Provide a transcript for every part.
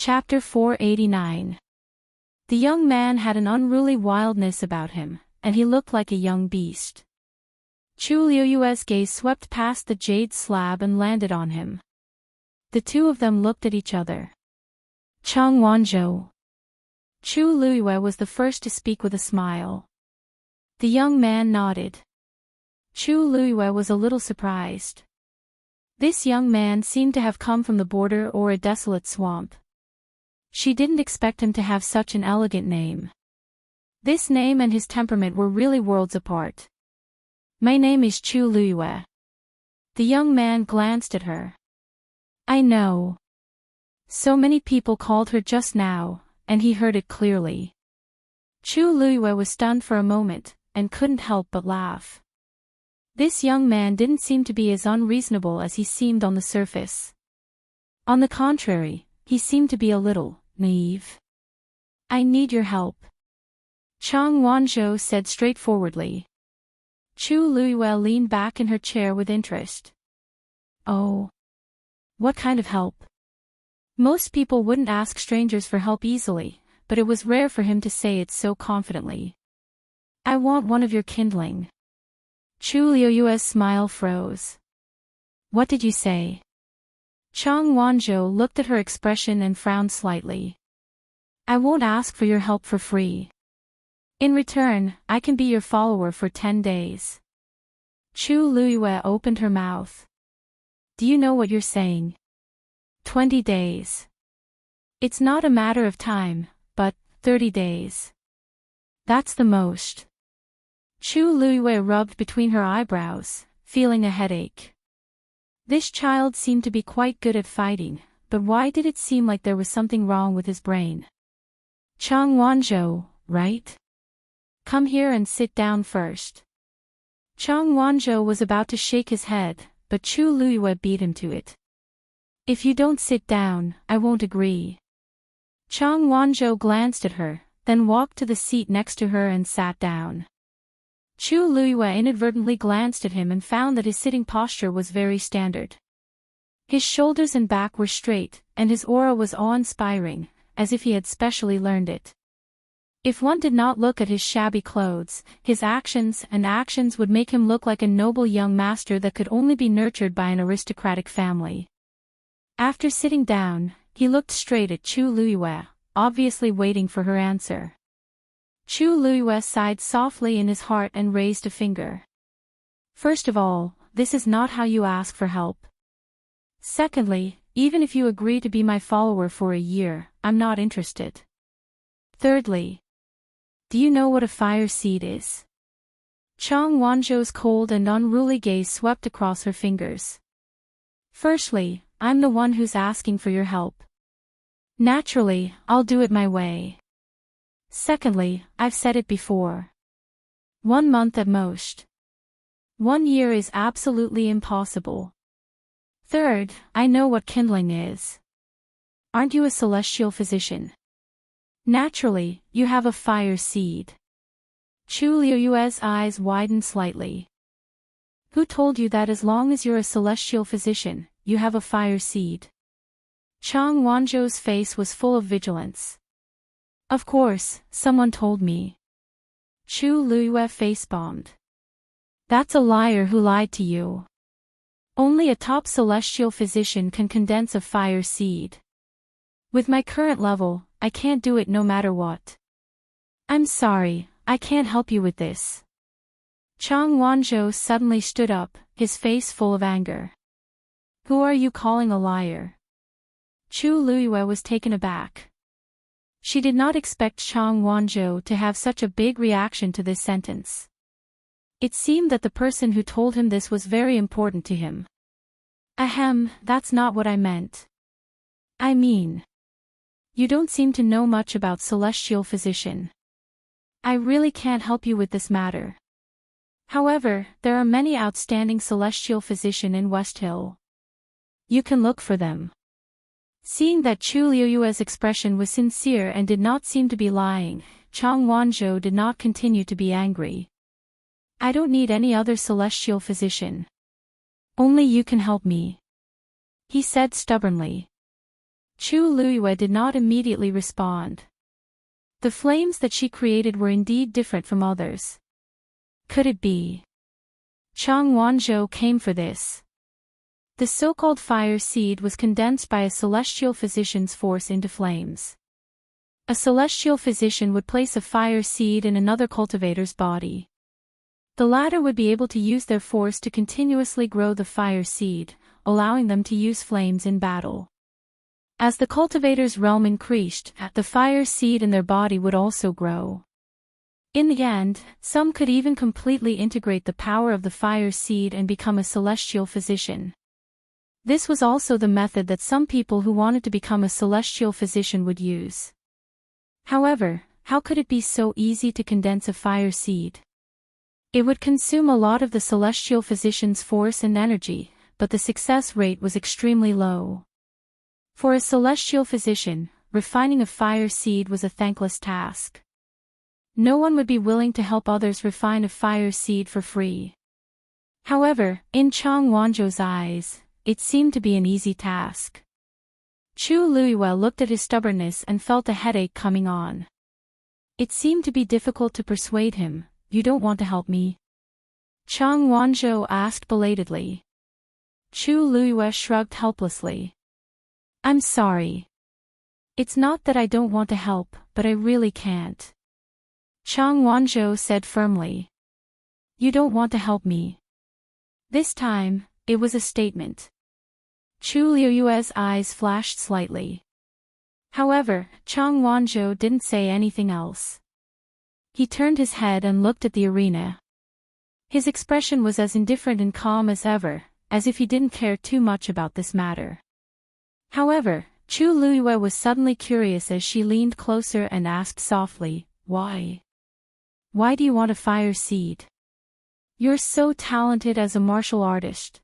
Chapter 489. The young man had an unruly wildness about him, and he looked like a young beast. Chu Liuyue's gaze swept past the jade slab and landed on him. The two of them looked at each other. Chang Wanzhou. Chu Liuyue was the first to speak with a smile. The young man nodded. Chu Liuyue was a little surprised. This young man seemed to have come from the border or a desolate swamp. She didn't expect him to have such an elegant name. This name and his temperament were really worlds apart. My name is Chu Liuyue. The young man glanced at her. I know. So many people called her just now, and he heard it clearly. Chu Liuyue was stunned for a moment, and couldn't help but laugh. This young man didn't seem to be as unreasonable as he seemed on the surface. On the contrary, he seemed to be a little naive. I need your help, Chang Wanzhou said straightforwardly. Chu Liuyue leaned back in her chair with interest. Oh. What kind of help? Most people wouldn't ask strangers for help easily, but it was rare for him to say it so confidently. I want one of your kindling. Chu Liuyue's smile froze. What did you say? Chang Wanzhou looked at her expression and frowned slightly. I won't ask for your help for free. In return, I can be your follower for 10 days. Chu Liuyue opened her mouth. Do you know what you're saying? 20 days. It's not a matter of time, but 30 days. That's the most. Chu Liuyue rubbed between her eyebrows, feeling a headache. This child seemed to be quite good at fighting, but why did it seem like there was something wrong with his brain? Chang Wanzhou, right? Come here and sit down first. Chang Wanzhou was about to shake his head, but Chu Liuyue beat him to it. If you don't sit down, I won't agree. Chang Wanzhou glanced at her, then walked to the seat next to her and sat down. Chu Liuyue inadvertently glanced at him and found that his sitting posture was very standard. His shoulders and back were straight, and his aura was awe-inspiring, as if he had specially learned it. If one did not look at his shabby clothes, his actions would make him look like a noble young master that could only be nurtured by an aristocratic family. After sitting down, he looked straight at Chu Liuyue, obviously waiting for her answer. Chu Liuyue sighed softly in his heart and raised a finger. First of all, this is not how you ask for help. Secondly, even if you agree to be my follower for a year, I'm not interested. Thirdly, do you know what a fire seed is? Chang Wanzhou's cold and unruly gaze swept across her fingers. Firstly, I'm the one who's asking for your help. Naturally, I'll do it my way. Secondly, I've said it before. 1 month at most. 1 year is absolutely impossible. Third, I know what kindling is. Aren't you a celestial physician? Naturally, you have a fire seed. Chu Liuyue's eyes widened slightly. Who told you that as long as you're a celestial physician, you have a fire seed? Chang Wanzhou's face was full of vigilance. Of course, someone told me. Chu Liuyue face-bombed. That's a liar who lied to you. Only a top celestial physician can condense a fire seed. With my current level, I can't do it no matter what. I'm sorry, I can't help you with this. Chang Wanzhou suddenly stood up, his face full of anger. Who are you calling a liar? Chu Liuyue was taken aback. She did not expect Chang Wanzhou to have such a big reaction to this sentence. It seemed that the person who told him this was very important to him. Ahem, that's not what I meant. I mean, you don't seem to know much about celestial physician. I really can't help you with this matter. However, there are many outstanding celestial physicians in West Hill. You can look for them. Seeing that Chu Liuyue's expression was sincere and did not seem to be lying, Chang Wanzhou did not continue to be angry. I don't need any other celestial physician. Only you can help me, he said stubbornly. Chu Luiyue did not immediately respond. The flames that she created were indeed different from others. Could it be? Chang Wanzhou came for this. The so-called fire seed was condensed by a celestial physician's force into flames. A celestial physician would place a fire seed in another cultivator's body. The latter would be able to use their force to continuously grow the fire seed, allowing them to use flames in battle. As the cultivator's realm increased, the fire seed in their body would also grow. In the end, some could even completely integrate the power of the fire seed and become a celestial physician. This was also the method that some people who wanted to become a celestial physician would use. However, how could it be so easy to condense a fire seed? It would consume a lot of the celestial physician's force and energy, but the success rate was extremely low. For a celestial physician, refining a fire seed was a thankless task. No one would be willing to help others refine a fire seed for free. However, in Chang Wanzhou's eyes, it seemed to be an easy task. Chu Luiyue looked at his stubbornness and felt a headache coming on. It seemed to be difficult to persuade him. You don't want to help me? Chang Wanzhou asked belatedly. Chu Luiyue shrugged helplessly. I'm sorry. It's not that I don't want to help, but I really can't. Chang Wanzhou said firmly. You don't want to help me. This time, it was a statement. Chu Luiyue's eyes flashed slightly. However, Chang Wanzhou didn't say anything else. He turned his head and looked at the arena. His expression was as indifferent and calm as ever, as if he didn't care too much about this matter. However, Chu Luiyue was suddenly curious as she leaned closer and asked softly, Why? Why do you want a fire seed? You're so talented as a martial artist.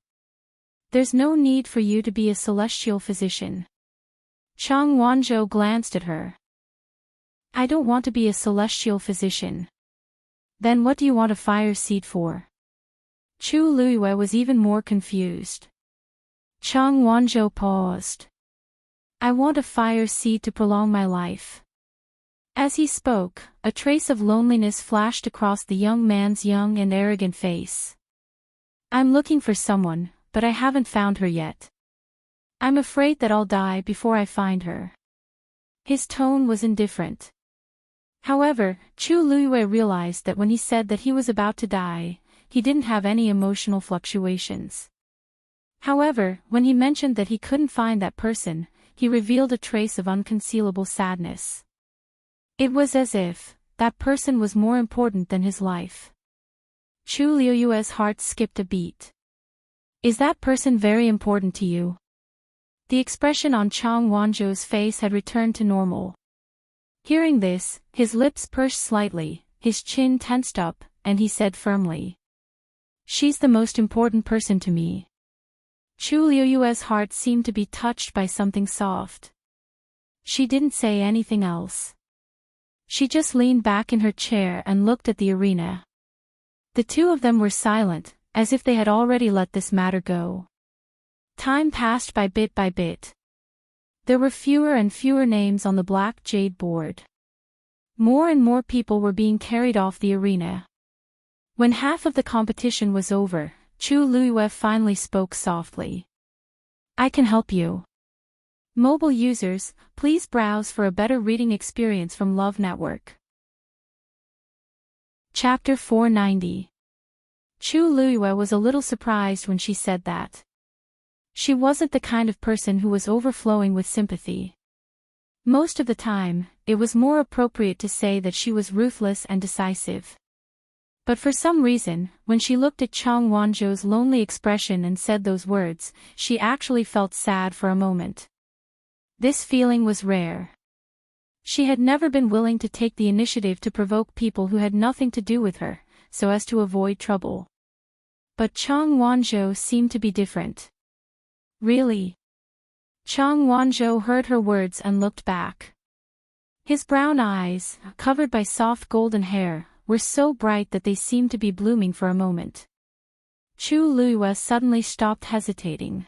There's no need for you to be a celestial physician. Chang Wanzhou glanced at her. I don't want to be a celestial physician. Then what do you want a fire seed for? Chu Luiyue was even more confused. Chang Wanzhou paused. I want a fire seed to prolong my life. As he spoke, a trace of loneliness flashed across the young man's young and arrogant face. I'm looking for someone, but I haven't found her yet. I'm afraid that I'll die before I find her. His tone was indifferent. However, Chu Luiyue realized that when he said that he was about to die, he didn't have any emotional fluctuations. However, when he mentioned that he couldn't find that person, he revealed a trace of unconcealable sadness. It was as if that person was more important than his life. Chu Luiyue's heart skipped a beat. Is that person very important to you? The expression on Chang Wanzhou's face had returned to normal. Hearing this, his lips pursed slightly, his chin tensed up, and he said firmly. She's the most important person to me. Chu Luiyue's heart seemed to be touched by something soft. She didn't say anything else. She just leaned back in her chair and looked at the arena. The two of them were silent, as if they had already let this matter go. Time passed by bit by bit. There were fewer and fewer names on the black jade board. More and more people were being carried off the arena. When half of the competition was over, Chu Luiyue finally spoke softly. I can help you. Mobile users, please browse for a better reading experience from Love Network. Chapter 490. Chu Luiyue was a little surprised when she said that. She wasn't the kind of person who was overflowing with sympathy. Most of the time, it was more appropriate to say that she was ruthless and decisive. But for some reason, when she looked at Chang Wanzhou's lonely expression and said those words, she actually felt sad for a moment. This feeling was rare. She had never been willing to take the initiative to provoke people who had nothing to do with her, so as to avoid trouble. But Chang Wanzhou seemed to be different. Really? Chang Wanzhou heard her words and looked back. His brown eyes, covered by soft golden hair, were so bright that they seemed to be blooming for a moment. Chu Luiyue suddenly stopped hesitating.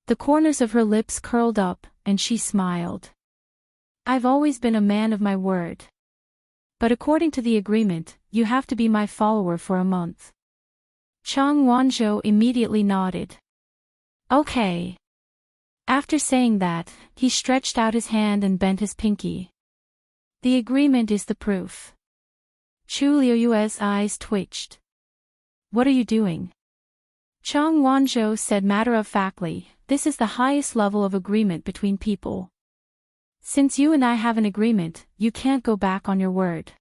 The corners of her lips curled up, and she smiled. I've always been a man of my word. But according to the agreement, you have to be my follower for a month. Chang Wanzhou immediately nodded. Okay. After saying that, he stretched out his hand and bent his pinky. The agreement is the proof. Chu Liuyue's eyes twitched. What are you doing? Chang Wanzhou said matter-of-factly, this is the highest level of agreement between people. Since you and I have an agreement, you can't go back on your word.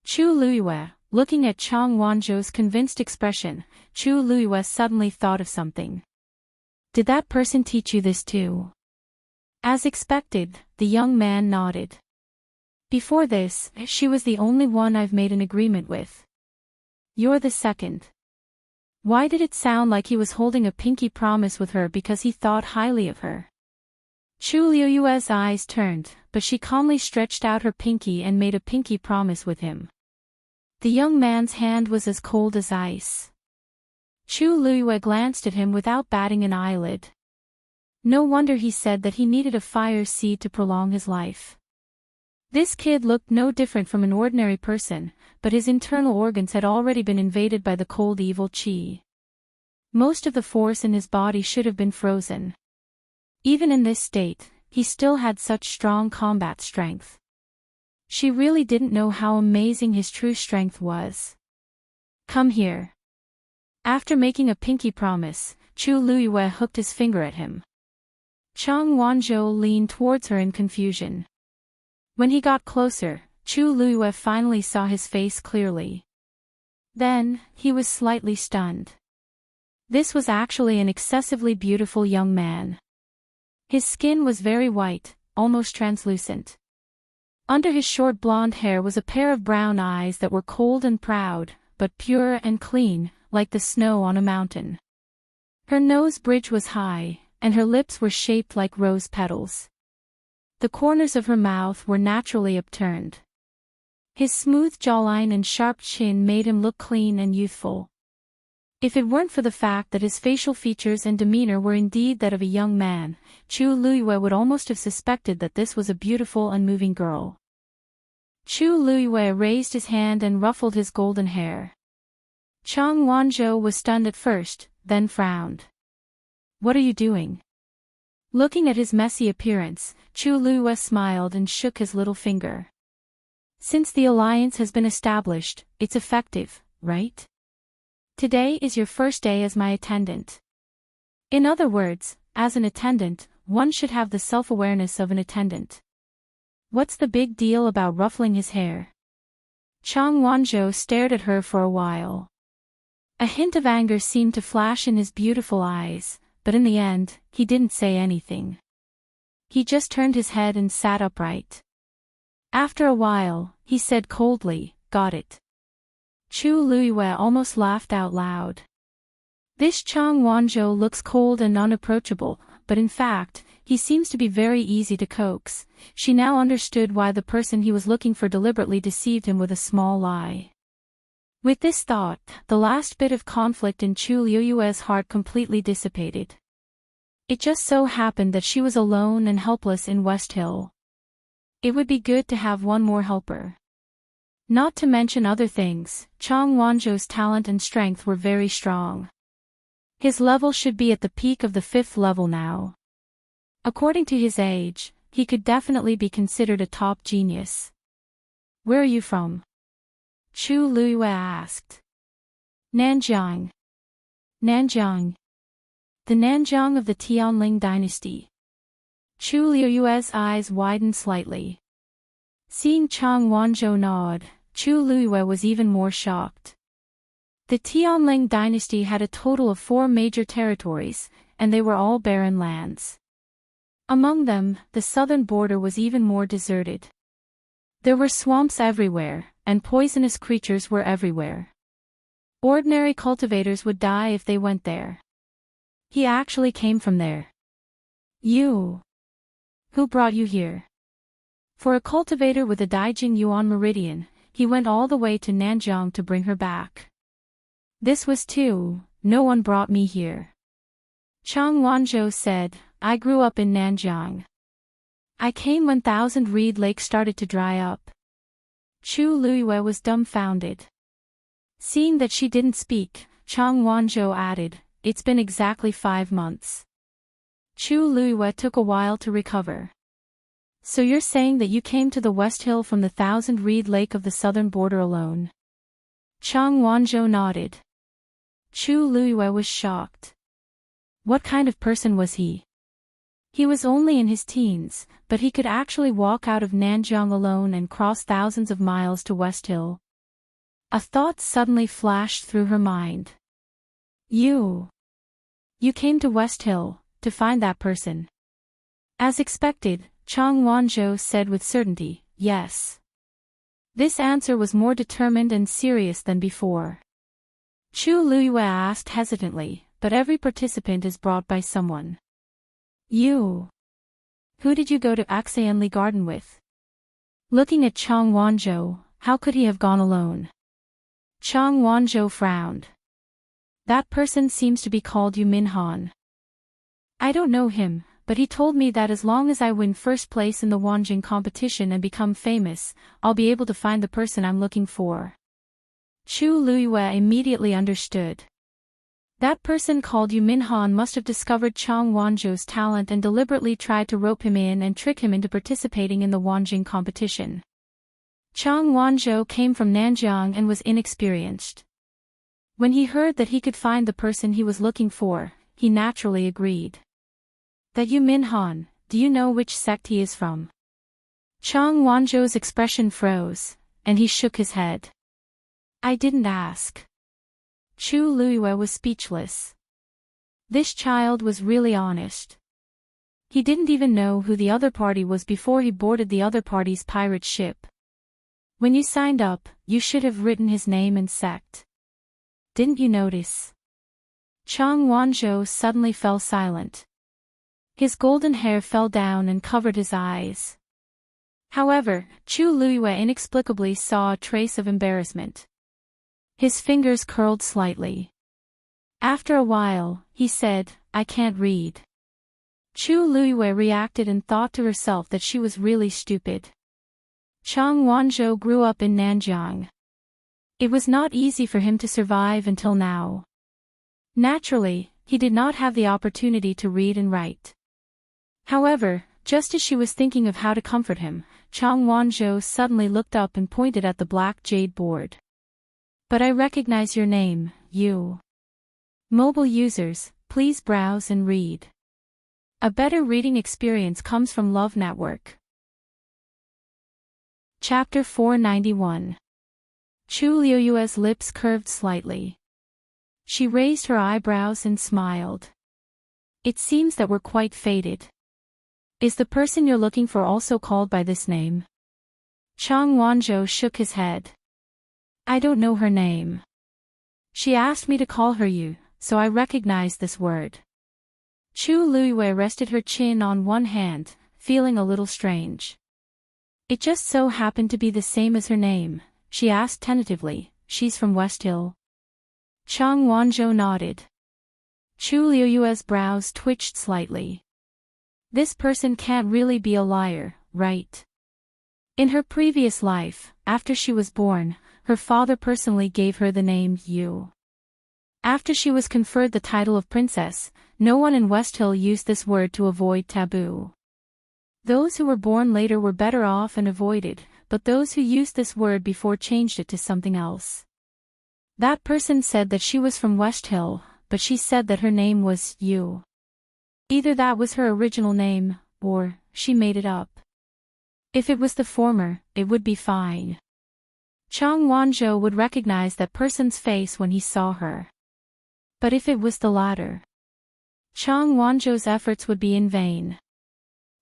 Chu Liyue, looking at Chang Wanzhou's convinced expression, Chu Liyue suddenly thought of something. Did that person teach you this too? As expected, the young man nodded. Before this, she was the only one I've made an agreement with. You're the second. Why did it sound like he was holding a pinky promise with her because he thought highly of her? Chu Liyue's eyes turned, but she calmly stretched out her pinky and made a pinky promise with him. The young man's hand was as cold as ice. Chu Liyue glanced at him without batting an eyelid. No wonder he said that he needed a fire seed to prolong his life. This kid looked no different from an ordinary person, but his internal organs had already been invaded by the cold evil qi. Most of the force in his body should have been frozen. Even in this state, he still had such strong combat strength. She really didn't know how amazing his true strength was. Come here. After making a pinky promise, Chu Liyue hooked his finger at him. Chang Wanzhou leaned towards her in confusion. When he got closer, Chu Liyue finally saw his face clearly. Then, he was slightly stunned. This was actually an excessively beautiful young man. His skin was very white, almost translucent. Under his short blonde hair was a pair of brown eyes that were cold and proud, but pure and clean, like the snow on a mountain. Her nose bridge was high, and her lips were shaped like rose petals. The corners of her mouth were naturally upturned. His smooth jawline and sharp chin made him look clean and youthful. If it weren't for the fact that his facial features and demeanor were indeed that of a young man, Chu Liyue would almost have suspected that this was a beautiful and moving girl. Chu Liyue raised his hand and ruffled his golden hair. Chang Wanzhou was stunned at first, then frowned. What are you doing? Looking at his messy appearance, Chu Liyue smiled and shook his little finger. Since the alliance has been established, it's effective, right? Today is your first day as my attendant. In other words, as an attendant, one should have the self-awareness of an attendant. What's the big deal about ruffling his hair? Chang Wanzhou stared at her for a while. A hint of anger seemed to flash in his beautiful eyes, but in the end, he didn't say anything. He just turned his head and sat upright. After a while, he said coldly, "Got it." Chu Liyue almost laughed out loud. This Chang Wanzhou looks cold and unapproachable, but in fact, he seems to be very easy to coax. She now understood why the person he was looking for deliberately deceived him with a small lie. With this thought, the last bit of conflict in Chu Liyue's heart completely dissipated. It just so happened that she was alone and helpless in West Hill. It would be good to have one more helper. Not to mention other things, Chang Wanzhou's talent and strength were very strong. His level should be at the peak of the 5th level now. According to his age, he could definitely be considered a top genius. Where are you from? Chu Liyue asked. Nanjiang. Nanjiang. The Nanjiang of the Tianling dynasty. Chu Liyue's eyes widened slightly. Seeing Chang Wanzhou nod, Chu Liyue was even more shocked. The Tianling dynasty had a total of 4 major territories, and they were all barren lands. Among them, the southern border was even more deserted. There were swamps everywhere, and poisonous creatures were everywhere. Ordinary cultivators would die if they went there. He actually came from there. You. Who brought you here? For a cultivator with a Daijing Yuan meridian, he went all the way to Nanjiang to bring her back. This was too, no one brought me here. Chang Wanzhou said, I grew up in Nanjiang. I came when Thousand Reed Lake started to dry up. Chu Luiyue was dumbfounded. Seeing that she didn't speak, Chang Wanzhou added, "It's been exactly 5 months." Chu Luiyue took a while to recover. "So you're saying that you came to the West Hill from the Thousand Reed Lake of the southern border alone?" Chang Wanzhou nodded. Chu Luiyue was shocked. What kind of person was he? He was only in his teens, but he could actually walk out of Nanjiang alone and cross thousands of miles to West Hill. A thought suddenly flashed through her mind. You came to West Hill, to find that person." As expected, Chang Wanzhou said with certainty, "Yes." This answer was more determined and serious than before. Chu Luiyue asked hesitantly, "But every participant is brought by someone. Who did you go to Axayanli Garden with?" Looking at Chang Wanzhou, how could he have gone alone? Chang Wanzhou frowned. "That person seems to be called Yu Minhan. I don't know him, but he told me that as long as I win first place in the Wanjing competition and become famous, I'll be able to find the person I'm looking for." Chu Luiyue immediately understood. That person called Yu Minhan must have discovered Chang Wanzhou's talent and deliberately tried to rope him in and trick him into participating in the Wanjing competition. Chang Wanzhou came from Nanjiang and was inexperienced. When he heard that he could find the person he was looking for, he naturally agreed. "That Yu Minhan, do you know which sect he is from?" Chang Wanzhou's expression froze, and he shook his head. "I didn't ask." Chu Luiyue was speechless. This child was really honest. He didn't even know who the other party was before he boarded the other party's pirate ship. "When you signed up, you should have written his name and sect. Didn't you notice?" Chang Wanzhou suddenly fell silent. His golden hair fell down and covered his eyes. However, Chu Luiyue inexplicably saw a trace of embarrassment. His fingers curled slightly. After a while, he said, "I can't read." Chu Luiyue reacted and thought to herself that she was really stupid. Chang Wanzhou grew up in Nanjiang. It was not easy for him to survive until now. Naturally, he did not have the opportunity to read and write. However, just as she was thinking of how to comfort him, Chang Wanzhou suddenly looked up and pointed at the black jade board. "But I recognize your name, you." Mobile users, please browse and read. A better reading experience comes from Love Network. Chapter 491. Chu Luiyue's lips curved slightly. She raised her eyebrows and smiled. "It seems that we're quite fated. Is the person you're looking for also called by this name?" Chang Wanzhou shook his head. "I don't know her name. She asked me to call her you, so I recognized this word." Chu Luiyue rested her chin on one hand, feeling a little strange. "It just so happened to be the same as her name," she asked tentatively. "She's from West Hill?" Chang Wanzhou nodded. Chu Luiyue's brows twitched slightly. This person can't really be a liar, right? In her previous life, after she was born, her father personally gave her the name Yu. After she was conferred the title of princess, no one in West Hill used this word to avoid taboo. Those who were born later were better off and avoided, but those who used this word before changed it to something else. That person said that she was from West Hill, but she said that her name was Yu. Either that was her original name, or she made it up. If it was the former, it would be fine. Chang Wanzhou would recognize that person's face when he saw her. But if it was the latter, Chang Wanzhou's efforts would be in vain.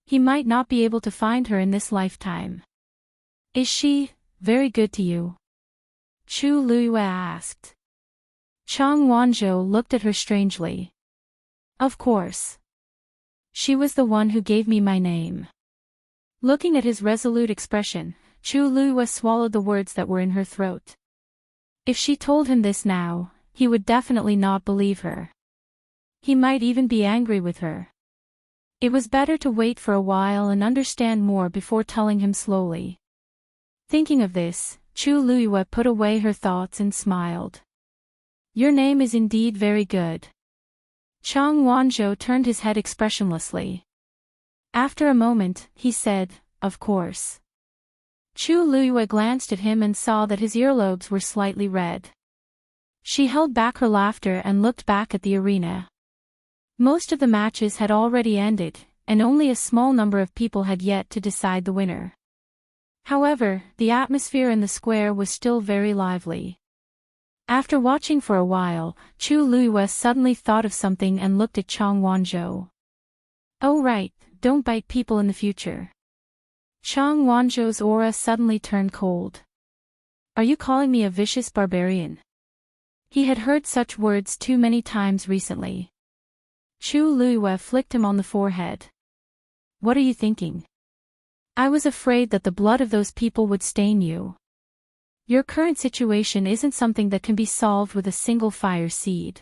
He might not be able to find her in this lifetime. "Is she very good to you?" Chu Luiyue asked. Chang Wanzhou looked at her strangely. "Of course. She was the one who gave me my name." Looking at his resolute expression, Chu Luiyue swallowed the words that were in her throat. If she told him this now, he would definitely not believe her. He might even be angry with her. It was better to wait for a while and understand more before telling him slowly. Thinking of this, Chu Luiyue put away her thoughts and smiled. Your name is indeed very good. Chang Wanzhou turned his head expressionlessly. After a moment, he said, of course. Chu Luiyue glanced at him and saw that his earlobes were slightly red. She held back her laughter and looked back at the arena. Most of the matches had already ended, and only a small number of people had yet to decide the winner. However, the atmosphere in the square was still very lively. After watching for a while, Chu Luiyue suddenly thought of something and looked at Chang Wanzhou. Oh right, don't bite people in the future. Chang Wanzhou's aura suddenly turned cold. Are you calling me a vicious barbarian? He had heard such words too many times recently. Chu Luiyue flicked him on the forehead. What are you thinking? I was afraid that the blood of those people would stain you. Your current situation isn't something that can be solved with a single fire seed.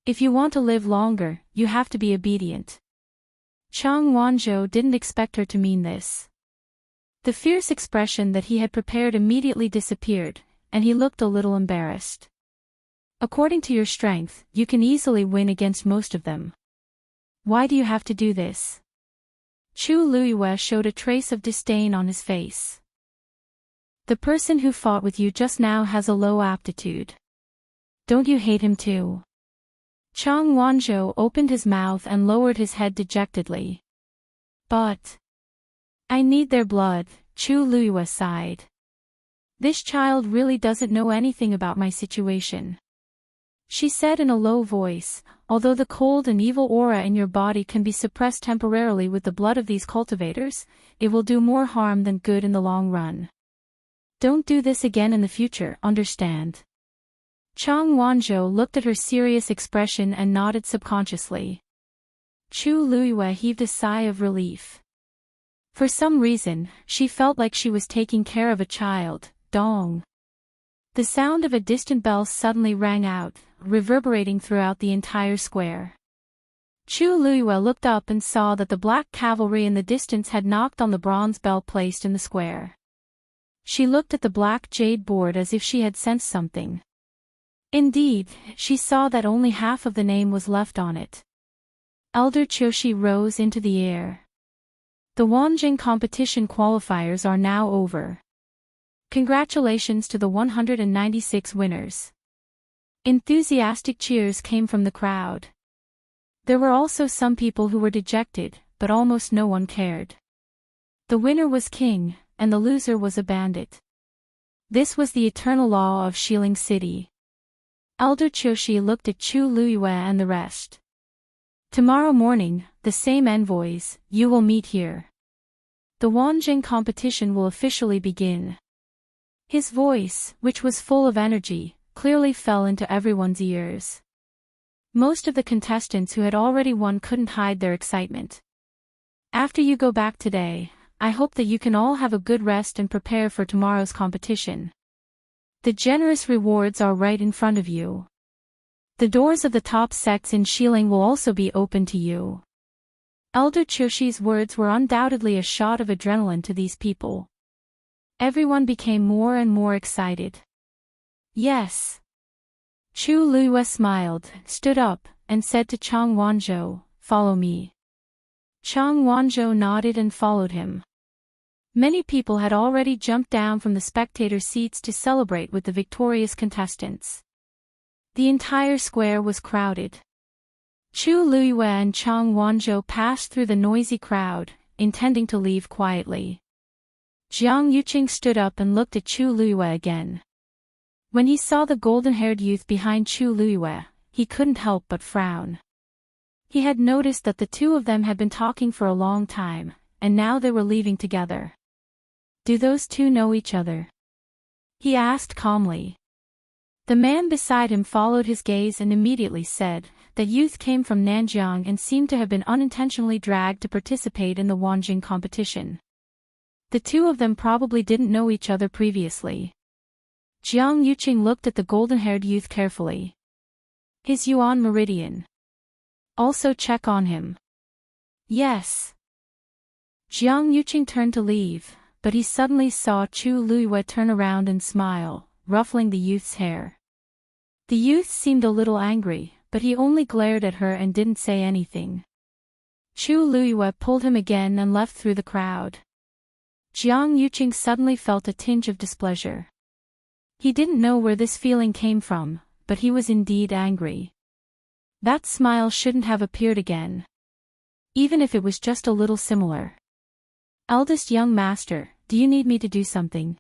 If you want to live longer, you have to be obedient. Chang Wanzhou didn't expect her to mean this. The fierce expression that he had prepared immediately disappeared, and he looked a little embarrassed. According to your strength, you can easily win against most of them. Why do you have to do this? Chu Luiyue showed a trace of disdain on his face. The person who fought with you just now has a low aptitude. Don't you hate him too? Chang Wanzhou opened his mouth and lowered his head dejectedly. But I need their blood, Chu Luiyue sighed. This child really doesn't know anything about my situation. She said in a low voice, although the cold and evil aura in your body can be suppressed temporarily with the blood of these cultivators, it will do more harm than good in the long run. Don't do this again in the future, understand? Chang Wanzhou looked at her serious expression and nodded subconsciously. Chu Luiyue heaved a sigh of relief. For some reason, she felt like she was taking care of a child. Dong. The sound of a distant bell suddenly rang out, reverberating throughout the entire square. Chu Luiyue looked up and saw that the black cavalry in the distance had knocked on the bronze bell placed in the square. She looked at the black jade board as if she had sensed something. Indeed, she saw that only half of the name was left on it. Elder Qiushi rose into the air. The Wanjing competition qualifiers are now over. Congratulations to the 196 winners. Enthusiastic cheers came from the crowd. There were also some people who were dejected, but almost no one cared. The winner was king, and the loser was a bandit. This was the eternal law of Xiling City. Elder Qiushi looked at Chu Luiyue and the rest. Tomorrow morning, the same envoys, you will meet here. The Wanjing competition will officially begin. His voice, which was full of energy, clearly fell into everyone's ears. Most of the contestants who had already won couldn't hide their excitement. After you go back today, I hope that you can all have a good rest and prepare for tomorrow's competition. The generous rewards are right in front of you. The doors of the top sects in Xiling will also be open to you. Elder Qiushi's words were undoubtedly a shot of adrenaline to these people. Everyone became more and more excited. Yes. Chu Luiyue smiled, stood up, and said to Chang Wanzhou, follow me. Chang Wanzhou nodded and followed him. Many people had already jumped down from the spectator seats to celebrate with the victorious contestants. The entire square was crowded. Chu Luiyue and Chang Wanzhou passed through the noisy crowd, intending to leave quietly. Jiang Yuqing stood up and looked at Chu Luiyue again. When he saw the golden-haired youth behind Chu Luiyue, he couldn't help but frown. He had noticed that the two of them had been talking for a long time, and now they were leaving together. Do those two know each other? He asked calmly. The man beside him followed his gaze and immediately said, that youth came from Nanjiang and seemed to have been unintentionally dragged to participate in the Wanjing competition. The two of them probably didn't know each other previously. Jiang Yuqing looked at the golden-haired youth carefully. His Yuan meridian. Also check on him. Yes. Jiang Yuqing turned to leave, but he suddenly saw Chu Luiyue turn around and smile, ruffling the youth's hair. The youth seemed a little angry, but he only glared at her and didn't say anything. Chu Luiyue pulled him again and left through the crowd. Jiang Yuqing suddenly felt a tinge of displeasure. He didn't know where this feeling came from, but he was indeed angry. That smile shouldn't have appeared again. Even if it was just a little similar. Eldest young master, do you need me to do something?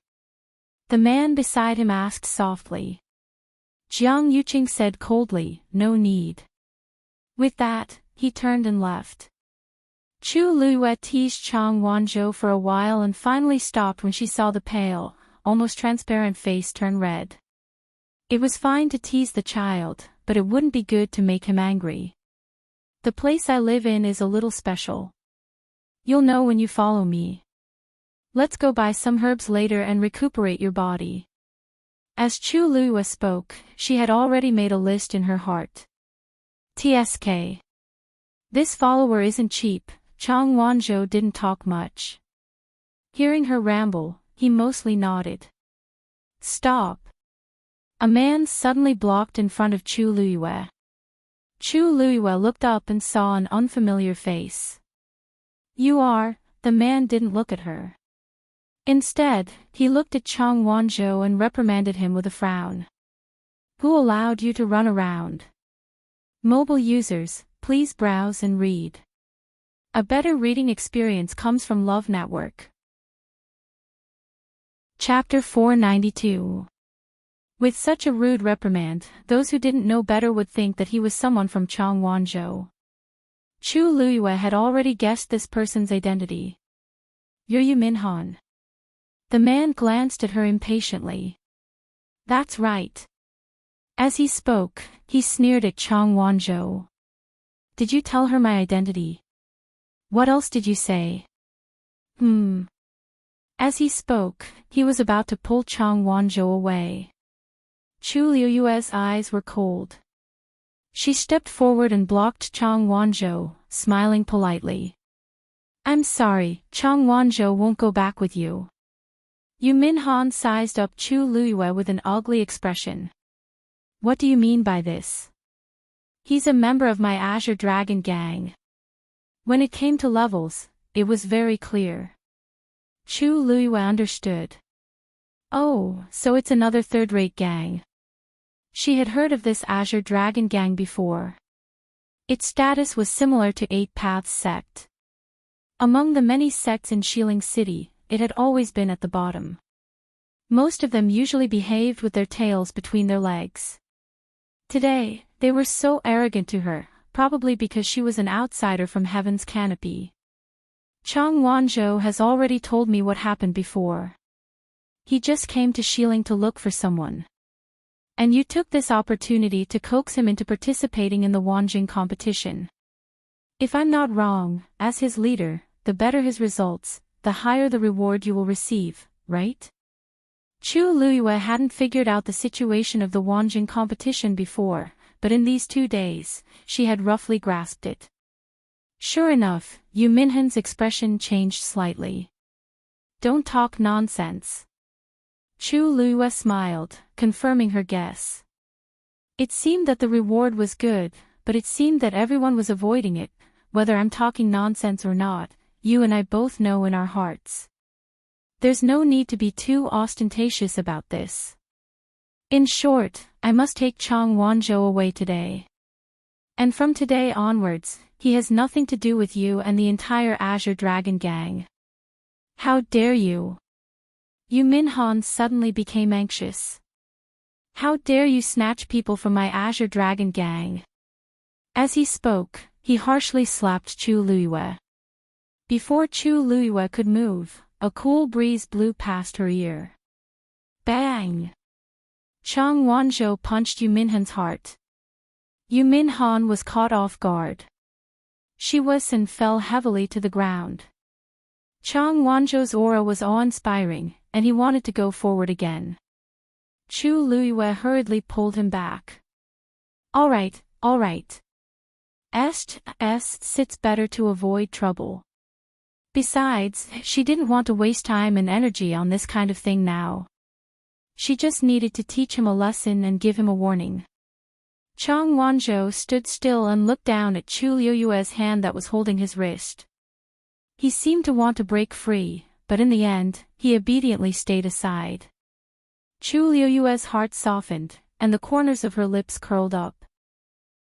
The man beside him asked softly. Jiang Yuqing said coldly, no need. With that, he turned and left. Chu Luiyue teased Chang Wanzhou for a while and finally stopped when she saw the pale, almost transparent face turn red. It was fine to tease the child, but it wouldn't be good to make him angry. The place I live in is a little special. You'll know when you follow me. Let's go buy some herbs later and recuperate your body. As Chu Luiyue spoke, she had already made a list in her heart. TSK. This follower isn't cheap. Chang Wanzhou didn't talk much. Hearing her ramble, he mostly nodded. Stop. A man suddenly blocked in front of Chu Luiyue. Chu Luiyue looked up and saw an unfamiliar face. You are, the man didn't look at her. Instead, he looked at Chang Wanzhou and reprimanded him with a frown. Who allowed you to run around? Mobile users, please browse and read. A better reading experience comes from Love Network. Chapter 492. With such a rude reprimand, those who didn't know better would think that he was someone from Chang Wanzhou. Chu Luiyue had already guessed this person's identity. You're Yu Minhan. The man glanced at her impatiently. That's right. As he spoke, he sneered at Chang Wanzhou. Did you tell her my identity? What else did you say? As he spoke, he was about to pull Chang Wanzhou away. Chu Luiyue's eyes were cold. She stepped forward and blocked Chang Wanzhou, smiling politely. I'm sorry, Chang Wanzhou won't go back with you. Yu Minhan sized up Chu Luiyue with an ugly expression. What do you mean by this? He's a member of my Azure Dragon gang. When it came to levels, it was very clear. Chu Luiyue understood. Oh, so it's another third-rate gang. She had heard of this Azure Dragon gang before. Its status was similar to Eight Paths sect. Among the many sects in Xiling City, it had always been at the bottom. Most of them usually behaved with their tails between their legs. Today, they were so arrogant to her, probably because she was an outsider from Heaven's canopy. Chang Wanzhou has already told me what happened before. He just came to Xiling to look for someone. And you took this opportunity to coax him into participating in the Wanjing competition. If I'm not wrong, as his leader, the better his results, the higher the reward you will receive, right? Chu Luiyue hadn't figured out the situation of the Wanjing competition before, but in these 2 days, she had roughly grasped it. Sure enough, Yu Minhan's expression changed slightly. Don't talk nonsense. Chu Luiyue smiled, confirming her guess. It seemed that the reward was good, but it seemed that everyone was avoiding it. Whether I'm talking nonsense or not, you and I both know in our hearts. There's no need to be too ostentatious about this. In short, I must take Chang Wanzhou away today. And from today onwards, he has nothing to do with you and the entire Azure Dragon gang. How dare you? Yu Minhan suddenly became anxious. How dare you snatch people from my Azure Dragon gang? As he spoke, he harshly slapped Chu Luiyue. Before Chu Luiyue could move, a cool breeze blew past her ear. Bang! Chang Wanzhou punched Yu Minhan's heart. Yu Minhan was caught off guard. She was and fell heavily to the ground. Chang Wanzhou's aura was awe-inspiring, and he wanted to go forward again. Chu Luiyue hurriedly pulled him back. All right. sits better to avoid trouble. Besides, she didn't want to waste time and energy on this kind of thing now. She just needed to teach him a lesson and give him a warning. Chang Wanzhou stood still and looked down at Chu Liuyue's hand that was holding his wrist. He seemed to want to break free, but in the end, he obediently stayed aside. Chu Liuyue's heart softened, and the corners of her lips curled up.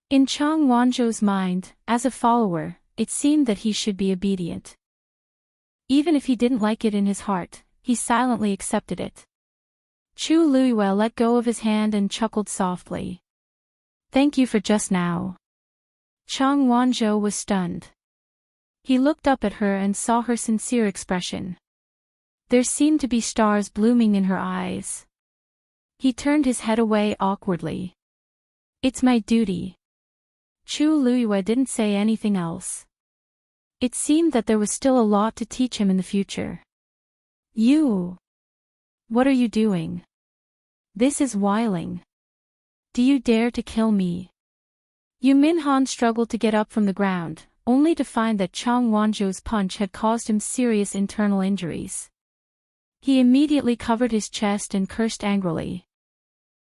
In Chang Wanzhou's mind, as a follower, it seemed that he should be obedient. Even if he didn't like it in his heart, he silently accepted it. Chu Liyue let go of his hand and chuckled softly. "Thank you for just now." Chang Wanzhou was stunned. He looked up at her and saw her sincere expression. There seemed to be stars blooming in her eyes. He turned his head away awkwardly. "It's my duty." Chu Liyue didn't say anything else. It seemed that there was still a lot to teach him in the future. "You! What are you doing? This is wiling. Do you dare to kill me?" Yu Minhan struggled to get up from the ground, only to find that Chang Wanzhou's punch had caused him serious internal injuries. He immediately covered his chest and cursed angrily.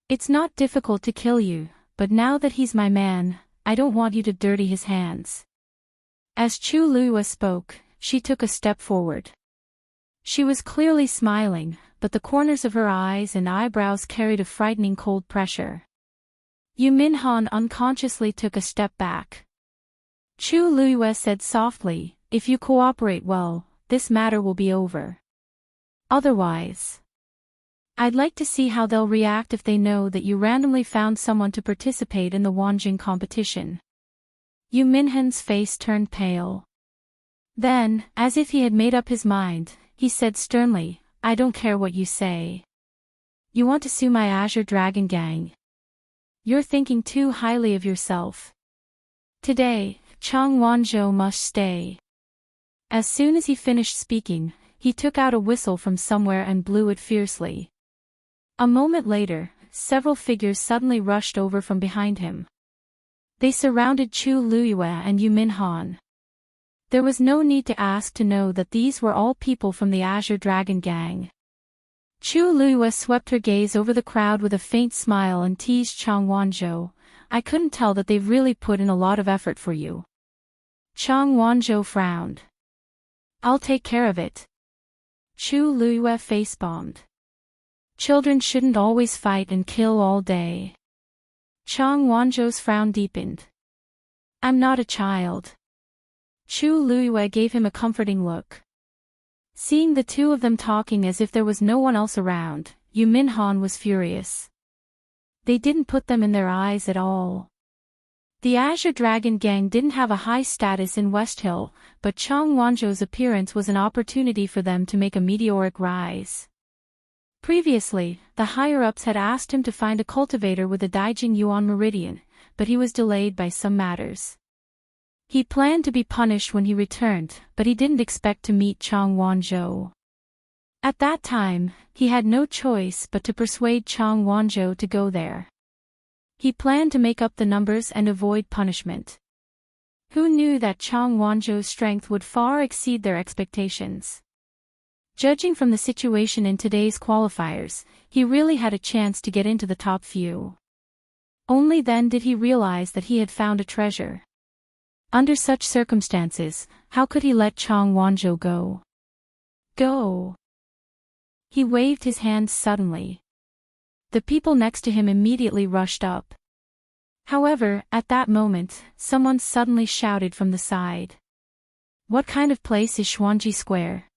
"It's not difficult to kill you, but now that he's my man, I don't want you to dirty his hands." As Chu Liyue spoke, she took a step forward. She was clearly smiling, but the corners of her eyes and eyebrows carried a frightening cold pressure. Yu Minhan unconsciously took a step back. Chu Liyue said softly, "If you cooperate well, this matter will be over. Otherwise, I'd like to see how they'll react if they know that you randomly found someone to participate in the Wanjing competition." Yu Minhan's face turned pale. Then, as if he had made up his mind, he said sternly, "I don't care what you say. You want to sue my Azure Dragon Gang? You're thinking too highly of yourself. Today, Chang Wanzhou must stay." As soon as he finished speaking, he took out a whistle from somewhere and blew it fiercely. A moment later, several figures suddenly rushed over from behind him. They surrounded Chu Liyue and Yu Minhan. There was no need to ask to know that these were all people from the Azure Dragon Gang. Chu Liyue swept her gaze over the crowd with a faint smile and teased Chang Wanzhou, "I couldn't tell that they've really put in a lot of effort for you." Chang Wanzhou frowned. "I'll take care of it." Chu Liyue face-bombed. "Children shouldn't always fight and kill all day." Chang Wanzhou's frown deepened. "I'm not a child." Chu Liyue gave him a comforting look. Seeing the two of them talking as if there was no one else around, Yu Minhan was furious. They didn't put them in their eyes at all. The Azure Dragon Gang didn't have a high status in West Hill, but Chang Wanzhou's appearance was an opportunity for them to make a meteoric rise. Previously, the higher-ups had asked him to find a cultivator with a Daijing Yuan meridian, but he was delayed by some matters. He planned to be punished when he returned, but he didn't expect to meet Chang Wanzhou. At that time, he had no choice but to persuade Chang Wanzhou to go there. He planned to make up the numbers and avoid punishment. Who knew that Chang Wanzhou's strength would far exceed their expectations? Judging from the situation in today's qualifiers, he really had a chance to get into the top few. Only then did he realize that he had found a treasure. Under such circumstances, how could he let Chang Wanzhou go? Go! He waved his hand suddenly. The people next to him immediately rushed up. However, at that moment, someone suddenly shouted from the side. "What kind of place is Xuanji Square?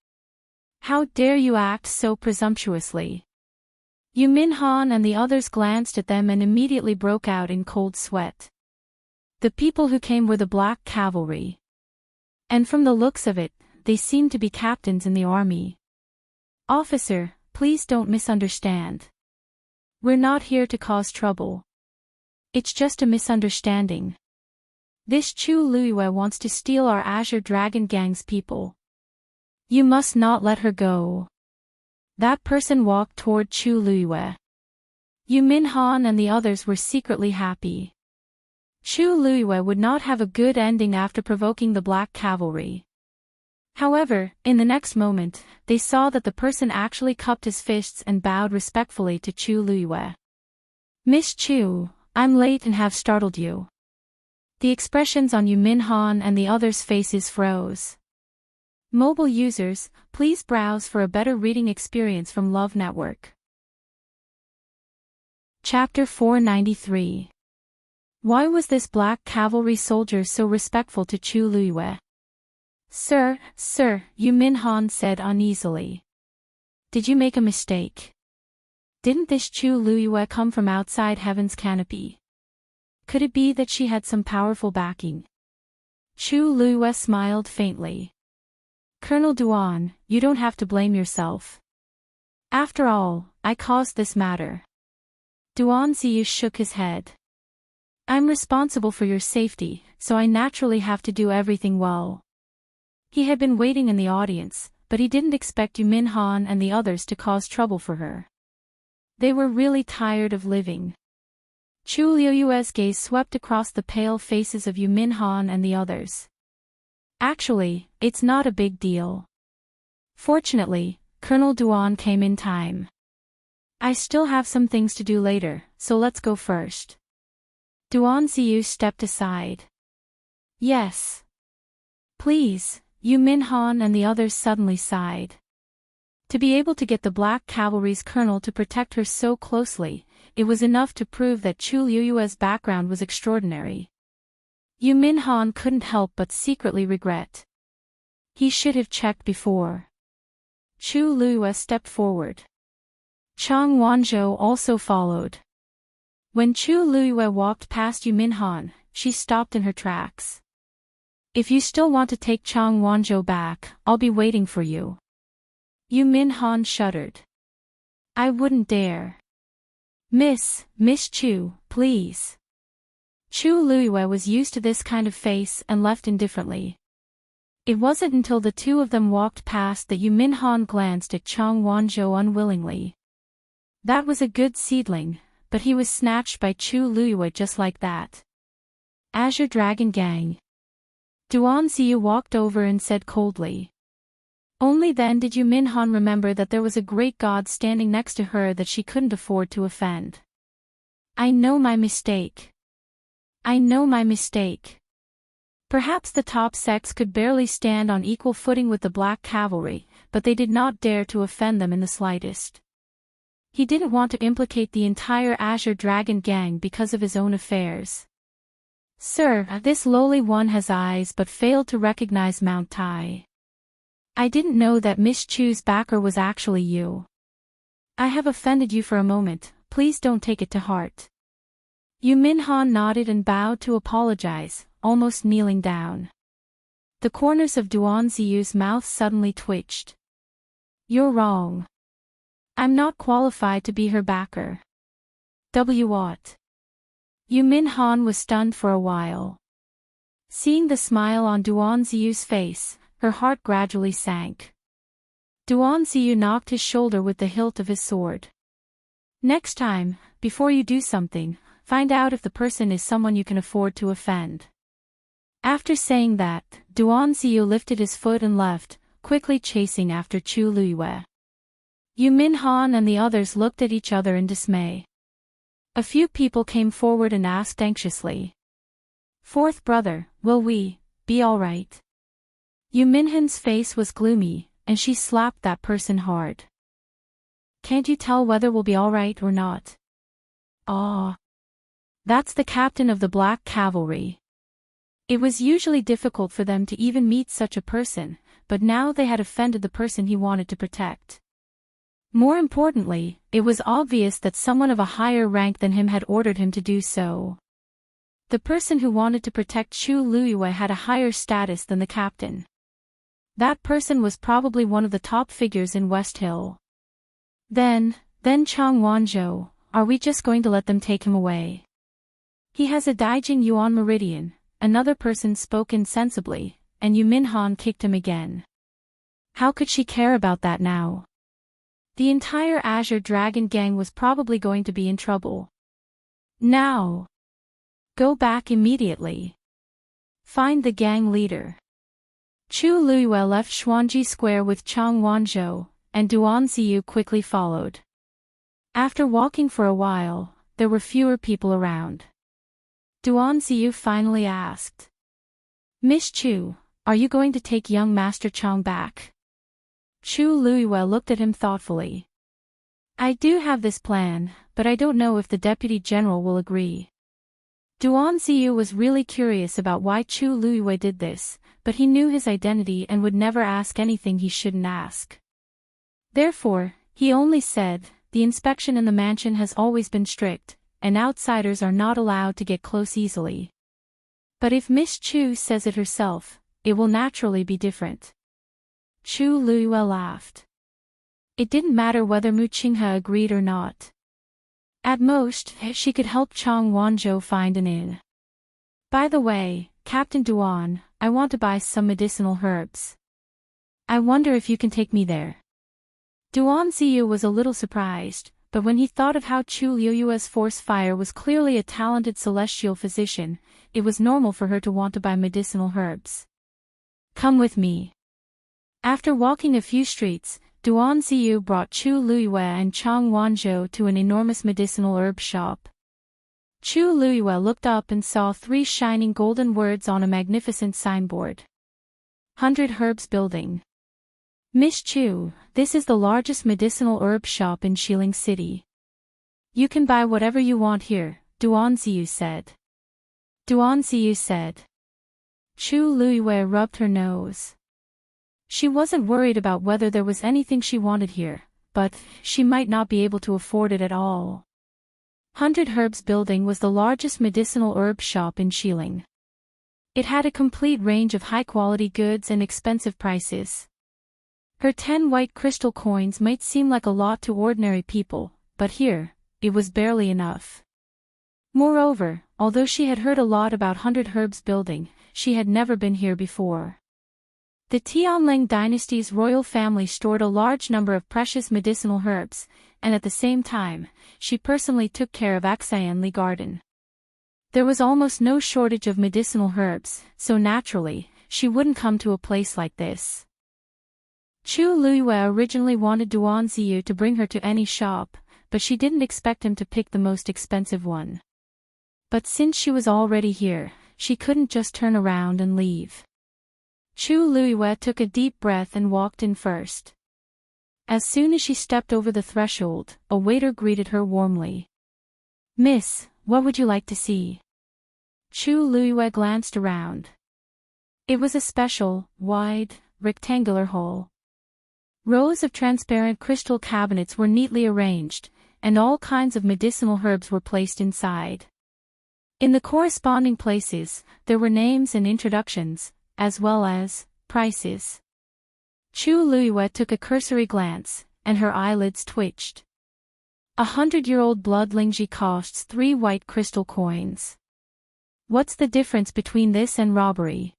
How dare you act so presumptuously?" Yu Minhan and the others glanced at them and immediately broke out in cold sweat. The people who came were the Black Cavalry. And from the looks of it, they seemed to be captains in the army. "Officer, please don't misunderstand. We're not here to cause trouble. It's just a misunderstanding. This Chu Liyue wants to steal our Azure Dragon Gang's people. You must not let her go." That person walked toward Chu Liyue. Yu Minhan and the others were secretly happy. Chu Luiyue would not have a good ending after provoking the Black Cavalry. However, in the next moment, they saw that the person actually cupped his fists and bowed respectfully to Chu Luiyue. "Miss Chu, I'm late and have startled you." The expressions on Yu Minhan and the others' faces froze. Mobile users, please browse for a better reading experience from Love Network. Chapter 493. Why was this Black Cavalry soldier so respectful to Chu Luiyue? Sir, Yu Minhan said uneasily. Did you make a mistake? Didn't this Chu Luiyue come from outside heaven's canopy? Could it be that she had some powerful backing? Chu Luiyue smiled faintly. Colonel Duan, you don't have to blame yourself. After all, I caused this matter. Duan Ziyu shook his head. I'm responsible for your safety, so I naturally have to do everything well. He had been waiting in the audience, but he didn't expect Yu Minhan and the others to cause trouble for her. They were really tired of living. Chu Luiyue's gaze swept across the pale faces of Yu Minhan and the others. Actually, it's not a big deal. Fortunately, Colonel Duan came in time. I still have some things to do later, so let's go first. Duan Ziyu stepped aside. Yes. Please, Yu Minhan and the others suddenly sighed. To be able to get the Black Cavalry's colonel to protect her so closely, it was enough to prove that Chu Luiyue's background was extraordinary. Yu Minhan couldn't help but secretly regret. He should have checked before. Chu Luiyue stepped forward. Chang Wanzhou also followed. When Chu Luiyue walked past Yu Minhan, she stopped in her tracks. If you still want to take Chang Wanzhou back, I'll be waiting for you. Yu Minhan shuddered. I wouldn't dare. Miss Chu, please. Chu Luiyue was used to this kind of face and left indifferently. It wasn't until the two of them walked past that Yu Minhan glanced at Chang Wanzhou unwillingly. That was a good seedling, but he was snatched by Chu Luiyue just like that. Azure Dragon Gang. Duan Ziyu walked over and said coldly. Only then did Yu Minhan remember that there was a great god standing next to her that she couldn't afford to offend. I know my mistake. Perhaps the top sects could barely stand on equal footing with the Black Cavalry, but they did not dare to offend them in the slightest. He didn't want to implicate the entire Azure Dragon Gang because of his own affairs. Sir, this lowly one has eyes but failed to recognize Mount Tai. I didn't know that Miss Chu's backer was actually you. I have offended you for a moment, please don't take it to heart. Yu Minhan nodded and bowed to apologize, almost kneeling down. The corners of Duan Ziyu's mouth suddenly twitched. You're wrong. I'm not qualified to be her backer. What? Yu Minhan was stunned for a while. Seeing the smile on Duan Ziyu's face, her heart gradually sank. Duan Ziyu knocked his shoulder with the hilt of his sword. Next time, before you do something, find out if the person is someone you can afford to offend. After saying that, Duan Ziyu lifted his foot and left, quickly chasing after Chu Luiyue. Yu Minhan and the others looked at each other in dismay. A few people came forward and asked anxiously. Fourth brother, will we be all right? Yu Minhan's face was gloomy, and she slapped that person hard. Can't you tell whether we'll be all right or not? That's the captain of the Black Cavalry. It was usually difficult for them to even meet such a person, but now they had offended the person he wanted to protect. More importantly, it was obvious that someone of a higher rank than him had ordered him to do so. The person who wanted to protect Chu Luiyue had a higher status than the captain. That person was probably one of the top figures in West Hill. Then Chang Wanzhou, are we just going to let them take him away? He has a Daijing Yuan meridian, another person spoke insensibly, and Yu Minhan kicked him again. How could she care about that now? The entire Azure Dragon Gang was probably going to be in trouble. Now. Go back immediately. Find the gang leader. Chu Luiyue left Xuanji Square with Chang Wanzhou, and Duan Ziyu quickly followed. After walking for a while, there were fewer people around. Duan Ziyu finally asked, "Miss Chu, are you going to take young Master Chang back?" Chu Luiyue looked at him thoughtfully. "I do have this plan, but I don't know if the Deputy General will agree." Duan Ziyu was really curious about why Chu Luiyue did this, but he knew his identity and would never ask anything he shouldn't ask. Therefore, he only said, "The inspection in the mansion has always been strict, and outsiders are not allowed to get close easily. But if Miss Chu says it herself, it will naturally be different." Chu Luiyue laughed. It didn't matter whether Mu Qinghe agreed or not. At most, she could help Chang Wanzhou find an inn. "By the way, Captain Duan, I want to buy some medicinal herbs. I wonder if you can take me there." Duan Ziyu was a little surprised, but when he thought of how Chu Luiyue's force fire was clearly a talented celestial physician, it was normal for her to want to buy medicinal herbs. "Come with me." After walking a few streets, Duan Ziyu brought Chu Luiyue and Chang Wanzhou to an enormous medicinal herb shop. Chu Luiyue looked up and saw 3 shining golden words on a magnificent signboard. 100 Herbs Building. "Miss Chu, this is the largest medicinal herb shop in Xiling City. You can buy whatever you want here," Duan Ziyu said. Duan Ziyu said. Chu Luiyue rubbed her nose. She wasn't worried about whether there was anything she wanted here, but she might not be able to afford it at all. 100 Herbs Building was the largest medicinal herb shop in Xiling. It had a complete range of high-quality goods and expensive prices. Her 10 white crystal coins might seem like a lot to ordinary people, but here, it was barely enough. Moreover, although she had heard a lot about 100 Herbs Building, she had never been here before. The Tianling dynasty's royal family stored a large number of precious medicinal herbs, and at the same time, she personally took care of Axayanli Garden. There was almost no shortage of medicinal herbs, so naturally, she wouldn't come to a place like this. Chu Luiyue originally wanted Duan Ziyu to bring her to any shop, but she didn't expect him to pick the most expensive one. But since she was already here, she couldn't just turn around and leave. Chu Luiyue took a deep breath and walked in first. As soon as she stepped over the threshold, a waiter greeted her warmly. "Miss, what would you like to see?" Chu Luiyue glanced around. It was a special, wide, rectangular hall. Rows of transparent crystal cabinets were neatly arranged, and all kinds of medicinal herbs were placed inside. In the corresponding places, there were names and introductions, as well as prices. Chu Luiyue took a cursory glance, and her eyelids twitched. 100-year-old blood lingji costs 3 white crystal coins. What's the difference between this and robbery?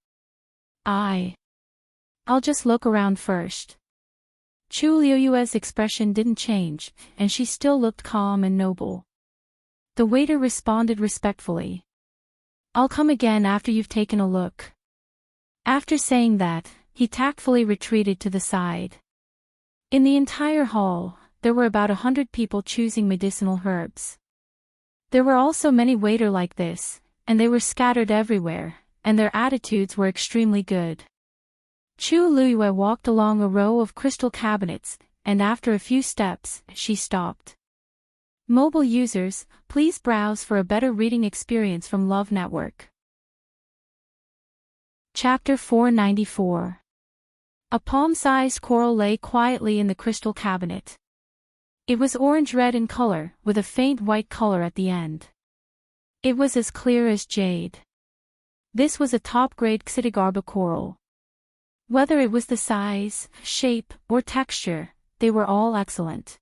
I'll just look around first. Chu Luiyue's expression didn't change, and she still looked calm and noble. The waiter responded respectfully. "I'll come again after you've taken a look." After saying that, he tactfully retreated to the side. In the entire hall, there were about 100 people choosing medicinal herbs. There were also many waiters like this, and they were scattered everywhere, and their attitudes were extremely good. Chu Luiyue walked along a row of crystal cabinets, and after a few steps, she stopped. Mobile users, please browse for a better reading experience from Love Network. Chapter 494. A palm-sized coral lay quietly in the crystal cabinet. It was orange-red in color, with a faint white color at the end. It was as clear as jade. This was a top-grade Xidigarba coral. Whether it was the size, shape, or texture, they were all excellent.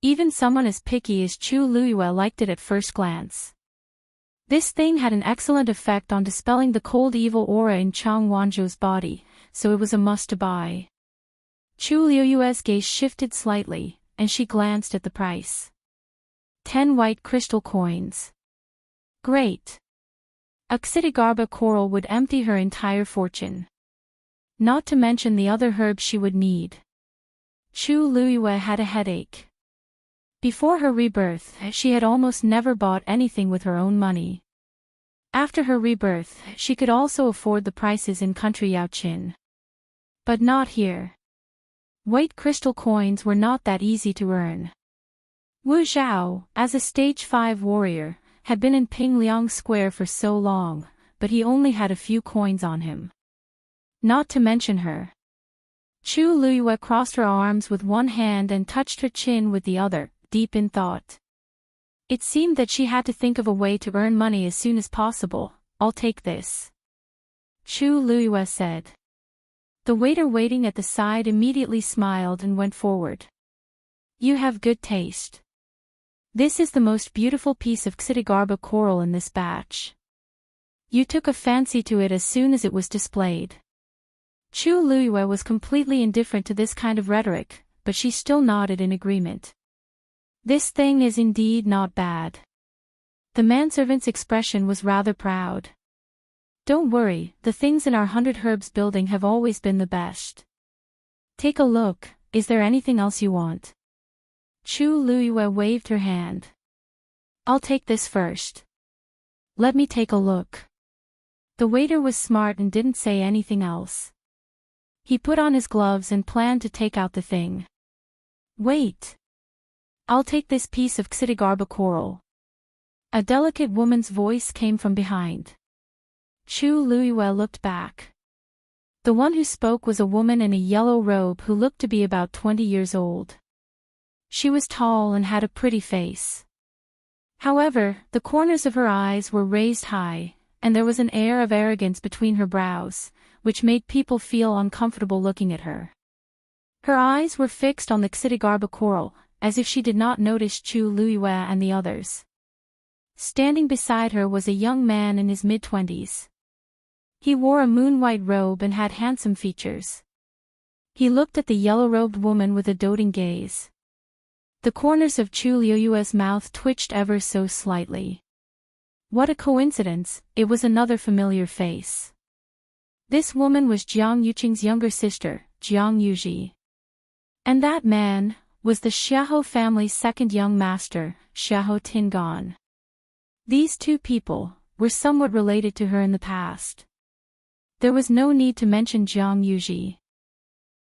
Even someone as picky as Chu Luiyue liked it at first glance. This thing had an excellent effect on dispelling the cold evil aura in Chang Wanzhou's body, so it was a must to buy. Chu Luiyue's gaze shifted slightly, and she glanced at the price. 10 white crystal coins. Great. A Xidigarba coral would empty her entire fortune. Not to mention the other herbs she would need. Chu Luiyue had a headache. Before her rebirth, she had almost never bought anything with her own money. After her rebirth, she could also afford the prices in country Yaoqin. But not here. White crystal coins were not that easy to earn. Wu Zhao, as a stage 5 warrior, had been in Pingliang Square for so long, but he only had a few coins on him. Not to mention her. Chu Luiyue crossed her arms with one hand and touched her chin with the other, deep in thought. It seemed that she had to think of a way to earn money as soon as possible. I'll take this. Chu Luiyue said. The waiter waiting at the side immediately smiled and went forward. You have good taste. This is the most beautiful piece of Xidigarba coral in this batch. You took a fancy to it as soon as it was displayed. Chu Luiyue was completely indifferent to this kind of rhetoric, but she still nodded in agreement. This thing is indeed not bad. The manservant's expression was rather proud. Don't worry, the things in our 100 Herbs building have always been the best. Take a look, is there anything else you want? Chu Luiyue waved her hand. I'll take this first. Let me take a look. The waiter was smart and didn't say anything else. He put on his gloves and planned to take out the thing. Wait. I'll take this piece of Xidigarba coral. A delicate woman's voice came from behind. Chu Luiyue looked back. The one who spoke was a woman in a yellow robe who looked to be about 20 years old. She was tall and had a pretty face. However, the corners of her eyes were raised high, and there was an air of arrogance between her brows, which made people feel uncomfortable looking at her. Her eyes were fixed on the Xidigarba coral, as if she did not notice Chu Luiyue and the others. Standing beside her was a young man in his mid-20s. He wore a moon-white robe and had handsome features. He looked at the yellow-robed woman with a doting gaze. The corners of Chu Luiyue's mouth twitched ever so slightly. What a coincidence, it was another familiar face. This woman was Jiang Yuqing's younger sister, Jiang Yuji. And that man was the Xiahou family's second young master, Xiahou Tingan. These two people were somewhat related to her in the past. There was no need to mention Jiang Yuji.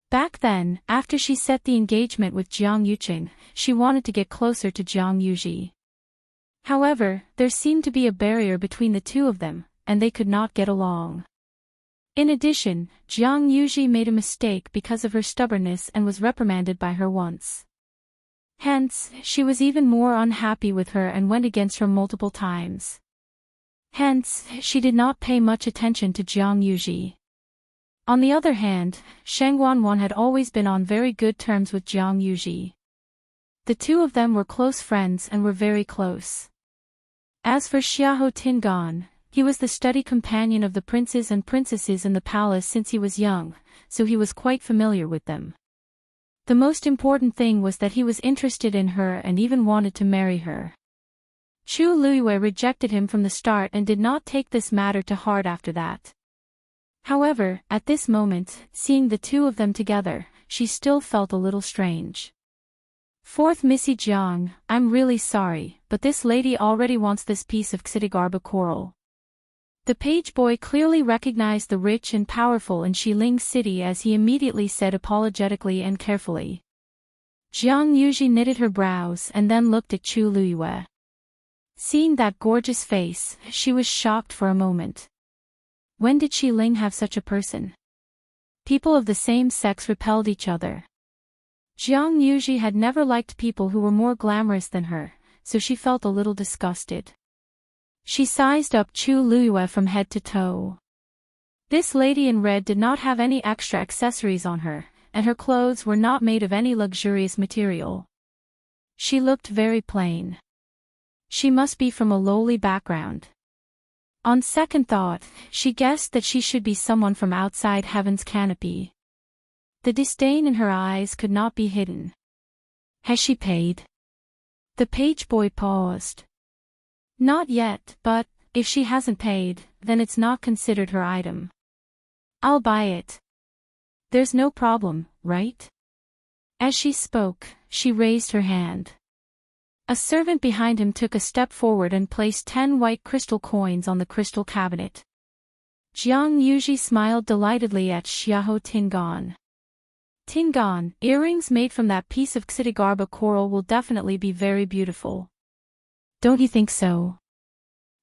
Back then, after she set the engagement with Jiang Yuqing, she wanted to get closer to Jiang Yuji. However, there seemed to be a barrier between the two of them, and they could not get along. In addition, Jiang Yuji made a mistake because of her stubbornness and was reprimanded by her once. Hence, she was even more unhappy with her and went against her multiple times. Hence, she did not pay much attention to Jiang Yuji. On the other hand, Sheng Wanwan had always been on very good terms with Jiang Yuji. The two of them were close friends and were very close. As for Xiahou Tingan, he was the study companion of the princes and princesses in the palace since he was young, so he was quite familiar with them. The most important thing was that he was interested in her and even wanted to marry her. Chu Luiyue rejected him from the start and did not take this matter to heart after that. However, at this moment, seeing the two of them together, she still felt a little strange. Fourth Missy Jiang, I'm really sorry, but this lady already wants this piece of Xidigarba coral. The page boy clearly recognized the rich and powerful in Xiling City as he immediately said apologetically and carefully. Jiang Yuji knitted her brows and then looked at Chu Luiyue. Seeing that gorgeous face, she was shocked for a moment. When did Xiling have such a person? People of the same sex repelled each other. Jiang Yuji had never liked people who were more glamorous than her, so she felt a little disgusted. She sized up Chu Luiyue from head to toe. This lady in red did not have any extra accessories on her, and her clothes were not made of any luxurious material. She looked very plain. She must be from a lowly background. On second thought, she guessed that she should be someone from outside heaven's canopy. The disdain in her eyes could not be hidden. Has she paid? The page boy paused. Not yet, but, If she hasn't paid, then it's not considered her item. I'll buy it. There's no problem, right? As she spoke, she raised her hand. A servant behind him took a step forward and placed 10 white crystal coins on the crystal cabinet. Jiang Yuji smiled delightedly at Xiahou Tingan. Tingan, earrings made from that piece of Xidigarba coral will definitely be very beautiful. Don't you think so?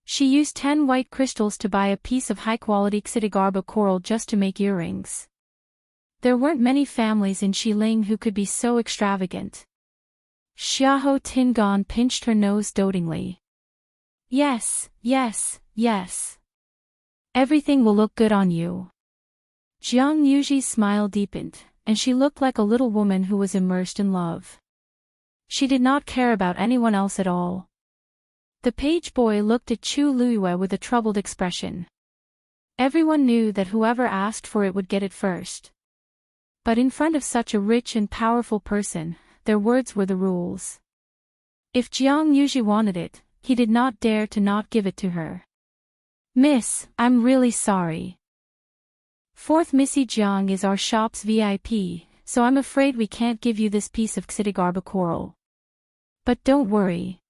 She used 10 white crystals to buy a piece of high-quality Xidigarba coral just to make earrings. There weren't many families in Xiling who could be so extravagant. Xiahou Tingan pinched her nose dotingly. Yes, yes, yes. Everything will look good on you. Jiang Yuji's smile deepened, and she looked like a little woman who was immersed in love. She did not care about anyone else at all. The page boy looked at Chu Luiyue with a troubled expression. Everyone knew that whoever asked for it would get it first. But in front of such a rich and powerful person, their words were the rules. If Jiang Yuji wanted it, he did not dare to not give it to her. Miss, I'm really sorry. 4th Missy Jiang is our shop's VIP, so I'm afraid we can't give you this piece of Xidigarba coral. But don't worry.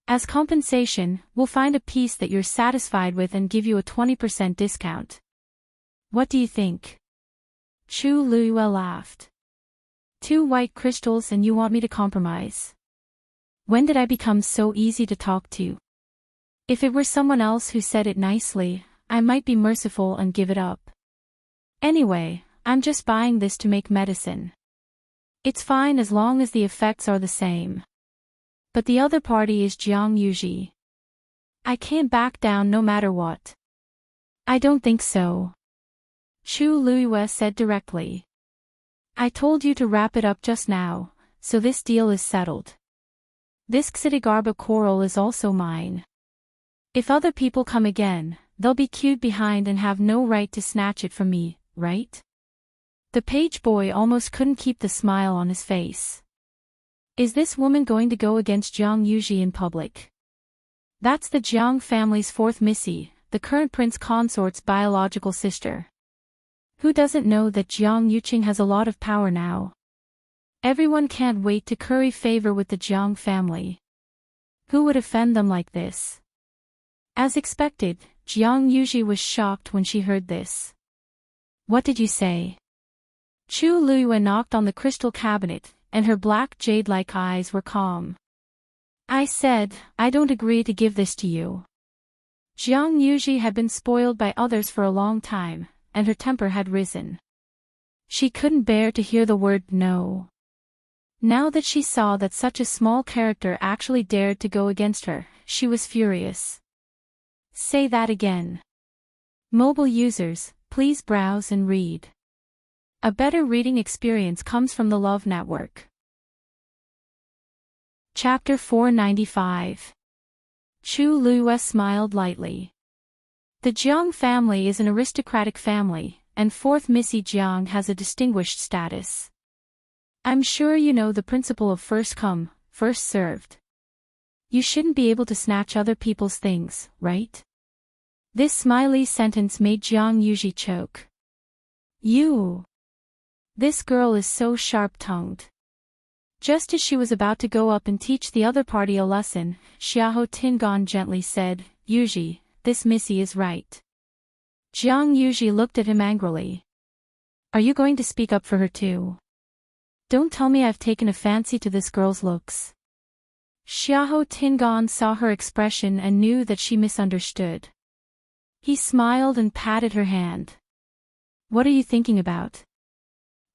As compensation, we'll find a piece that you're satisfied with and give you a 20% discount. What do you think? Chu Luiyue laughed. 2 white crystals and you want me to compromise? When did I become so easy to talk to? If it were someone else who said it nicely, I might be merciful and give it up. Anyway, I'm just buying this to make medicine. It's fine as long as the effects are the same. But the other party is Jiang Yuji. I can't back down no matter what. I don't think so. Chu Luiyue said directly. I told you to wrap it up just now, so this deal is settled. This Xidigarba coral is also mine. If other people come again, they'll be queued behind and have no right to snatch it from me, right? The page boy almost couldn't keep the smile on his face. Is this woman going to go against Jiang Yuji in public? That's the Jiang family's 4th Missy, the current prince consort's biological sister. Who doesn't know that Jiang Yuqing has a lot of power now? Everyone can't wait to curry favor with the Jiang family. Who would offend them like this? As expected, Jiang Yuji was shocked when she heard this. What did you say? Chu Luiyue knocked on the crystal cabinet, and her black jade-like eyes were calm. I said, I don't agree to give this to you. Jiang Yuji had been spoiled by others for a long time, and her temper had risen. She couldn't bear to hear the word no. Now that she saw that such a small character actually dared to go against her, she was furious. Say that again. Mobile users, please browse and read. A better reading experience comes from the Love Network. Chapter 495. Chu Luiyue smiled lightly. The Jiang family is an aristocratic family, and 4th Missy Jiang has a distinguished status. I'm sure you know the principle of first come, first served. You shouldn't be able to snatch other people's things, right? This smiley sentence made Jiang Yuji choke. You! This girl is so sharp-tongued. Just as she was about to go up and teach the other party a lesson, Xiahou Tingan gently said, Yuji, this Missy is right. Jiang Yuji looked at him angrily. Are you going to speak up for her too? Don't tell me I've taken a fancy to this girl's looks. Xiahou Tingan saw her expression and knew that she misunderstood. He smiled and patted her hand. What are you thinking about?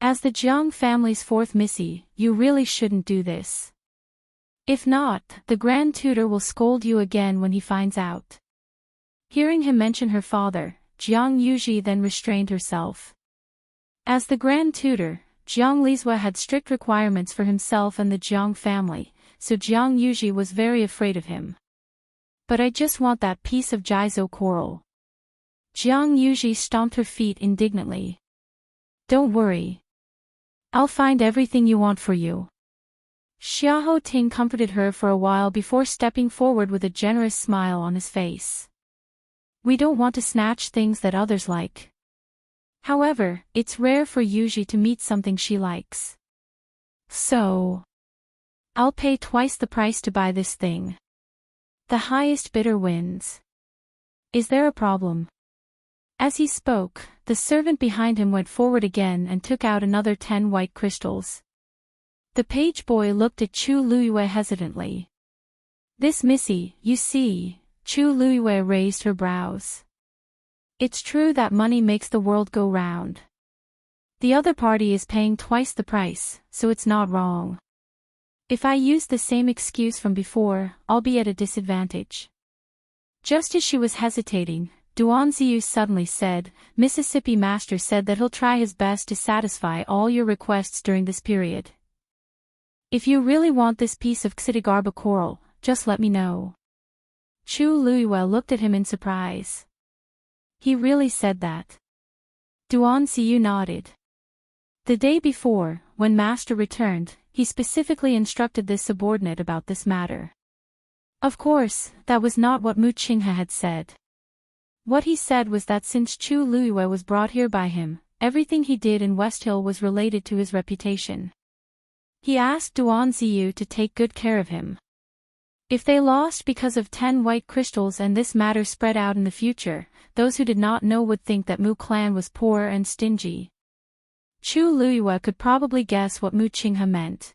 As the Jiang family's 4th Missy, you really shouldn't do this. If not, the Grand Tutor will scold you again when he finds out. Hearing him mention her father, Jiang Yuji then restrained herself. As the Grand Tutor, Jiang Lizhua had strict requirements for himself and the Jiang family, so Jiang Yuji was very afraid of him. But I just want that piece of Jizo coral. Jiang Yuji stomped her feet indignantly. Don't worry. I'll find everything you want for you. Xiahou Ting comforted her for a while before stepping forward with a generous smile on his face. We don't want to snatch things that others like. However, it's rare for Yuji to meet something she likes. So, I'll pay twice the price to buy this thing. The highest bidder wins. Is there a problem? As he spoke, the servant behind him went forward again and took out another 10 white crystals. The page boy looked at Chu Luiyue hesitantly. This missy, you see, Chu Luiyue raised her brows. It's true that money makes the world go round. The other party is paying twice the price, so it's not wrong. If I use the same excuse from before, I'll be at a disadvantage. Just as she was hesitating, Duanziyu suddenly said, Mississippi Master said that he'll try his best to satisfy all your requests during this period. If you really want this piece of Xidigarba coral, just let me know. Chu Luiyue looked at him in surprise. He really said that? Duanziyu nodded. The day before, when Master returned, he specifically instructed this subordinate about this matter. Of course, that was not what Mu Qinghe had said. What he said was that since Chu Luiyue was brought here by him, everything he did in West Hill was related to his reputation. He asked Duanziyu to take good care of him. If they lost because of 10 white crystals and this matter spread out in the future, those who did not know would think that Mu clan was poor and stingy. Chu Luiyue could probably guess what Mu Qinghe meant.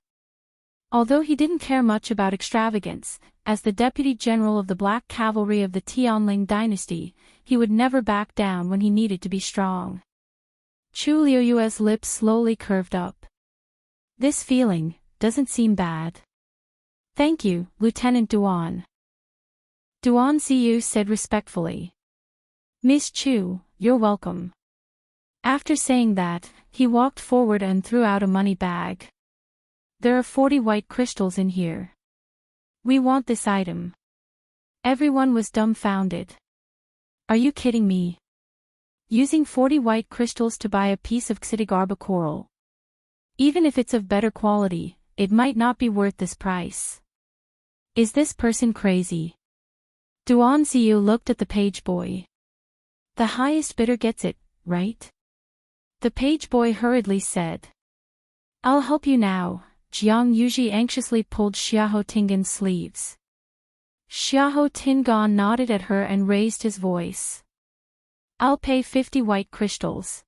Although he didn't care much about extravagance, as the deputy general of the Black Cavalry of the Tianling dynasty, he would never back down when he needed to be strong. Chu Luiyue's lips slowly curved up. This feeling doesn't seem bad. Thank you, Lieutenant Duan. Duanziyu said respectfully. Miss Chu, you're welcome. After saying that, he walked forward and threw out a money bag. There are 40 white crystals in here. We want this item. Everyone was dumbfounded. Are you kidding me? Using 40 white crystals to buy a piece of Xidigarba coral. Even if it's of better quality, it might not be worth this price. Is this person crazy? Duanziyu looked at the page boy. The highest bidder gets it, right? The page boy hurriedly said. I'll help you now. Jiang Yuji anxiously pulled Xiahou Tingan's sleeves. Xiahou Tingan nodded at her and raised his voice. I'll pay 50 white crystals.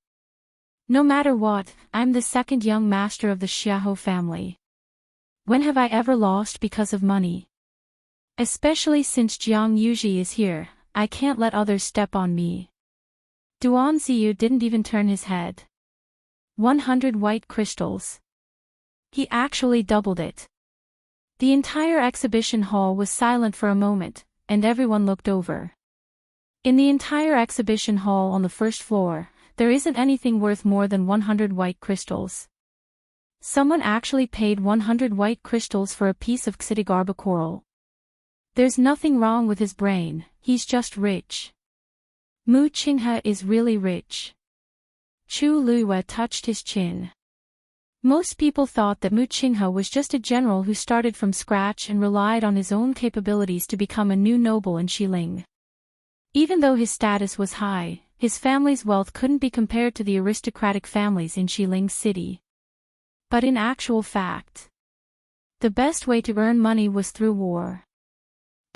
No matter what, I'm the second young master of the Xiahou family. When have I ever lost because of money? Especially since Jiang Yuji is here, I can't let others step on me. Duanziyu didn't even turn his head. 100 white crystals. He actually doubled it. The entire exhibition hall was silent for a moment, and everyone looked over. In the entire exhibition hall on the first floor, there isn't anything worth more than 100 white crystals. Someone actually paid 100 white crystals for a piece of Xidigarba coral. There's nothing wrong with his brain, he's just rich. Mu Qinghe is really rich. Chu Luiyue touched his chin. Most people thought that Mu Qinghe was just a general who started from scratch and relied on his own capabilities to become a new noble in Xiling. Even though his status was high, his family's wealth couldn't be compared to the aristocratic families in Xiling City. But in actual fact, the best way to earn money was through war.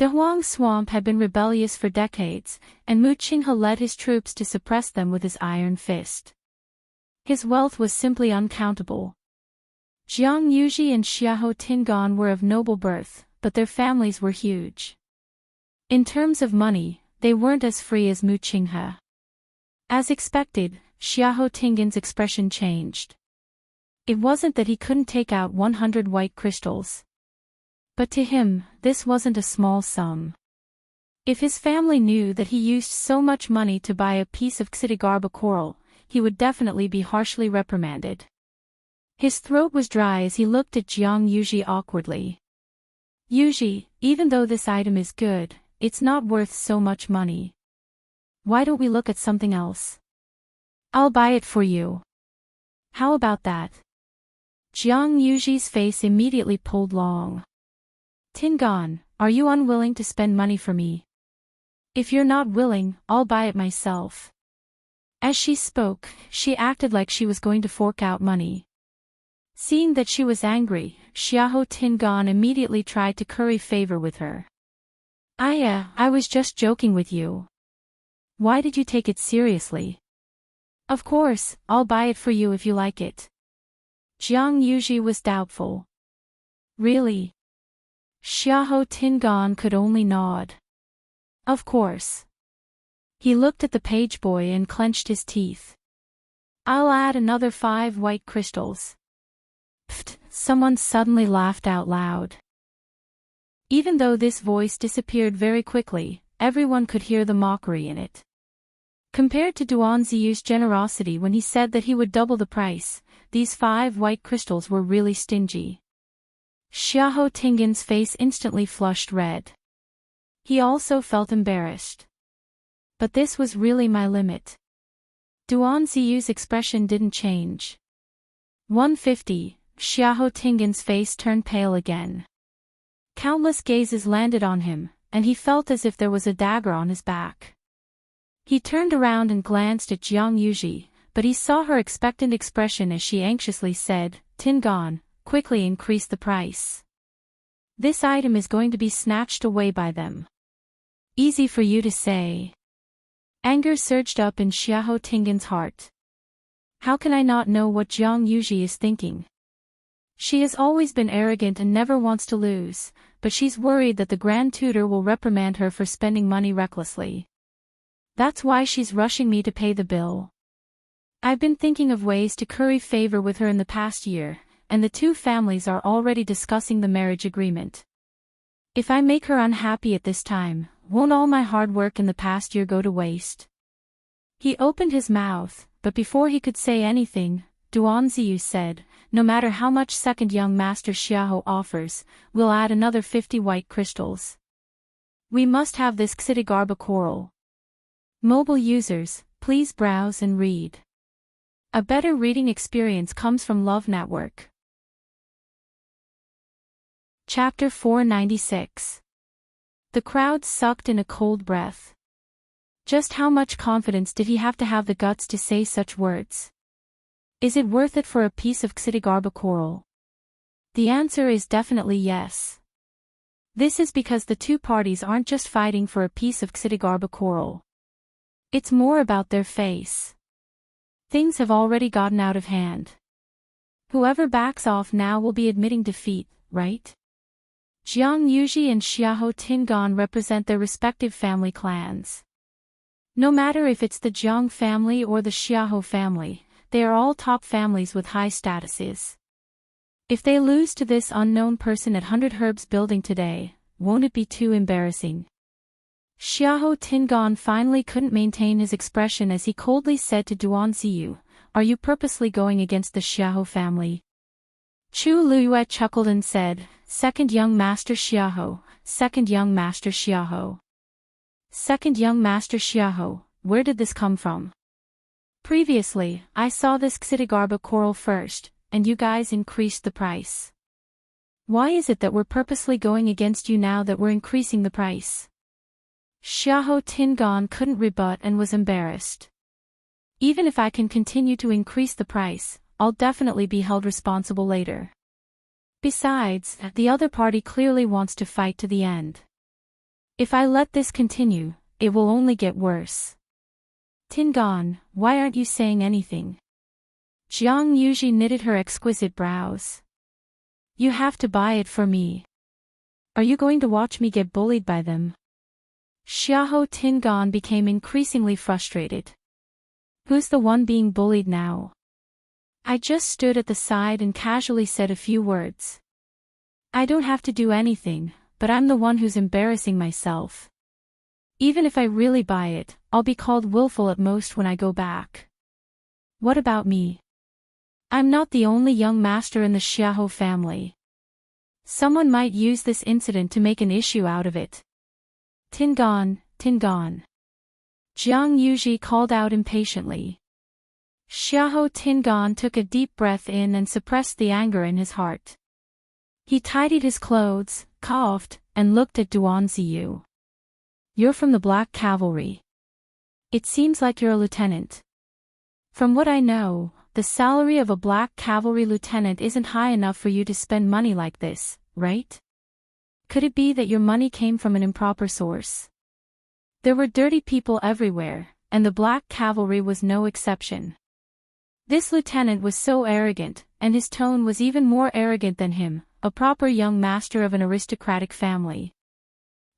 Dehuang Swamp had been rebellious for decades, and Mu Qinghe led his troops to suppress them with his iron fist. His wealth was simply uncountable. Jiang Yuji and Xiahou Tingan were of noble birth, but their families were huge. In terms of money, they weren't as free as Mu Qinghe. As expected, Xiahou Tingan's expression changed. It wasn't that he couldn't take out 100 white crystals. But to him, this wasn't a small sum. If his family knew that he used so much money to buy a piece of Xidigarba coral, he would definitely be harshly reprimanded. His throat was dry as he looked at Jiang Yuji awkwardly. Yuji, even though this item is good, it's not worth so much money. Why don't we look at something else? I'll buy it for you. How about that? Jiang Yuji's face immediately pulled long. Tingan, are you unwilling to spend money for me? If you're not willing, I'll buy it myself. As she spoke, she acted like she was going to fork out money. Seeing that she was angry, Xiahou Tingan immediately tried to curry favor with her. I was just joking with you. Why did you take it seriously? Of course, I'll buy it for you if you like it. Jiang Yuji was doubtful. Really? Xiahou Tingan could only nod. Of course. He looked at the page boy and clenched his teeth. I'll add another 5 white crystals. Pfft, someone suddenly laughed out loud. Even though this voice disappeared very quickly, everyone could hear the mockery in it. Compared to Duan Ziyu's generosity when he said that he would double the price, these 5 white crystals were really stingy. Xiahou Tingan's face instantly flushed red. He also felt embarrassed. But this was really my limit. Duan Ziyu's expression didn't change. 150, Xiahou Tingan's face turned pale again. Countless gazes landed on him, and he felt as if there was a dagger on his back. He turned around and glanced at Jiang Yuji, but he saw her expectant expression as she anxiously said, Tingan, quickly increase the price. This item is going to be snatched away by them. Easy for you to say. Anger surged up in Xiahou Tingan's heart. How can I not know what Jiang Yuji is thinking? She has always been arrogant and never wants to lose, but she's worried that the Grand Tutor will reprimand her for spending money recklessly. That's why she's rushing me to pay the bill. I've been thinking of ways to curry favor with her in the past year, and the two families are already discussing the marriage agreement. If I make her unhappy at this time, won't all my hard work in the past year go to waste? He opened his mouth, but before he could say anything, Duan Ziyu said, no matter how much second young master Xiahou offers, we'll add another 50 white crystals. We must have this Xidigarba coral. Mobile users, please browse and read. A better reading experience comes from Love Network. Chapter 496. The crowd sucked in a cold breath. Just how much confidence did he have to have the guts to say such words? Is it worth it for a piece of Xidigarba coral? The answer is definitely yes. This is because the two parties aren't just fighting for a piece of Xidigarba coral. It's more about their face. Things have already gotten out of hand. Whoever backs off now will be admitting defeat, right? Jiang Yuji and Xiahou Tingan represent their respective family clans. No matter if it's the Jiang family or the Xiahou family, they are all top families with high statuses. If they lose to this unknown person at 100 Herbs Building today, won't it be too embarrassing? Xiahou Tingan finally couldn't maintain his expression as he coldly said to Duan Ziyu, are you purposely going against the Xiahou family? Chu Luyue chuckled and said, Second young master Xiahou, second young master Xiahou. Second young master Xiahou, where did this come from? Previously, I saw this Xidigarba coral first, and you guys increased the price. Why is it that we're purposely going against you now that we're increasing the price? Xiahou Tingan couldn't rebut and was embarrassed. Even if I can continue to increase the price, I'll definitely be held responsible later. Besides, the other party clearly wants to fight to the end. If I let this continue, it will only get worse. Tingan, why aren't you saying anything? Jiang Yuji knitted her exquisite brows. You have to buy it for me. Are you going to watch me get bullied by them? Xiahou Tingan became increasingly frustrated. Who's the one being bullied now? I just stood at the side and casually said a few words. I don't have to do anything, but I'm the one who's embarrassing myself. Even if I really buy it, I'll be called willful at most when I go back. What about me? I'm not the only young master in the Xiahou family. Someone might use this incident to make an issue out of it. Tingan, Tingan. Jiang Yuji called out impatiently. Xiahou Tingan took a deep breath in and suppressed the anger in his heart. He tidied his clothes, coughed, and looked at Duan Ziyu. You're from the Black Cavalry. It seems like you're a lieutenant. From what I know, the salary of a Black Cavalry lieutenant isn't high enough for you to spend money like this, right? Could it be that your money came from an improper source? There were dirty people everywhere, and the Black Cavalry was no exception. This lieutenant was so arrogant, and his tone was even more arrogant than him, a proper young master of an aristocratic family.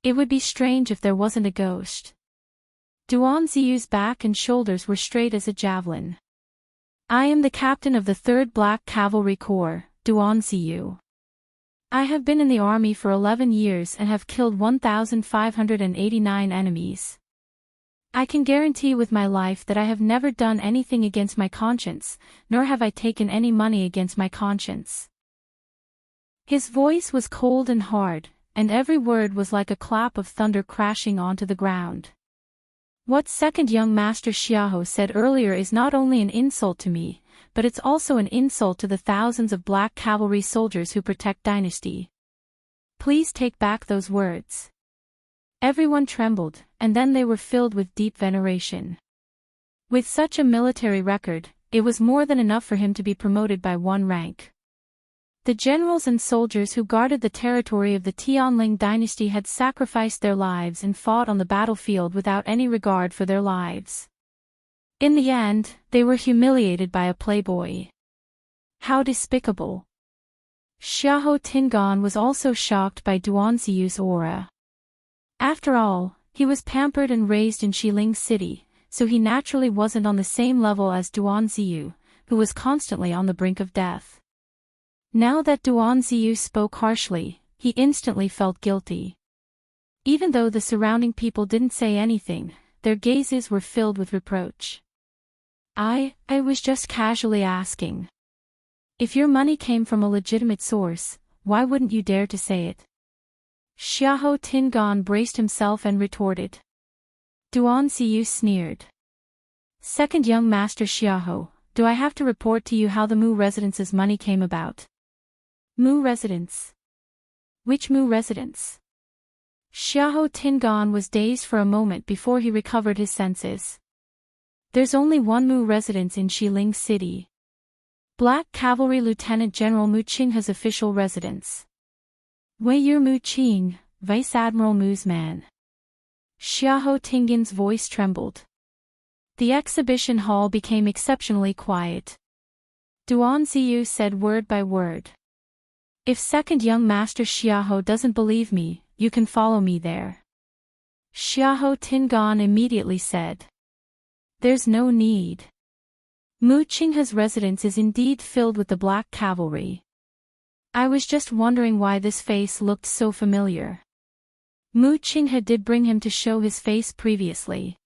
It would be strange if there wasn't a ghost. Duan Ziyu's back and shoulders were straight as a javelin. I am the captain of the 3rd Black Cavalry Corps, Duan Ziyu. I have been in the army for 11 years and have killed 1,589 enemies. I can guarantee with my life that I have never done anything against my conscience, nor have I taken any money against my conscience. His voice was cold and hard, and every word was like a clap of thunder crashing onto the ground. What second young master Xiaoho said earlier is not only an insult to me, but it's also an insult to the thousands of Black Cavalry soldiers who protect Dynasty. Please take back those words. Everyone trembled, and then they were filled with deep veneration. With such a military record, it was more than enough for him to be promoted by 1 rank. The generals and soldiers who guarded the territory of the Tianling dynasty had sacrificed their lives and fought on the battlefield without any regard for their lives. In the end, they were humiliated by a playboy. How despicable! Xiahou Tingan was also shocked by Duan Ziyu's aura. After all, he was pampered and raised in Xiling City, so he naturally wasn't on the same level as Duan Ziyu, who was constantly on the brink of death. Now that Duan Ziyu spoke harshly, he instantly felt guilty. Even though the surrounding people didn't say anything, their gazes were filled with reproach. I was just casually asking. If your money came from a legitimate source, why wouldn't you dare to say it? Xiahou Tingan braced himself and retorted. Duan Ziyu sneered. Second young master Xiahou, do I have to report to you how the Mu residence's money came about? Mu residence? Which Mu residence? Xiahou Tingan was dazed for a moment before he recovered his senses. There's only one Mu residence in Xiling City. Black Cavalry Lieutenant General Mu Qinghe's official residence. Wei Mu Qing, Vice Admiral Mu's man. Xiahou Tingan's voice trembled. The exhibition hall became exceptionally quiet. Duan Ziyu said word by word. If second young master Xiahou doesn't believe me, you can follow me there. Xiahou Tingan immediately said. There's no need. Mu Qinghe's residence is indeed filled with the Black Cavalry. I was just wondering why this face looked so familiar. Mu Qinghe did bring him to show his face previously.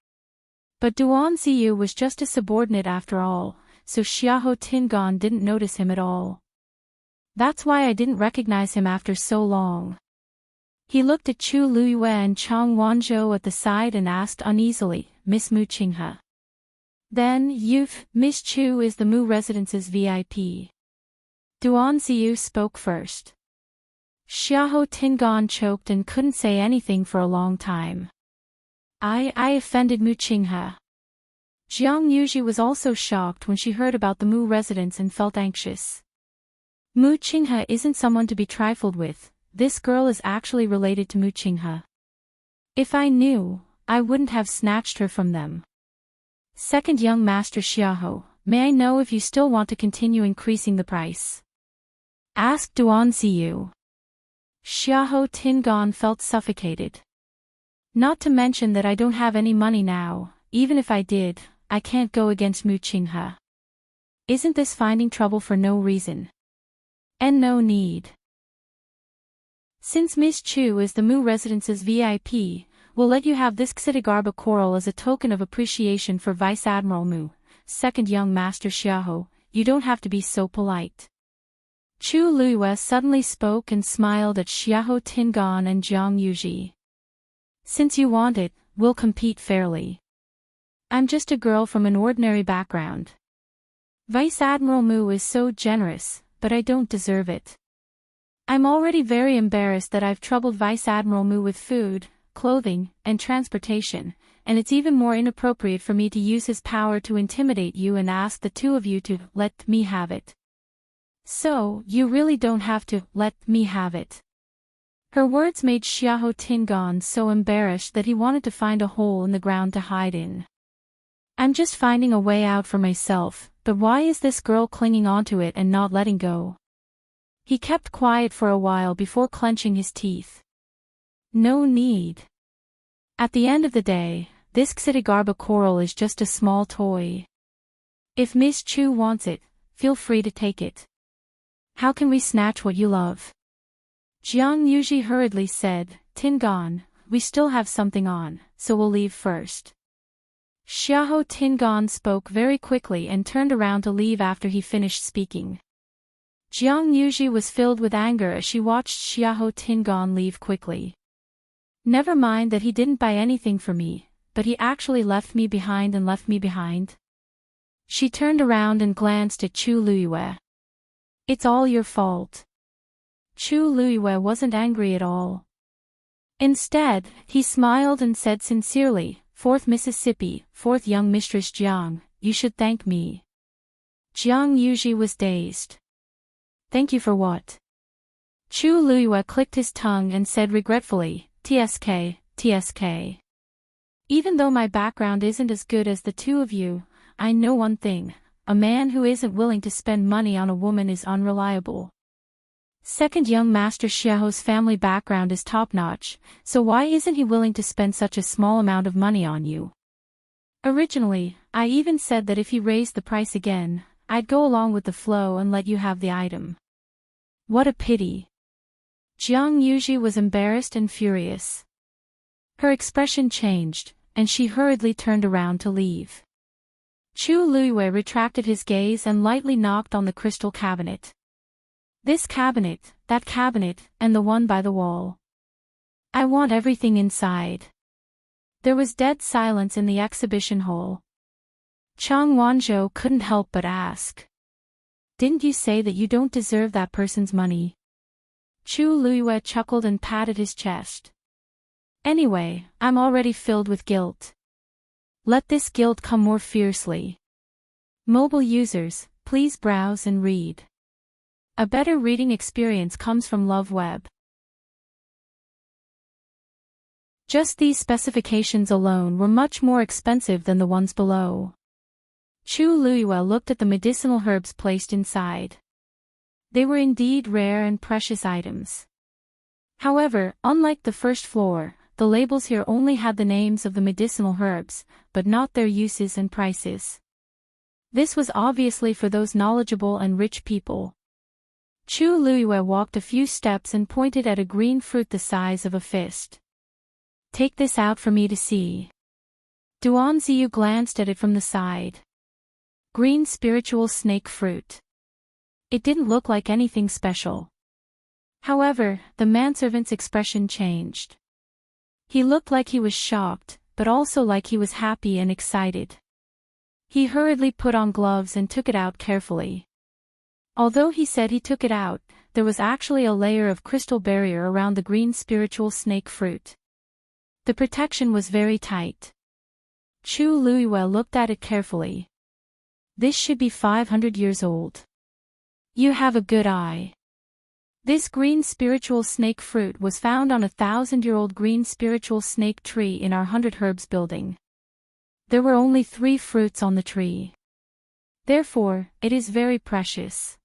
But Duan Ziyu was just a subordinate after all, so Xiahou Tingan didn't notice him at all. That's why I didn't recognize him after so long. He looked at Chu Luyue and Chang Wanzhou at the side and asked uneasily, Miss Mu Qinghe. Then, Miss Chu is the Mu residence's VIP. Duan Ziyu spoke first. Xiahou Tingan choked and couldn't say anything for a long time. I offended Mu Qinghe. Jiang Yuji was also shocked when she heard about the Mu residence and felt anxious. Mu Qinghe isn't someone to be trifled with, this girl is actually related to Mu Qinghe. If I knew, I wouldn't have snatched her from them. Second young master Xiahou, may I know if you still want to continue increasing the price? Asked Duan Ziyu. Xiahou Tingan felt suffocated. Not to mention that I don't have any money now, even if I did, I can't go against Mu Qinghe. Isn't this finding trouble for no reason? And no need. Since Miss Chu is the Mu residence's VIP, we'll let you have this Xidagarba coral as a token of appreciation for Vice Admiral Mu, second young master Xiahou, you don't have to be so polite. Chu Luyue suddenly spoke and smiled at Xiahou Tingan and Jiang Yuji. Since you want it, we'll compete fairly. I'm just a girl from an ordinary background. Vice Admiral Mu is so generous, but I don't deserve it. I'm already very embarrassed that I've troubled Vice Admiral Mu with food, clothing, and transportation, and it's even more inappropriate for me to use his power to intimidate you and ask the two of you to let me have it. So, you really don't have to let me have it. Her words made Xiahou Tingan so embarrassed that he wanted to find a hole in the ground to hide in. I'm just finding a way out for myself, but why is this girl clinging onto it and not letting go? He kept quiet for a while before clenching his teeth. No need. At the end of the day, this Xidigarba coral is just a small toy. If Miss Chu wants it, feel free to take it. How can we snatch what you love? Jiang Yuji hurriedly said, Tingan, we still have something on, so we'll leave first. Xiahou Tingan spoke very quickly and turned around to leave after he finished speaking. Jiang Yuji was filled with anger as she watched Xiahou Tingan leave quickly. Never mind that he didn't buy anything for me, but he actually left me behind and left me behind. She turned around and glanced at Chu Luiyue. It's all your fault. Chu Luiyue wasn't angry at all. Instead, he smiled and said sincerely, 4th Mississippi, 4th young Mistress Jiang, you should thank me. Jiang Yuji was dazed. Thank you for what? Chu Luiyue clicked his tongue and said regretfully, TSK, TSK. Even though my background isn't as good as the two of you, I know one thing, a man who isn't willing to spend money on a woman is unreliable. Second young Master Xiao's family background is top-notch, so why isn't he willing to spend such a small amount of money on you? Originally, I even said that if he raised the price again, I'd go along with the flow and let you have the item. What a pity. Jiang Yuji was embarrassed and furious. Her expression changed, and she hurriedly turned around to leave. Chu Luiyue retracted his gaze and lightly knocked on the crystal cabinet. This cabinet, that cabinet, and the one by the wall. I want everything inside. There was dead silence in the exhibition hall. Chang Wanzhou couldn't help but ask. Didn't you say that you don't deserve that person's money? Chu Luiyue chuckled and patted his chest. Anyway, I'm already filled with guilt. Let this guilt come more fiercely. Mobile users, please browse and read. A better reading experience comes from Love Web. Just these specifications alone were much more expensive than the ones below. Chu Luiyue looked at the medicinal herbs placed inside. They were indeed rare and precious items. However, unlike the first floor, the labels here only had the names of the medicinal herbs, but not their uses and prices. This was obviously for those knowledgeable and rich people. Chu Luiyue walked a few steps and pointed at a green fruit the size of a fist. Take this out for me to see. Duan Ziyu glanced at it from the side. Green spiritual snake fruit. It didn't look like anything special. However, the manservant's expression changed. He looked like he was shocked, but also like he was happy and excited. He hurriedly put on gloves and took it out carefully. Although he said he took it out, there was actually a layer of crystal barrier around the green spiritual snake fruit. The protection was very tight. Chu Luiyue looked at it carefully. This should be 500 years old. You have a good eye. This green spiritual snake fruit was found on a 1,000-year-old green spiritual snake tree in our 100 Herbs building. There were only 3 fruits on the tree. Therefore, it is very precious.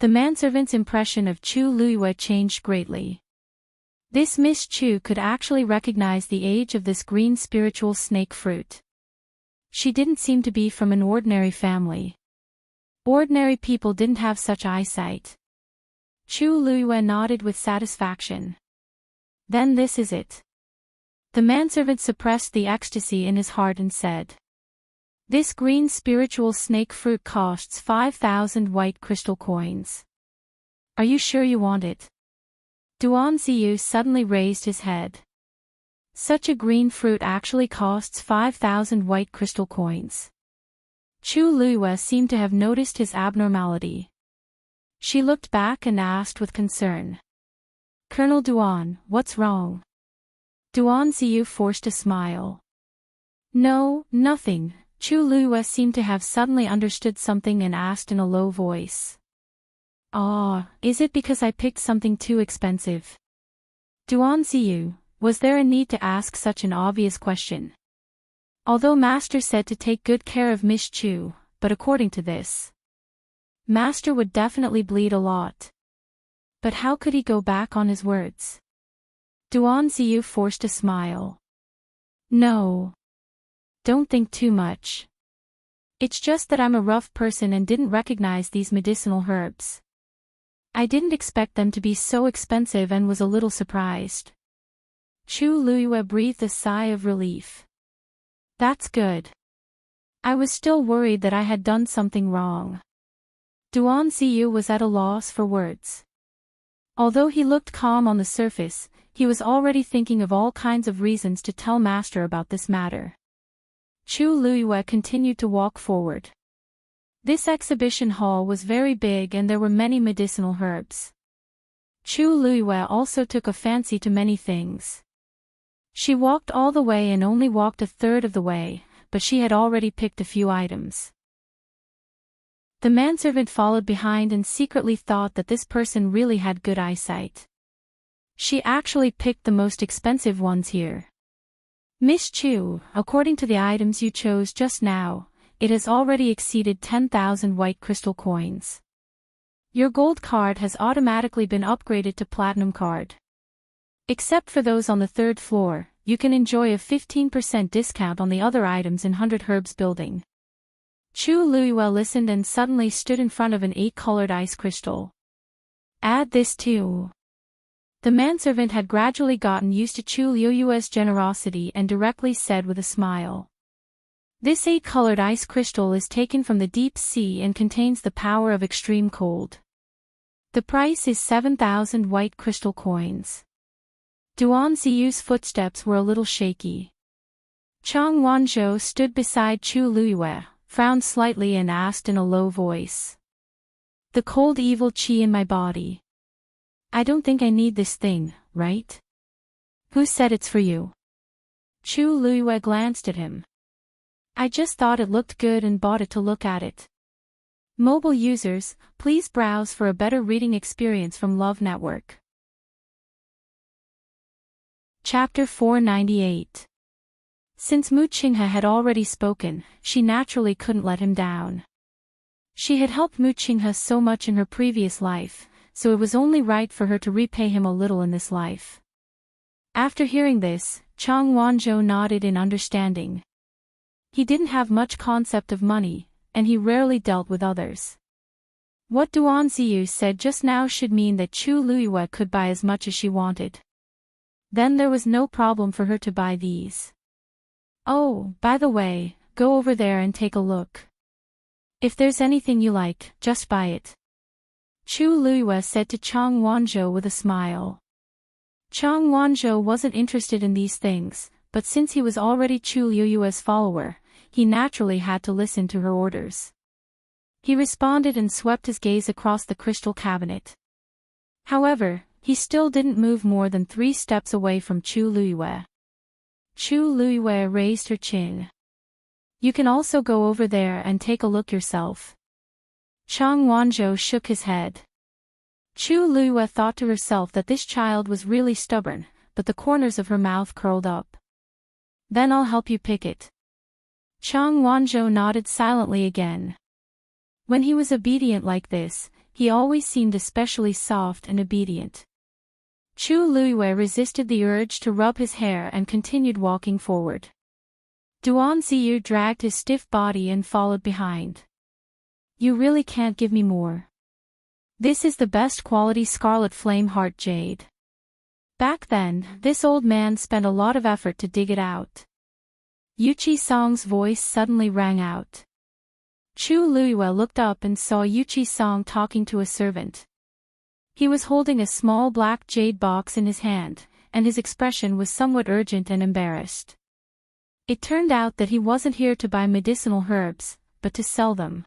The manservant's impression of Chu Luiyue changed greatly. This Miss Chu could actually recognize the age of this green spiritual snake fruit. She didn't seem to be from an ordinary family. Ordinary people didn't have such eyesight. Chu Luiyue nodded with satisfaction. Then this is it. The manservant suppressed the ecstasy in his heart and said. This green spiritual snake fruit costs 5,000 white crystal coins. Are you sure you want it? Duan Ziyu suddenly raised his head. Such a green fruit actually costs 5,000 white crystal coins. Chu Luiyue seemed to have noticed his abnormality. She looked back and asked with concern. Colonel Duan, what's wrong? Duan Ziyu forced a smile. No, nothing. Chu Liyue seemed to have suddenly understood something and asked in a low voice. Ah, is it because I picked something too expensive? Duan Ziyu, was there a need to ask such an obvious question? Although Master said to take good care of Miss Chu, but according to this, Master would definitely bleed a lot. But how could he go back on his words? Duan Ziyu forced a smile. No. Don't think too much. It's just that I'm a rough person and didn't recognize these medicinal herbs. I didn't expect them to be so expensive and was a little surprised. Chu Liyue breathed a sigh of relief. That's good. I was still worried that I had done something wrong. Duan Ziyu was at a loss for words. Although he looked calm on the surface, he was already thinking of all kinds of reasons to tell Master about this matter. Chu Liyue continued to walk forward. This exhibition hall was very big and there were many medicinal herbs. Chu Liyue also took a fancy to many things. She walked all the way and only walked a third of the way, but she had already picked a few items. The manservant followed behind and secretly thought that this person really had good eyesight. She actually picked the most expensive ones here. Miss Chu, according to the items you chose just now, it has already exceeded 10,000 white crystal coins. Your gold card has automatically been upgraded to platinum card. Except for those on the third floor, you can enjoy a 15% discount on the other items in 100 Herbs building. Chu Liyue listened and suddenly stood in front of an 8-colored ice crystal. Add this too. The manservant had gradually gotten used to Chu Liyue's generosity and directly said with a smile. This 8-colored ice crystal is taken from the deep sea and contains the power of extreme cold. The price is 7,000 white crystal coins. Duan Ziyu's footsteps were a little shaky. Chang Wanzhou stood beside Chu Liyue, frowned slightly and asked in a low voice. The cold evil qi in my body. I don't think I need this thing, right? Who said it's for you? Chu Liyue glanced at him. I just thought it looked good and bought it to look at it. Mobile users, please browse for a better reading experience from Love Network. Chapter 498. Since Mu Qinghe had already spoken, she naturally couldn't let him down. She had helped Mu Qinghe so much in her previous life, so it was only right for her to repay him a little in this life. After hearing this, Chang Wanzhou nodded in understanding. He didn't have much concept of money, and he rarely dealt with others. What Duan Ziyu said just now should mean that Chu Liyue could buy as much as she wanted. Then there was no problem for her to buy these. Oh, by the way, go over there and take a look. If there's anything you like, just buy it. Chu Liyue said to Chang Wanzhou with a smile. Chang Wanzhou wasn't interested in these things, but since he was already Chu Liyue's follower, he naturally had to listen to her orders. He responded and swept his gaze across the crystal cabinet. However, he still didn't move more than 3 steps away from Chu Liyue. Chu Liyue raised her chin. You can also go over there and take a look yourself. Chang Wanzhou shook his head. Chu Liyue thought to herself that this child was really stubborn, but the corners of her mouth curled up. Then I'll help you pick it. Chang Wanzhou nodded silently again. When he was obedient like this, he always seemed especially soft and obedient. Chu Liyue resisted the urge to rub his hair and continued walking forward. Duan Ziyu dragged his stiff body and followed behind. You really can't give me more. This is the best quality scarlet flame heart jade. Back then, this old man spent a lot of effort to dig it out. Yuchi Song's voice suddenly rang out. Chu Liyue looked up and saw Yuchi Song talking to a servant. He was holding a small black jade box in his hand, and his expression was somewhat urgent and embarrassed. It turned out that he wasn't here to buy medicinal herbs, but to sell them.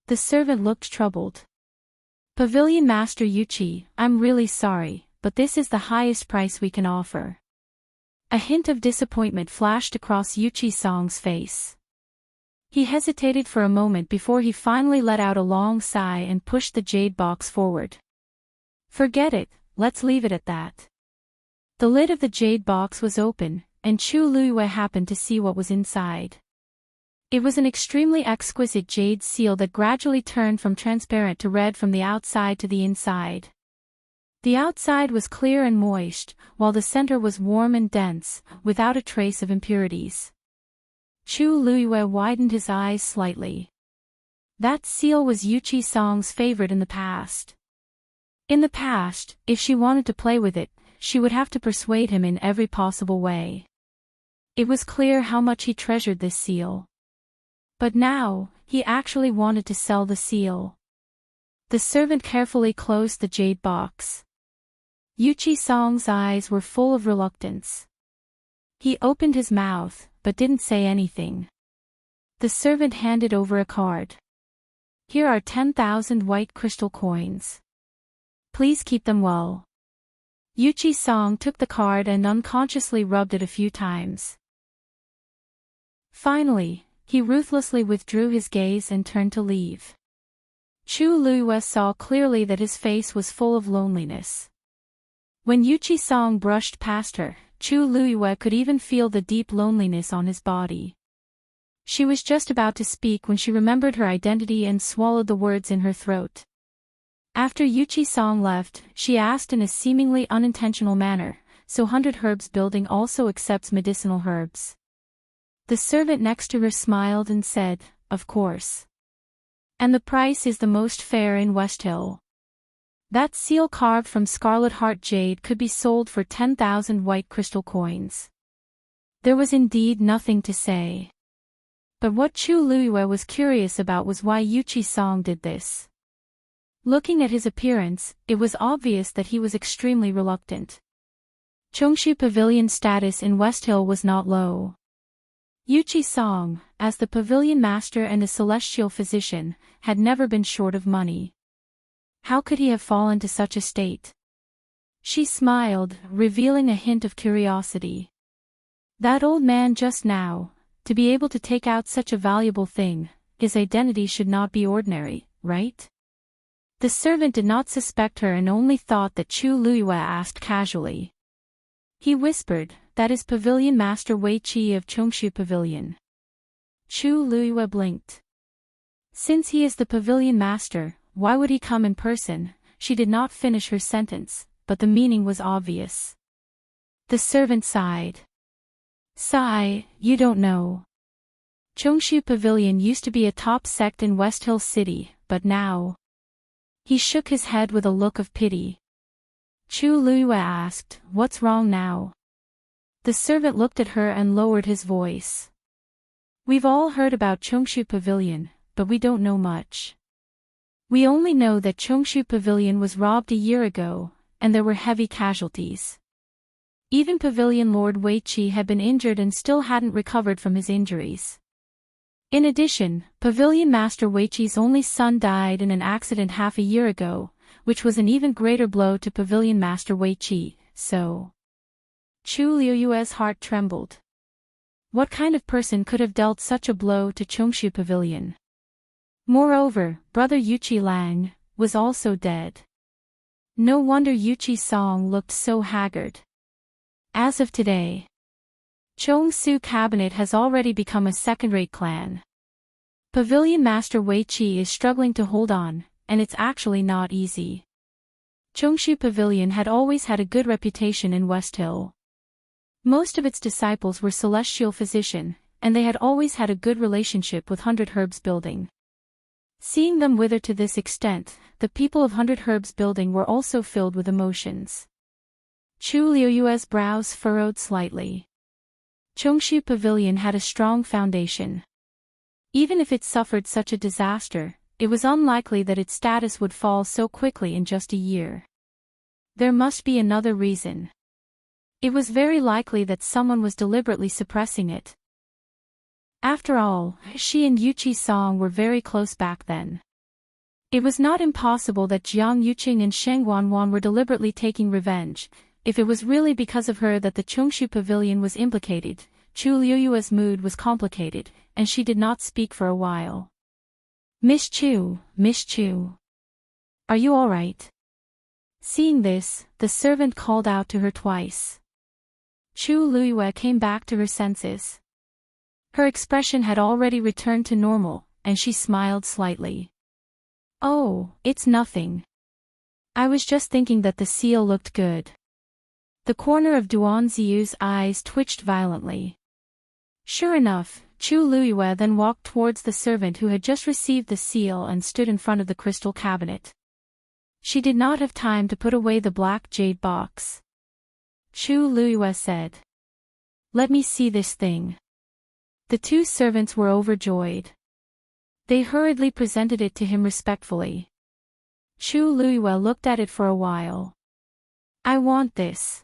The servant looked troubled. Pavilion Master Yuchi, I'm really sorry, but this is the highest price we can offer. A hint of disappointment flashed across Yuchi Song's face. He hesitated for a moment before he finally let out a long sigh and pushed the jade box forward. Forget it, let's leave it at that. The lid of the jade box was open, and Chu Luiyue happened to see what was inside. It was an extremely exquisite jade seal that gradually turned from transparent to red from the outside to the inside. The outside was clear and moist, while the center was warm and dense, without a trace of impurities. Chu Luiyue widened his eyes slightly. That seal was Yuchi Song's favorite in the past. In the past, if she wanted to play with it, she would have to persuade him in every possible way. It was clear how much he treasured this seal. But now, he actually wanted to sell the seal. The servant carefully closed the jade box. Yuchi Song's eyes were full of reluctance. He opened his mouth, but didn't say anything. The servant handed over a card. Here are 10,000 white crystal coins. Please keep them well. Yuchi Song took the card and unconsciously rubbed it a few times. Finally, he ruthlessly withdrew his gaze and turned to leave. Chu Luiyue saw clearly that his face was full of loneliness. When Yuchi Song brushed past her, Chu Luiyue could even feel the deep loneliness on his body. She was just about to speak when she remembered her identity and swallowed the words in her throat. After Yuchi Song left, she asked in a seemingly unintentional manner, "So 100 Herbs Building also accepts medicinal herbs?" The servant next to her smiled and said, "Of course. And the price is the most fair in West Hill. That seal carved from scarlet heart jade could be sold for 10,000 white crystal coins." There was indeed nothing to say. But what Chu Luiyue was curious about was why Yuchi Song did this. Looking at his appearance, it was obvious that he was extremely reluctant. Chongshu Pavilion's status in West Hill was not low. Yuchi Song, as the pavilion master and a celestial physician, had never been short of money. How could he have fallen to such a state? She smiled, revealing a hint of curiosity. That old man just now, to be able to take out such a valuable thing, his identity should not be ordinary, right? The servant did not suspect her and only thought that Chu Luiyue asked casually. He whispered, "That is Pavilion Master Wei Qi of Chongshu Pavilion." Chu Luiyue blinked. Since he is the pavilion master, why would he come in person? She did not finish her sentence, but the meaning was obvious. The servant sighed. "Sigh, you don't know. Chongshu Pavilion used to be a top sect in West Hill City, but now..." He shook his head with a look of pity. Chu Luiyue asked, "What's wrong now?" The servant looked at her and lowered his voice. "We've all heard about Chongshu Pavilion, but we don't know much. We only know that Chongshu Pavilion was robbed a year ago, and there were heavy casualties. Even Pavilion Lord Wei Qi had been injured and still hadn't recovered from his injuries. In addition, Pavilion Master Wei Qi's only son died in an accident half a year ago, which was an even greater blow to Pavilion Master Wei Qi, so..." Chu Luiyue's heart trembled. What kind of person could have dealt such a blow to Chongshu Pavilion? Moreover, brother Yuchi Lang was also dead. No wonder Yuchi Song looked so haggard. As of today, Chongsu Cabinet has already become a second-rate clan. Pavilion Master Wei Qi is struggling to hold on, and it's actually not easy. Chongshu Pavilion had always had a good reputation in West Hill. Most of its disciples were celestial physician, and they had always had a good relationship with 100 Herbs Building. Seeing them wither to this extent, the people of 100 Herbs Building were also filled with emotions. Chu Luiyue's brows furrowed slightly. Chongshu Pavilion had a strong foundation. Even if it suffered such a disaster, it was unlikely that its status would fall so quickly in just a year. There must be another reason. It was very likely that someone was deliberately suppressing it. After all, she and Yuchi Song were very close back then. It was not impossible that Jiang Yuqing and Sheng Wanwan were deliberately taking revenge, if it was really because of her that the Chongshu Pavilion was implicated, Chu Liuyue's mood was complicated, and she did not speak for a while. Miss Chu. Are you all right? Seeing this, the servant called out to her twice. Chu Liyue came back to her senses. Her expression had already returned to normal, and she smiled slightly. Oh, it's nothing. I was just thinking that the seal looked good. The corner of Duan Ziyu's eyes twitched violently. Sure enough, Chu Liyue then walked towards the servant who had just received the seal and stood in front of the crystal cabinet. She did not have time to put away the black jade box. Chu Liyue said, "Let me see this thing." The two servants were overjoyed. They hurriedly presented it to him respectfully. Chu Liyue looked at it for a while. "I want this.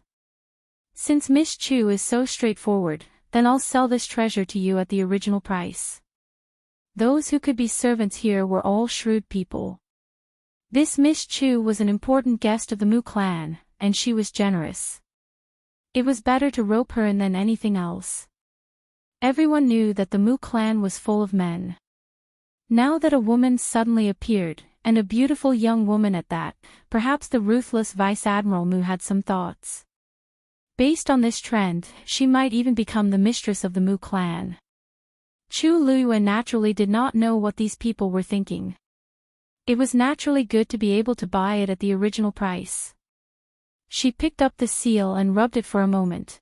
Since Miss Chu is so straightforward, then I'll sell this treasure to you at the original price." Those who could be servants here were all shrewd people. This Miss Chu was an important guest of the Mu clan, and she was generous. It was better to rope her in than anything else. Everyone knew that the Mu clan was full of men. Now that a woman suddenly appeared, and a beautiful young woman at that, perhaps the ruthless Vice Admiral Mu had some thoughts. Based on this trend, she might even become the mistress of the Mu clan. Chu Liyue naturally did not know what these people were thinking. It was naturally good to be able to buy it at the original price. She picked up the seal and rubbed it for a moment.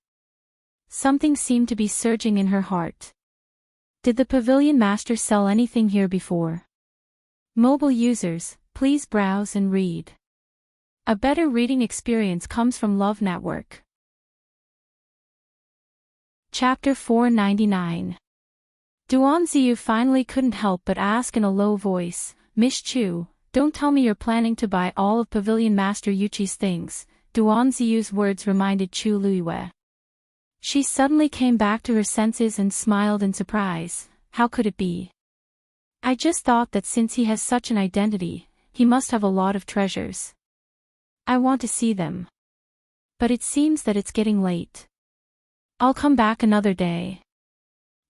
Something seemed to be surging in her heart. Did the pavilion master sell anything here before? Mobile users, please browse and read. A better reading experience comes from Love Network. Chapter 499. Duan Ziyu finally couldn't help but ask in a low voice, "Miss Chu, don't tell me you're planning to buy all of Pavilion Master Yuchi's things." Duan Ziyu's words reminded Chu Liyue. She suddenly came back to her senses and smiled in surprise. How could it be? I just thought that since he has such an identity, he must have a lot of treasures. I want to see them. But it seems that it's getting late. I'll come back another day.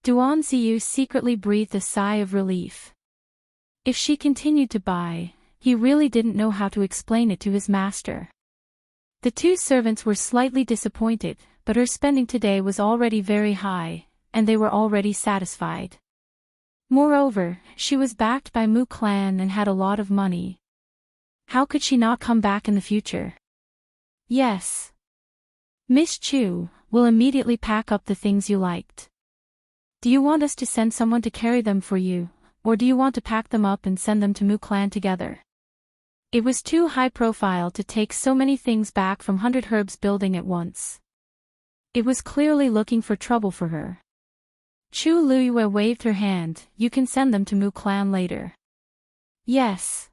Duan Ziyu secretly breathed a sigh of relief. If she continued to buy, he really didn't know how to explain it to his master. The two servants were slightly disappointed, but her spending today was already very high, and they were already satisfied. Moreover, she was backed by Mu clan and had a lot of money. How could she not come back in the future? Yes. Miss Chu, we'll immediately pack up the things you liked. Do you want us to send someone to carry them for you, or do you want to pack them up and send them to Mu clan together? It was too high profile to take so many things back from 100 Herbs building at once. It was clearly looking for trouble for her. Chu Liyue waved her hand. "You can send them to Mu clan later." Yes.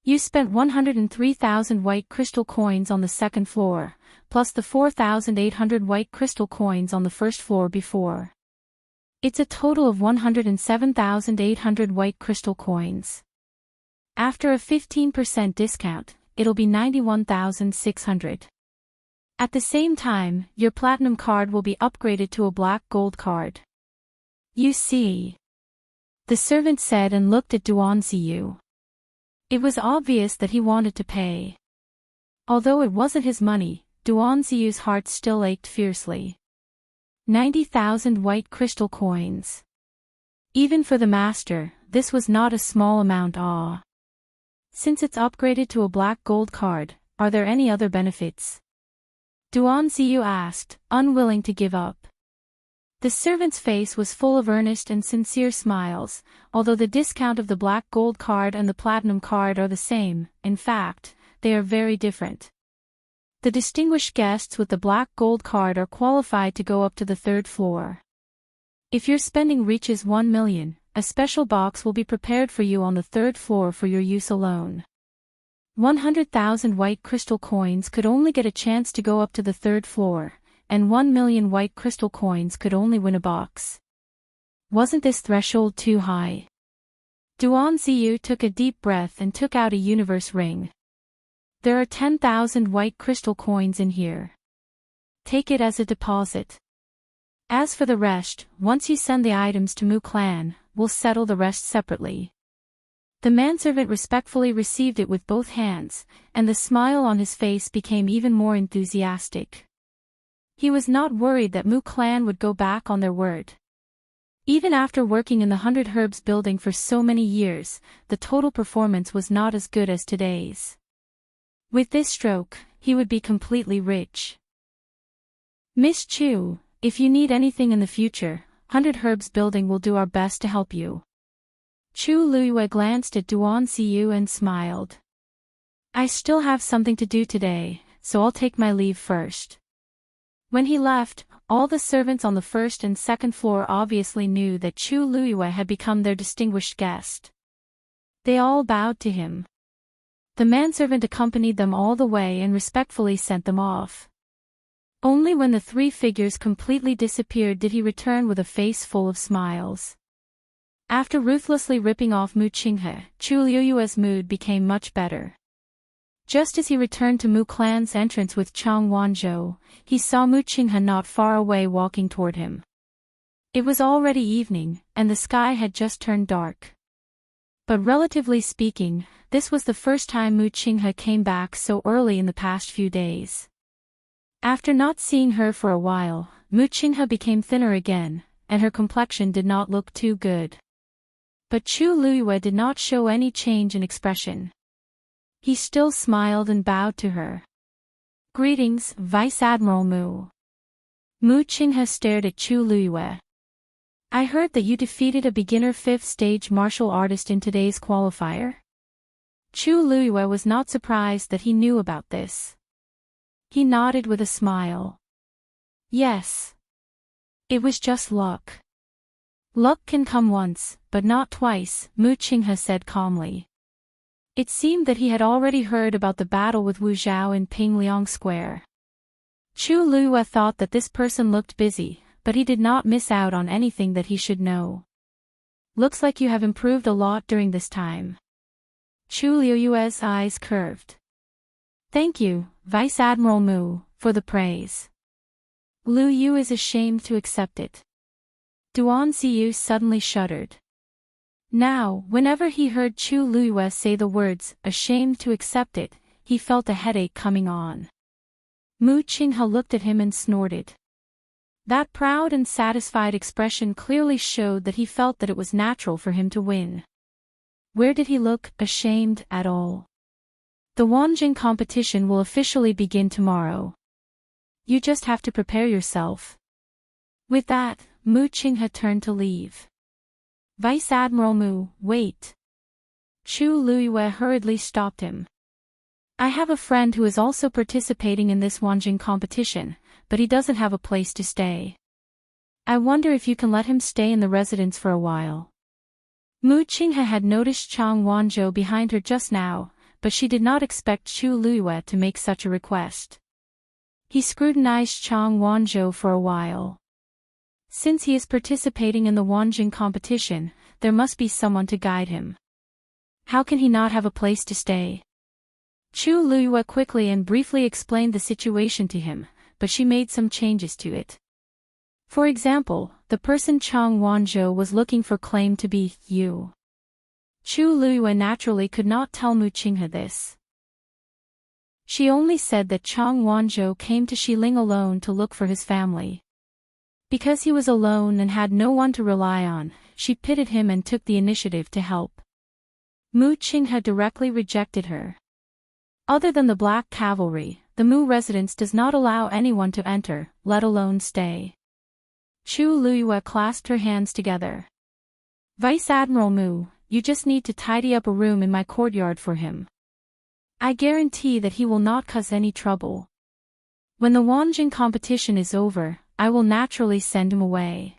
You spent 103,000 white crystal coins on the second floor, plus the 4,800 white crystal coins on the first floor before. It's a total of 107,800 white crystal coins. After a 15% discount, it'll be 91,600. At the same time, your platinum card will be upgraded to a black gold card. You see, the servant said and looked at Duan Ziyu. It was obvious that he wanted to pay. Although it wasn't his money, Duan Ziyu's heart still ached fiercely. 90,000 white crystal coins. Even for the master, this was not a small amount. Since it's upgraded to a black gold card, are there any other benefits? Duan Ziyu asked, unwilling to give up. The servant's face was full of earnest and sincere smiles, although the discount of the black gold card and the platinum card are the same. In fact, they are very different. The distinguished guests with the black gold card are qualified to go up to the third floor. If your spending reaches 1 million, a special box will be prepared for you on the third floor for your use alone. 100,000 white crystal coins could only get a chance to go up to the third floor, and 1 million white crystal coins could only win a box. Wasn't this threshold too high? Duan Ziyu took a deep breath and took out a universe ring. There are 10,000 white crystal coins in here. Take it as a deposit. As for the rest, once you send the items to Mu clan, we'll settle the rest separately. The manservant respectfully received it with both hands, and the smile on his face became even more enthusiastic. He was not worried that Mu clan would go back on their word. Even after working in the 100 Herbs building for so many years, the total performance was not as good as today's. With this stroke, he would be completely rich. Miss Chu, if you need anything in the future, 100 Herbs building will do our best to help you. Chu Luiyue glanced at Duan Xiyu and smiled. I still have something to do today, so I'll take my leave first. When he left, all the servants on the first and second floor obviously knew that Chu Luiyue had become their distinguished guest. They all bowed to him. The manservant accompanied them all the way and respectfully sent them off. Only when the three figures completely disappeared did he return with a face full of smiles. After ruthlessly ripping off Mu Qinghe, Chu Luiyue's mood became much better. Just as he returned to Mu clan's entrance with Chang Wanzhou, he saw Mu Qinghe not far away walking toward him. It was already evening, and the sky had just turned dark. But relatively speaking, this was the first time Mu Qinghe came back so early in the past few days. After not seeing her for a while, Mu Qinghe became thinner again, and her complexion did not look too good. But Chu Luiyue did not show any change in expression. He still smiled and bowed to her. Greetings, Vice Admiral Mu. Mu Qinghe stared at Chu Luiyue. I heard that you defeated a beginner 5th stage martial artist in today's qualifier? Chu Luiyue was not surprised that he knew about this. He nodded with a smile. Yes. It was just luck. Luck can come once, but not twice, Mu Qinghe said calmly. It seemed that he had already heard about the battle with Wu Zhao in Pingliang Square. Chu Luiyue thought that this person looked busy, but he did not miss out on anything that he should know. Looks like you have improved a lot during this time. Chu Luiyue's eyes curved. Thank you, Vice Admiral Mu, for the praise. Lu Yu is ashamed to accept it. Duan Xiyu suddenly shuddered. Now, whenever he heard Chu Luiyue say the words, ashamed to accept it, he felt a headache coming on. Mu Qinghe looked at him and snorted. That proud and satisfied expression clearly showed that he felt that it was natural for him to win. Where did he look ashamed at all? The Wanjing competition will officially begin tomorrow. You just have to prepare yourself. With that, Mu Qinghe turned to leave. Vice Admiral Mu, wait. Chu Luiyue hurriedly stopped him. I have a friend who is also participating in this Wanjing competition, but he doesn't have a place to stay. I wonder if you can let him stay in the residence for a while. Mu Qinghe had noticed Chang Wanzhou behind her just now, but she did not expect Chu Luiyue to make such a request. He scrutinized Chang Wanzhou for a while. Since he is participating in the Wanjing competition, there must be someone to guide him. How can he not have a place to stay? Chu Luiyue quickly and briefly explained the situation to him, but she made some changes to it. For example, the person Chang Wanzhou was looking for claimed to be you. Chu Luiyue naturally could not tell Mu Qinghe this. She only said that Chang Wanzhou came to Xiling alone to look for his family. Because he was alone and had no one to rely on, she pitied him and took the initiative to help. Mu Qinghe directly rejected her. Other than the Black Cavalry, the Mu residence does not allow anyone to enter, let alone stay. Chu Luiyue clasped her hands together. Vice Admiral Mu, you just need to tidy up a room in my courtyard for him. I guarantee that he will not cause any trouble. When the Wanjing competition is over, I will naturally send him away.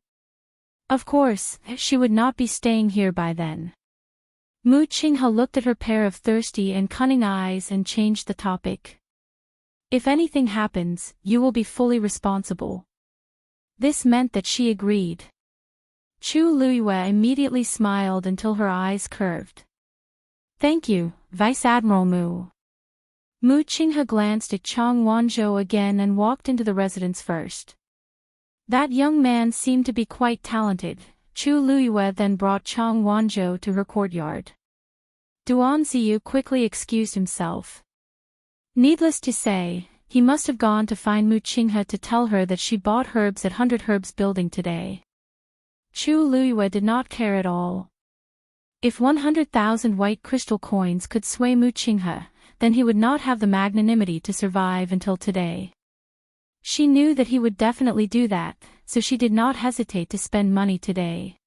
Of course, she would not be staying here by then. Mu Qinghe looked at her pair of thirsty and cunning eyes and changed the topic. If anything happens, you will be fully responsible. This meant that she agreed. Chu Luiyue immediately smiled until her eyes curved. Thank you, Vice Admiral Mu. Mu Qinghe glanced at Chang Wanzhou again and walked into the residence first. That young man seemed to be quite talented. Chu Luyue then brought Chang Wanzhou to her courtyard. Duan Ziyu quickly excused himself. Needless to say, he must have gone to find Mu Qinghe to tell her that she bought herbs at 100 Herbs Building today. Chu Luyue did not care at all. If 100,000 white crystal coins could sway Mu Qinghe, then he would not have the magnanimity to survive until today. She knew that he would definitely do that, so she did not hesitate to spend money today.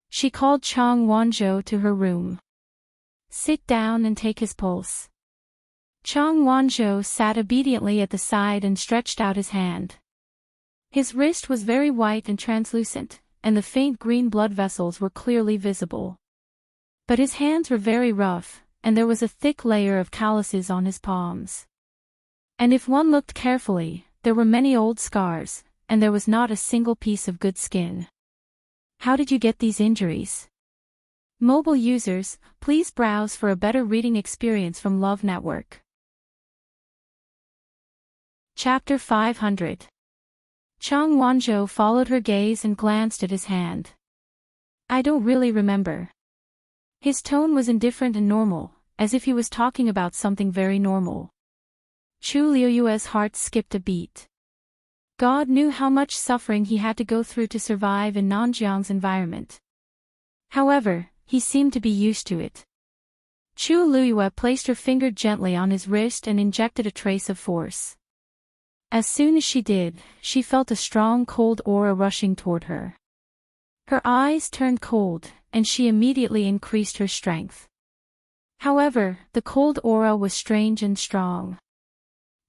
She called Chang Wanzhou to her room. Sit down and take his pulse. Chang Wanzhou sat obediently at the side and stretched out his hand. His wrist was very white and translucent, and the faint green blood vessels were clearly visible. But his hands were very rough, and there was a thick layer of calluses on his palms. And if one looked carefully, there were many old scars, and there was not a single piece of good skin. How did you get these injuries? Mobile users, please browse for a better reading experience from Love Network. Chapter 500. Chang Wanzhou followed her gaze and glanced at his hand. I don't really remember. His tone was indifferent and normal, as if he was talking about something very normal. Chu Liuyue's heart skipped a beat. God knew how much suffering he had to go through to survive in Nanjiang's environment. However, he seemed to be used to it. Chu Luyue placed her finger gently on his wrist and injected a trace of force. As soon as she did, she felt a strong cold aura rushing toward her. Her eyes turned cold, and she immediately increased her strength. However, the cold aura was strange and strong.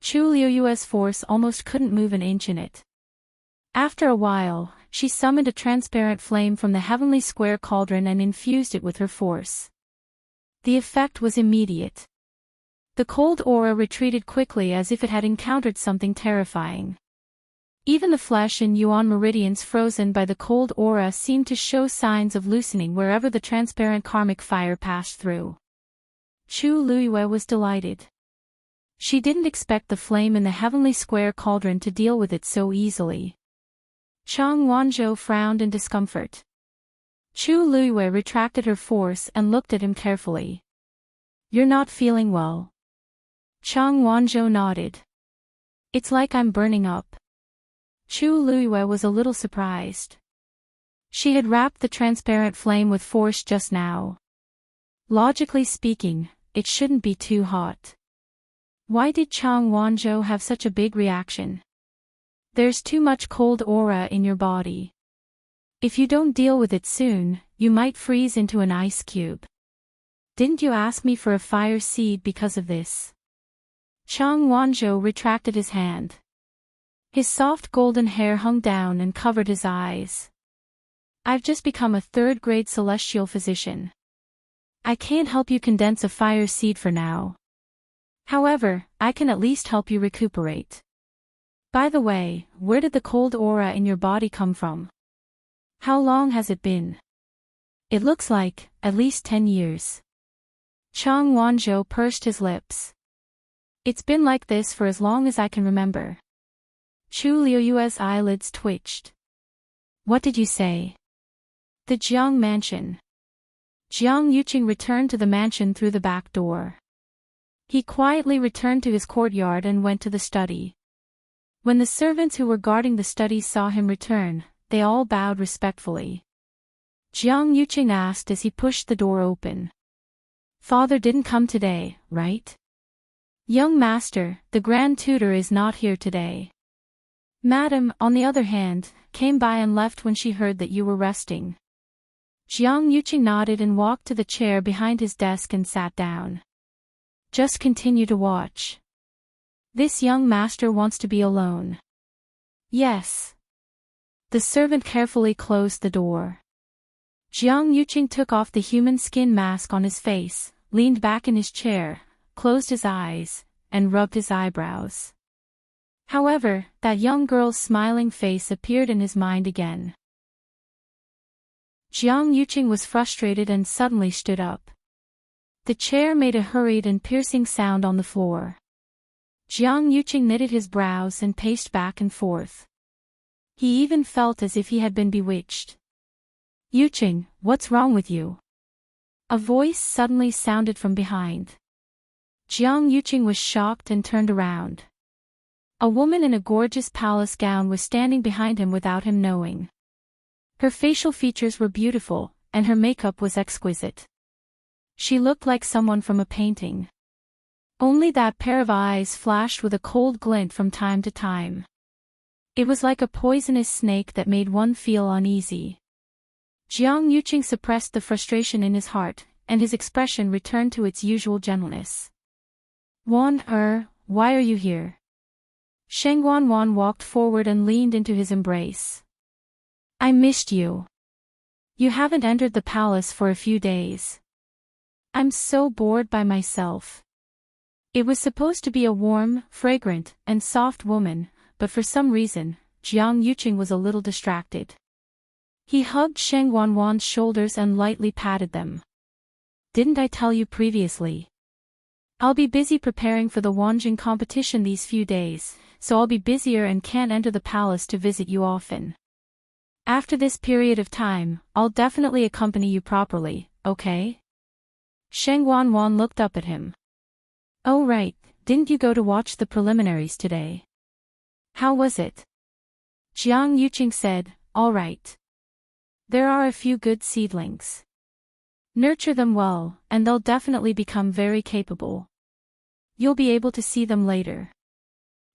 Chu Liuyue's force almost couldn't move an inch in it. After a while, she summoned a transparent flame from the heavenly square cauldron and infused it with her force. The effect was immediate. The cold aura retreated quickly as if it had encountered something terrifying. Even the flesh in Yuan meridians frozen by the cold aura seemed to show signs of loosening wherever the transparent karmic fire passed through. Chu Luyue was delighted. She didn't expect the flame in the heavenly square cauldron to deal with it so easily. Chang Wanzhou frowned in discomfort. Chu Luyue retracted her force and looked at him carefully. You're not feeling well. Chang Wanzhou nodded. It's like I'm burning up. Chu Luyue was a little surprised. She had wrapped the transparent flame with force just now. Logically speaking, it shouldn't be too hot. Why did Chang Wanzhou have such a big reaction? There's too much cold aura in your body. If you don't deal with it soon, you might freeze into an ice cube. Didn't you ask me for a fire seed because of this? Chang Wanzhou retracted his hand. His soft golden hair hung down and covered his eyes. I've just become a third-grade celestial physician. I can't help you condense a fire seed for now. However, I can at least help you recuperate. By the way, where did the cold aura in your body come from? How long has it been? It looks like, at least 10 years. Chang Wanzhou pursed his lips. It's been like this for as long as I can remember. Chu Liuyue's eyelids twitched. What did you say? The Jiang mansion. Jiang Yuqing returned to the mansion through the back door. He quietly returned to his courtyard and went to the study. When the servants who were guarding the study saw him return, they all bowed respectfully. Jiang Yuqing asked as he pushed the door open. Father didn't come today, right? Young master, the grand tutor is not here today. Madam, on the other hand, came by and left when she heard that you were resting. Jiang Yuqing nodded and walked to the chair behind his desk and sat down. Just continue to watch. This young master wants to be alone. Yes. The servant carefully closed the door. Jiang Yuqing took off the human skin mask on his face, leaned back in his chair, closed his eyes, and rubbed his eyebrows. However, that young girl's smiling face appeared in his mind again. Jiang Yuqing was frustrated and suddenly stood up. The chair made a hurried and piercing sound on the floor. Jiang Yuqing knitted his brows and paced back and forth. He even felt as if he had been bewitched. Yuqing, what's wrong with you? A voice suddenly sounded from behind. Jiang Yuqing was shocked and turned around. A woman in a gorgeous palace gown was standing behind him without him knowing. Her facial features were beautiful, and her makeup was exquisite. She looked like someone from a painting. Only that pair of eyes flashed with a cold glint from time to time. It was like a poisonous snake that made one feel uneasy. Jiang Yuqing suppressed the frustration in his heart, and his expression returned to its usual gentleness. Wan, why are you here? Sheng Wan walked forward and leaned into his embrace. I missed you. You haven't entered the palace for a few days. I'm so bored by myself. It was supposed to be a warm, fragrant, and soft woman, but for some reason, Jiang Yuqing was a little distracted. He hugged Sheng Wan's shoulders and lightly patted them. Didn't I tell you previously? I'll be busy preparing for the Wanjing competition these few days, so I'll be busier and can't enter the palace to visit you often. After this period of time, I'll definitely accompany you properly, okay? Sheng Wan looked up at him. Oh right, didn't you go to watch the preliminaries today? How was it? Jiang Yuqing said, all right. There are a few good seedlings. Nurture them well, and they'll definitely become very capable. You'll be able to see them later.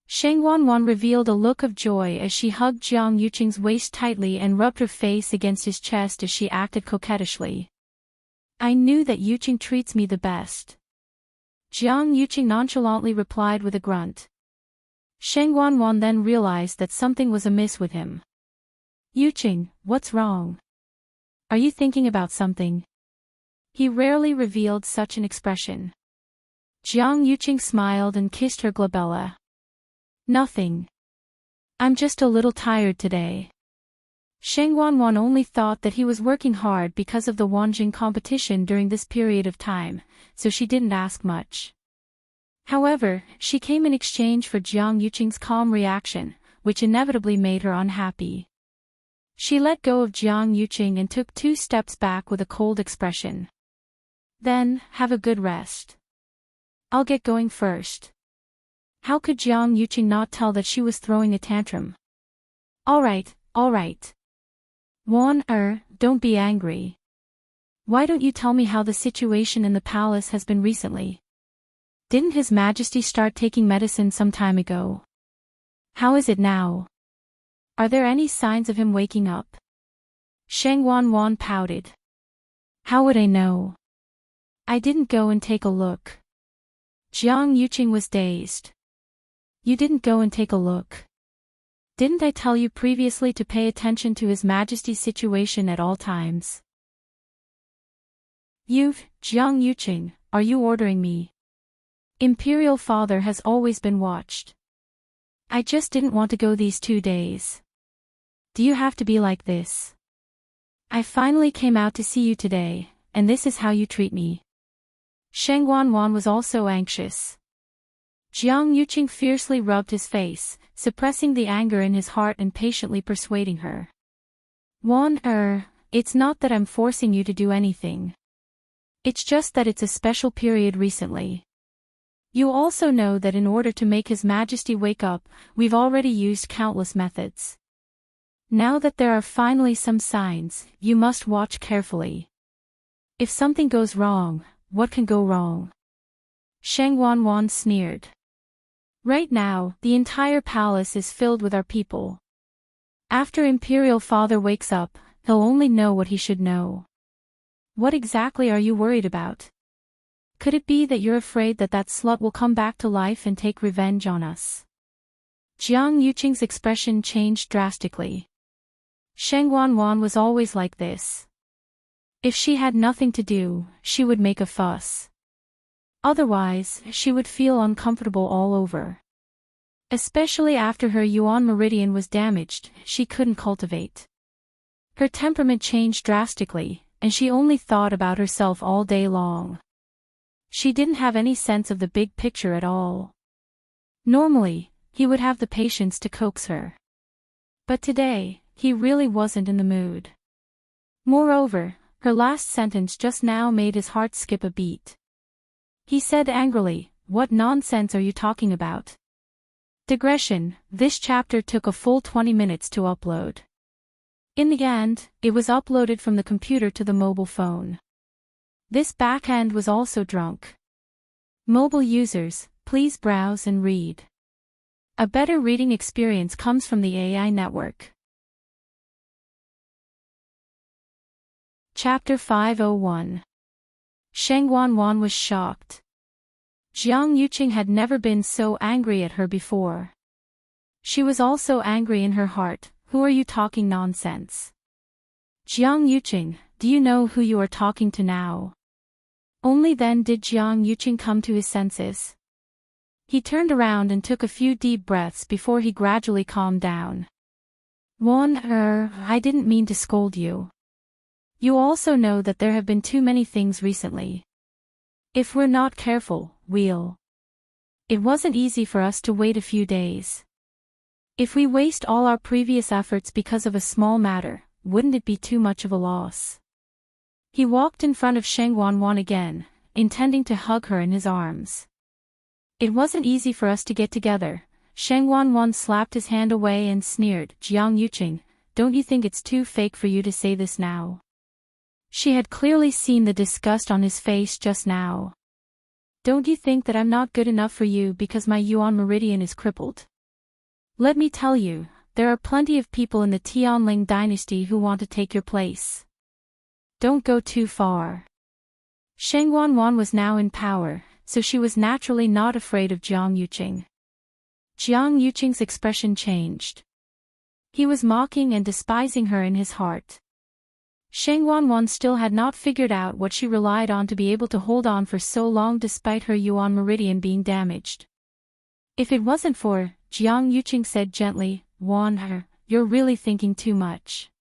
Sheng Wan revealed a look of joy as she hugged Jiang Yuqing's waist tightly and rubbed her face against his chest as she acted coquettishly. I knew that Yuqing treats me the best. Jiang Yuqing nonchalantly replied with a grunt. Sheng Wan then realized that something was amiss with him. Yuqing, what's wrong? Are you thinking about something? He rarely revealed such an expression. Jiang Yuqing smiled and kissed her glabella. Nothing. I'm just a little tired today. Sheng Wan only thought that he was working hard because of the Wanjing competition during this period of time, so she didn't ask much. However, she came in exchange for Jiang Yuqing's calm reaction, which inevitably made her unhappy. She let go of Jiang Yuqing and took 2 steps back with a cold expression. Then, have a good rest. I'll get going first. How could Jiang Yuqing not tell that she was throwing a tantrum? All right. Wan, don't be angry. Why don't you tell me how the situation in the palace has been recently? Didn't His Majesty start taking medicine some time ago? How is it now? Are there any signs of him waking up? Sheng Wan pouted. How would I know? I didn't go and take a look. Jiang Yuqing was dazed. You didn't go and take a look. Didn't I tell you previously to pay attention to His Majesty's situation at all times? Jiang Yuqing, are you ordering me? Imperial Father has always been watched. I just didn't want to go these 2 days. Do you have to be like this? I finally came out to see you today, and this is how you treat me. Sheng Wan was also anxious. Jiang Yuqing fiercely rubbed his face, suppressing the anger in his heart and patiently persuading her. Wan, it's not that I'm forcing you to do anything. It's just that it's a special period recently. You also know that in order to make His Majesty wake up, we've already used countless methods. Now that there are finally some signs, you must watch carefully. If something goes wrong, what can go wrong? Sheng Wan sneered. Right now, the entire palace is filled with our people. After Imperial Father wakes up, he'll only know what he should know. What exactly are you worried about? Could it be that you're afraid that slut will come back to life and take revenge on us? Jiang Yuqing's expression changed drastically. Sheng Wan was always like this. If she had nothing to do, she would make a fuss. Otherwise, she would feel uncomfortable all over. Especially after her yuan meridian was damaged, she couldn't cultivate. Her temperament changed drastically, and she only thought about herself all day long. She didn't have any sense of the big picture at all. Normally, he would have the patience to coax her. But today, he really wasn't in the mood. Moreover, her last sentence just now made his heart skip a beat. He said angrily, "What nonsense are you talking about?" Digression, this chapter took a full 20 minutes to upload. In the end, it was uploaded from the computer to the mobile phone. This backend was also drunk. Mobile users, please browse and read. A better reading experience comes from the AI network. Chapter 501. Sheng Wanwan was shocked. Jiang Yuqing had never been so angry at her before. She was also angry in her heart. "Who are you talking nonsense? Jiang Yuqing, do you know who you are talking to now?" Only then did Jiang Yuqing come to his senses. He turned around and took a few deep breaths before he gradually calmed down. I didn't mean to scold you. You also know that there have been too many things recently. If we're not careful, we'll. It wasn't easy for us to wait a few days. If we waste all our previous efforts because of a small matter, wouldn't it be too much of a loss? He walked in front of Sheng Wanwan again, intending to hug her in his arms. It wasn't easy for us to get together. Sheng Wanwan slapped his hand away and sneered, "Jiang Yuqing, don't you think it's too fake for you to say this now?" She had clearly seen the disgust on his face just now. "Don't you think that I'm not good enough for you because my yuan meridian is crippled? Let me tell you, there are plenty of people in the Tianling dynasty who want to take your place. Don't go too far." Sheng Wanwan was now in power, so she was naturally not afraid of Jiang Yuqing. Jiang Yuqing's expression changed. He was mocking and despising her in his heart. Sheng Wanwan still had not figured out what she relied on to be able to hold on for so long despite her yuan meridian being damaged. "If it wasn't for," Jiang Yuqing said gently, "Wan, you're really thinking too much.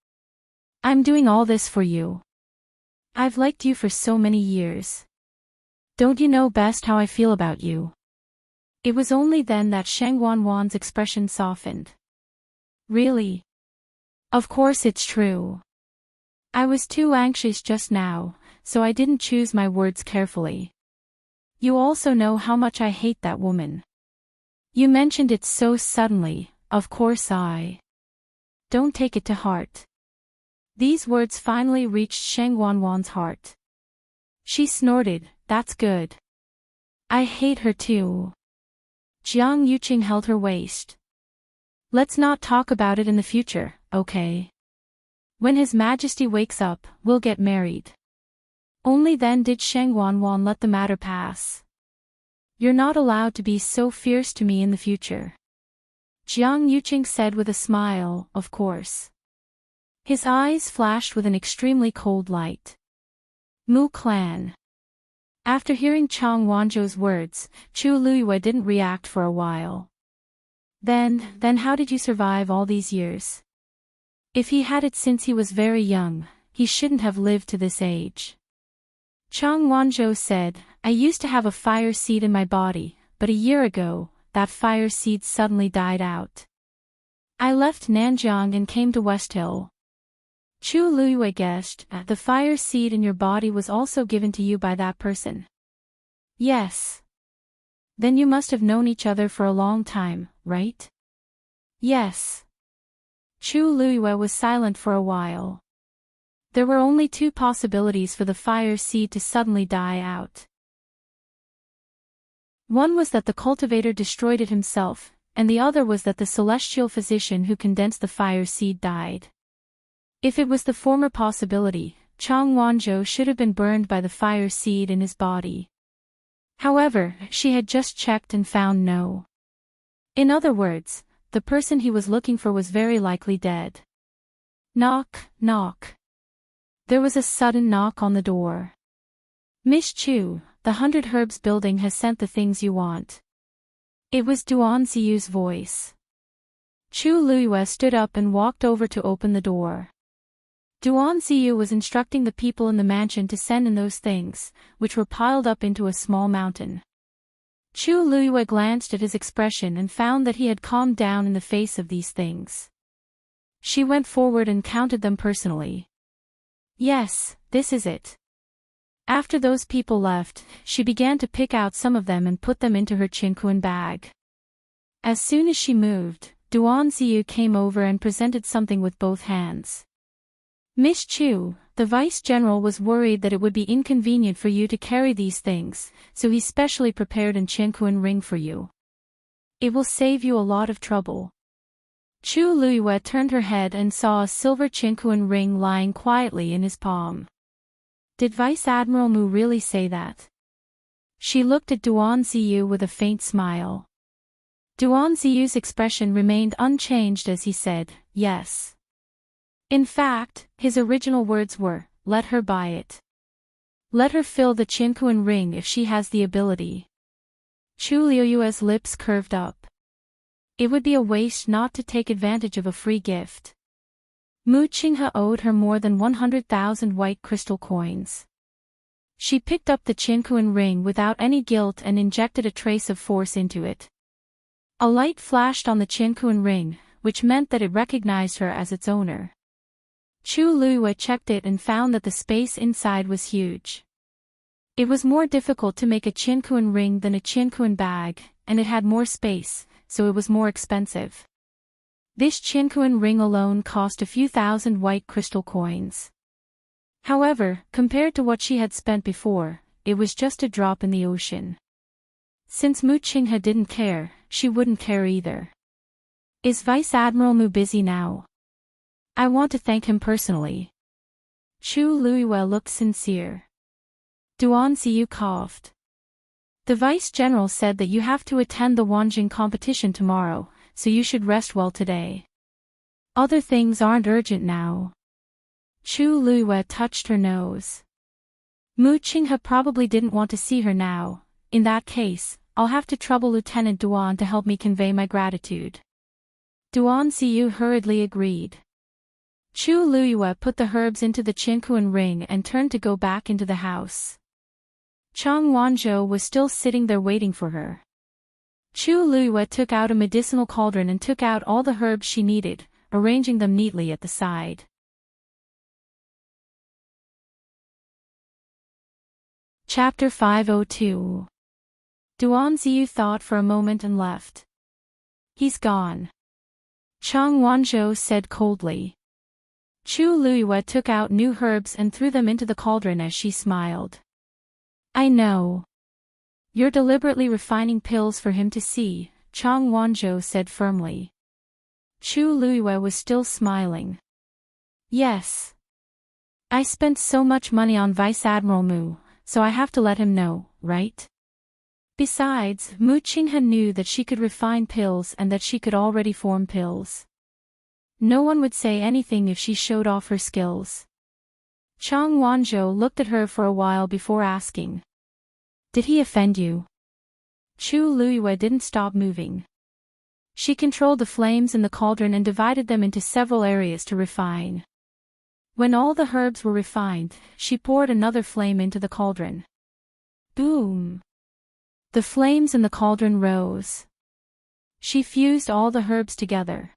I'm doing all this for you. I've liked you for so many years. Don't you know best how I feel about you?" It was only then that Sheng Wanwan's expression softened. "Really? Of course it's true. I was too anxious just now, so I didn't choose my words carefully. You also know how much I hate that woman. You mentioned it so suddenly, of course I. Don't take it to heart." These words finally reached Sheng Wanwan's heart. She snorted, "That's good. I hate her too." Jiang Yuqing held her waist. "Let's not talk about it in the future, okay? When His Majesty wakes up, we'll get married." Only then did Sheng Wanwan let the matter pass. "You're not allowed to be so fierce to me in the future," Jiang Yuqing said with a smile, "Of course." His eyes flashed with an extremely cold light. Mu clan. After hearing Chang Wanzhou's words, Chu Luiyue didn't react for a while. Then how did you survive all these years? If he had it since he was very young, he shouldn't have lived to this age. Chang Wanzhou said, "I used to have a fire seed in my body, but a year ago, that fire seed suddenly died out. I left Nanjiang and came to West Hill." Chu Luiyue guessed, "The fire seed in your body was also given to you by that person." "Yes." "Then you must have known each other for a long time, right?" "Yes." Chu Luiyue was silent for a while. There were only two possibilities for the fire seed to suddenly die out. One was that the cultivator destroyed it himself, and the other was that the celestial physician who condensed the fire seed died. If it was the former possibility, Chang Wanzhou should have been burned by the fire seed in his body. However, she had just checked and found no. In other words, the person he was looking for was very likely dead. Knock, knock. There was a sudden knock on the door. "Miss Chu, the 100 Herbs building has sent the things you want." It was Duan Ziyu's voice. Chu Luiyue stood up and walked over to open the door. Duan Ziyu was instructing the people in the mansion to send in those things, which were piled up into a small mountain. Chu Luiyue glanced at his expression and found that he had calmed down in the face of these things. She went forward and counted them personally. Yes, this is it. After those people left, she began to pick out some of them and put them into her chinkuan bag. As soon as she moved, Duan Ziyu came over and presented something with both hands. Miss Chu, the vice general was worried that it would be inconvenient for you to carry these things, so he specially prepared an chinkuan ring for you. It will save you a lot of trouble. Chu Luiyue turned her head and saw a silver chinkuan ring lying quietly in his palm. Did Vice Admiral Mu really say that? She looked at Duan Ziyu with a faint smile. Duan Ziyu's expression remained unchanged as he said, yes. In fact, his original words were, let her buy it. Let her fill the chinkuan ring if she has the ability. Chu Luiyue's lips curved up. It would be a waste not to take advantage of a free gift. Mu Qinghe owed her more than 100,000 white crystal coins. She picked up the chinkuan ring without any guilt and injected a trace of force into it. A light flashed on the chinkuan ring, which meant that it recognized her as its owner. Chu Luiyue checked it and found that the space inside was huge. It was more difficult to make a chinkuan ring than a chinkuan bag, and it had more space, so it was more expensive. This chinkuan ring alone cost a few thousand white crystal coins. However, compared to what she had spent before, it was just a drop in the ocean. Since Mu Qinghe didn't care, she wouldn't care either. Is Vice Admiral Mu busy now? I want to thank him personally. Chu Luiyue looked sincere. Duan Ziyu coughed. The Vice General said that you have to attend the Wanjing competition tomorrow, so you should rest well today. Other things aren't urgent now. Chu Luiyue touched her nose. Mu Qinghe probably didn't want to see her now. In that case, I'll have to trouble Lieutenant Duan to help me convey my gratitude. Duan Ziyu hurriedly agreed. Chu Luiyue put the herbs into the chinkuan ring and turned to go back into the house. Chang Wanzhou was still sitting there waiting for her. Chu Luiyue took out a medicinal cauldron and took out all the herbs she needed, arranging them neatly at the side. Chapter 502. Duan Ziyu thought for a moment and left. He's gone. Chang Wanzhou said coldly. Chu Luiyue took out new herbs and threw them into the cauldron as she smiled. I know. You're deliberately refining pills for him to see, Chang Wanzhou said firmly. Chu Luiyue was still smiling. Yes. I spent so much money on Vice Admiral Mu, so I have to let him know, right? Besides, Mu Qinghe knew that she could refine pills and that she could already form pills. No one would say anything if she showed off her skills. Chang Wanzhou looked at her for a while before asking. Did he offend you? Chu Luiyue didn't stop moving. She controlled the flames in the cauldron and divided them into several areas to refine. When all the herbs were refined, she poured another flame into the cauldron. Boom! The flames in the cauldron rose. She fused all the herbs together.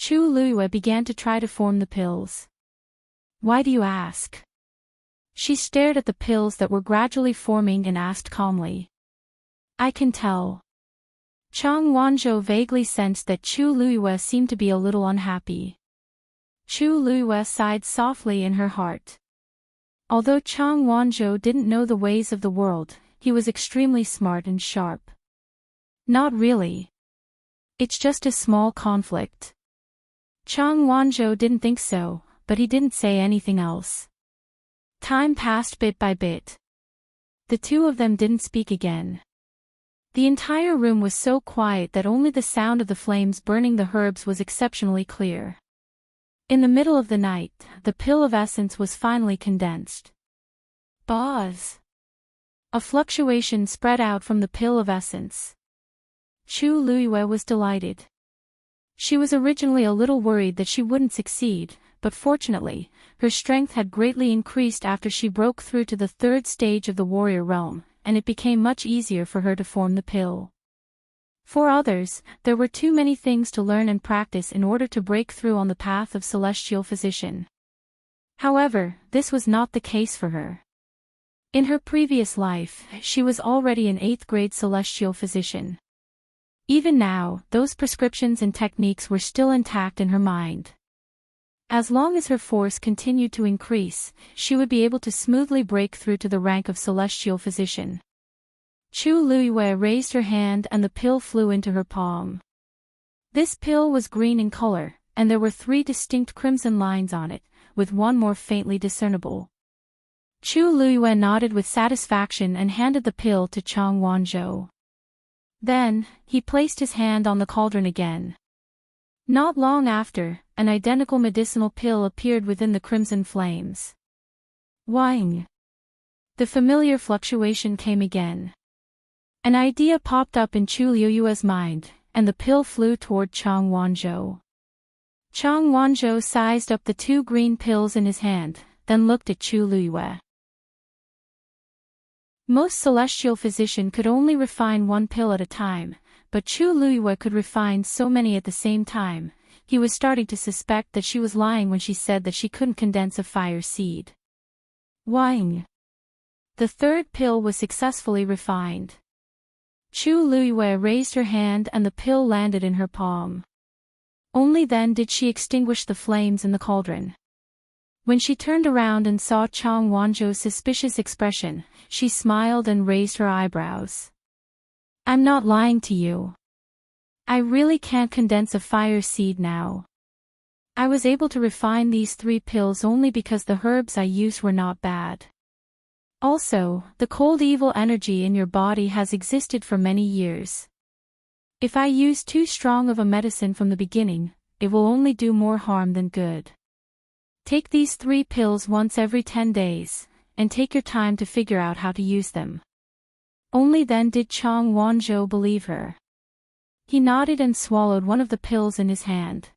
Chu Luiyue began to try to form the pills. Why do you ask? She stared at the pills that were gradually forming and asked calmly. I can tell. Chang Wanzhou vaguely sensed that Chu Luiyue seemed to be a little unhappy. Chu Luiyue sighed softly in her heart. Although Chang Wanzhou didn't know the ways of the world, he was extremely smart and sharp. Not really. It's just a small conflict. Chang Wanzhou didn't think so, but he didn't say anything else. Time passed bit by bit. The two of them didn't speak again. The entire room was so quiet that only the sound of the flames burning the herbs was exceptionally clear. In the middle of the night, the pill of essence was finally condensed. Buzz! A fluctuation spread out from the pill of essence. Chu Luiyue was delighted. She was originally a little worried that she wouldn't succeed, but fortunately, her strength had greatly increased after she broke through to the third stage of the warrior realm, and it became much easier for her to form the pill. For others, there were too many things to learn and practice in order to break through on the path of celestial physician. However, this was not the case for her. In her previous life, she was already an 8th grade celestial physician. Even now, those prescriptions and techniques were still intact in her mind. As long as her force continued to increase, she would be able to smoothly break through to the rank of celestial physician. Chu Luiyue raised her hand and the pill flew into her palm. This pill was green in color, and there were 3 distinct crimson lines on it, with one more faintly discernible. Chu Luiyue nodded with satisfaction and handed the pill to Chang Wanzhou. Then, he placed his hand on the cauldron again. Not long after, an identical medicinal pill appeared within the crimson flames. Wang! The familiar fluctuation came again. An idea popped up in Chu Luiyue's mind, and the pill flew toward Chang Wanzhou. Chang Wanzhou sized up the 2 green pills in his hand, then looked at Chu Luiyue. Most celestial physicians could only refine 1 pill at a time, but Chu Luiyue could refine so many at the same time. He was starting to suspect that she was lying when she said that she couldn't condense a fire seed. Wang! The 3rd pill was successfully refined. Chu Luiyue raised her hand and the pill landed in her palm. Only then did she extinguish the flames in the cauldron. When she turned around and saw Chang Wanzhou's suspicious expression, she smiled and raised her eyebrows. I'm not lying to you. I really can't condense a fire seed now. I was able to refine these 3 pills only because the herbs I used were not bad. Also, the cold evil energy in your body has existed for many years. If I use too strong of a medicine from the beginning, it will only do more harm than good. Take these 3 pills once every 10 days, and take your time to figure out how to use them. Only then did Chang Wanzhou believe her. He nodded and swallowed one of the pills in his hand.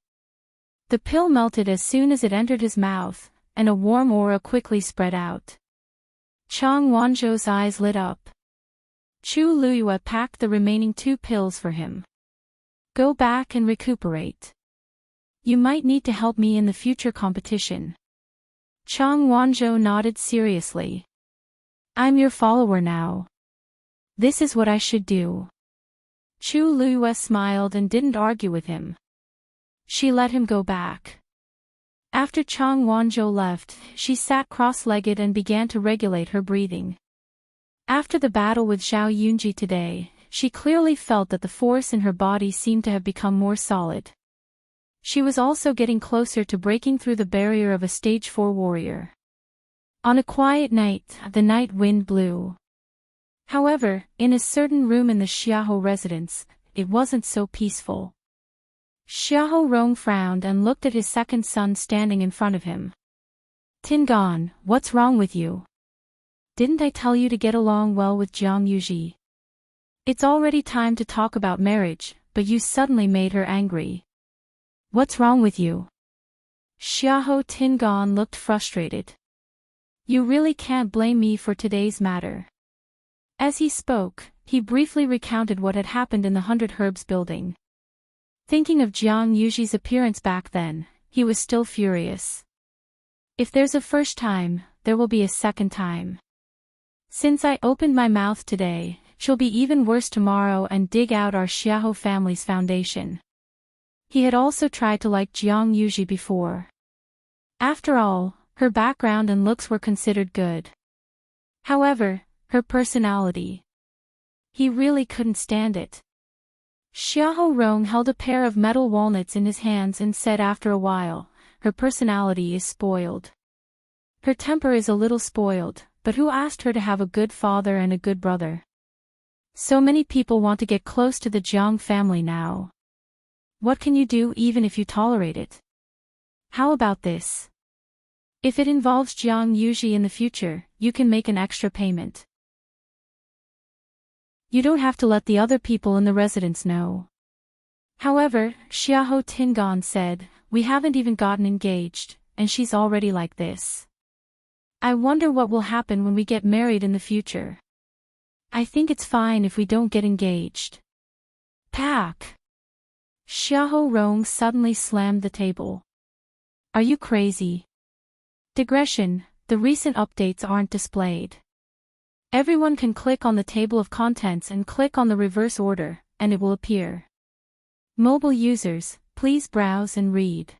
The pill melted as soon as it entered his mouth, and a warm aura quickly spread out. Chang Wanzhou's eyes lit up. Chu Luiyue packed the remaining 2 pills for him. Go back and recuperate. You might need to help me in the future competition. Chang Wanzhou nodded seriously. I'm your follower now. This is what I should do. Chu Luiyue smiled and didn't argue with him. She let him go back. After Chang Wanzhou left, she sat cross-legged and began to regulate her breathing. After the battle with Zhao Yunji today, she clearly felt that the force in her body seemed to have become more solid. She was also getting closer to breaking through the barrier of a stage 4 warrior. On a quiet night, the night wind blew. However, in a certain room in the Xiahou residence, it wasn't so peaceful. Xiahou Rong frowned and looked at his second son standing in front of him. Tingan, what's wrong with you? Didn't I tell you to get along well with Jiang Yuji? It's already time to talk about marriage, but you suddenly made her angry. What's wrong with you? Xiahou Tingan looked frustrated. You really can't blame me for today's matter. As he spoke, he briefly recounted what had happened in the 100 Herbs building. Thinking of Jiang Yuji's appearance back then, he was still furious. If there's a first time, there will be a second time. Since I opened my mouth today, she'll be even worse tomorrow and dig out our Xiahou family's foundation. He had also tried to like Jiang Yuji before. After all, her background and looks were considered good. However, her personality. He really couldn't stand it. Xiahou Rong held a pair of metal walnuts in his hands and said after a while, her personality is spoiled. Her temper is a little spoiled, but who asked her to have a good father and a good brother? So many people want to get close to the Jiang family now. What can you do even if you tolerate it? How about this? If it involves Jiang Yuji in the future, you can make an extra payment. You don't have to let the other people in the residence know. However, Xiahou Tingan said, we haven't even gotten engaged, and she's already like this. I wonder what will happen when we get married in the future. I think it's fine if we don't get engaged. Pack. Xiahou Rong suddenly slammed the table. Are you crazy? Digression, the recent updates aren't displayed. Everyone can click on the table of contents and click on the reverse order, and it will appear. Mobile users, please browse and read.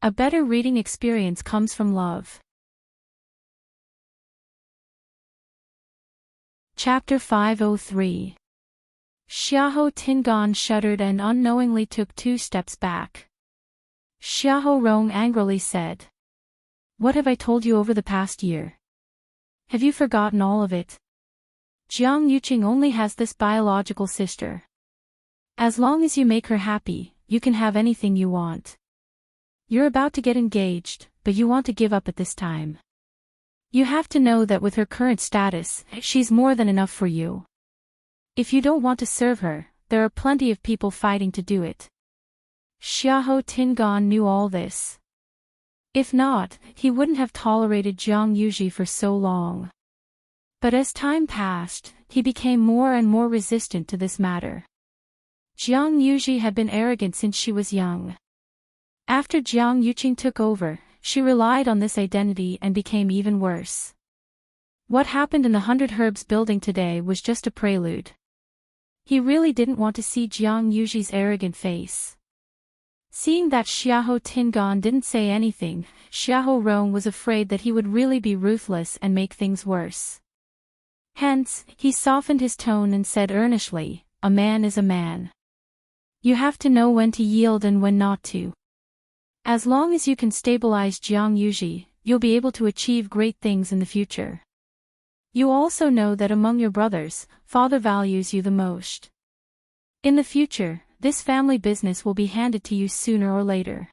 A better reading experience comes from love. Chapter 503. Xiahou Tingan shuddered and unknowingly took 2 steps back. Xiahou Rong angrily said, "What have I told you over the past year? Have you forgotten all of it? Jiang Yuqing only has this biological sister. As long as you make her happy, you can have anything you want. You're about to get engaged, but you want to give up at this time. You have to know that with her current status, she's more than enough for you. If you don't want to serve her, there are plenty of people fighting to do it." Xiahou Tingan knew all this. If not, he wouldn't have tolerated Jiang Yuji for so long. But as time passed, he became more and more resistant to this matter. Jiang Yuji had been arrogant since she was young. After Jiang Yuqing took over, she relied on this identity and became even worse. What happened in the 100 Herbs building today was just a prelude. He really didn't want to see Jiang Yuji's arrogant face. Seeing that Xiahou Tingan didn't say anything, Xiahou Rong was afraid that he would really be ruthless and make things worse. Hence, he softened his tone and said earnestly, "A man is a man. You have to know when to yield and when not to. As long as you can stabilize Jiang Yuji, you'll be able to achieve great things in the future. You also know that among your brothers, father values you the most. In the future, this family business will be handed to you sooner or later.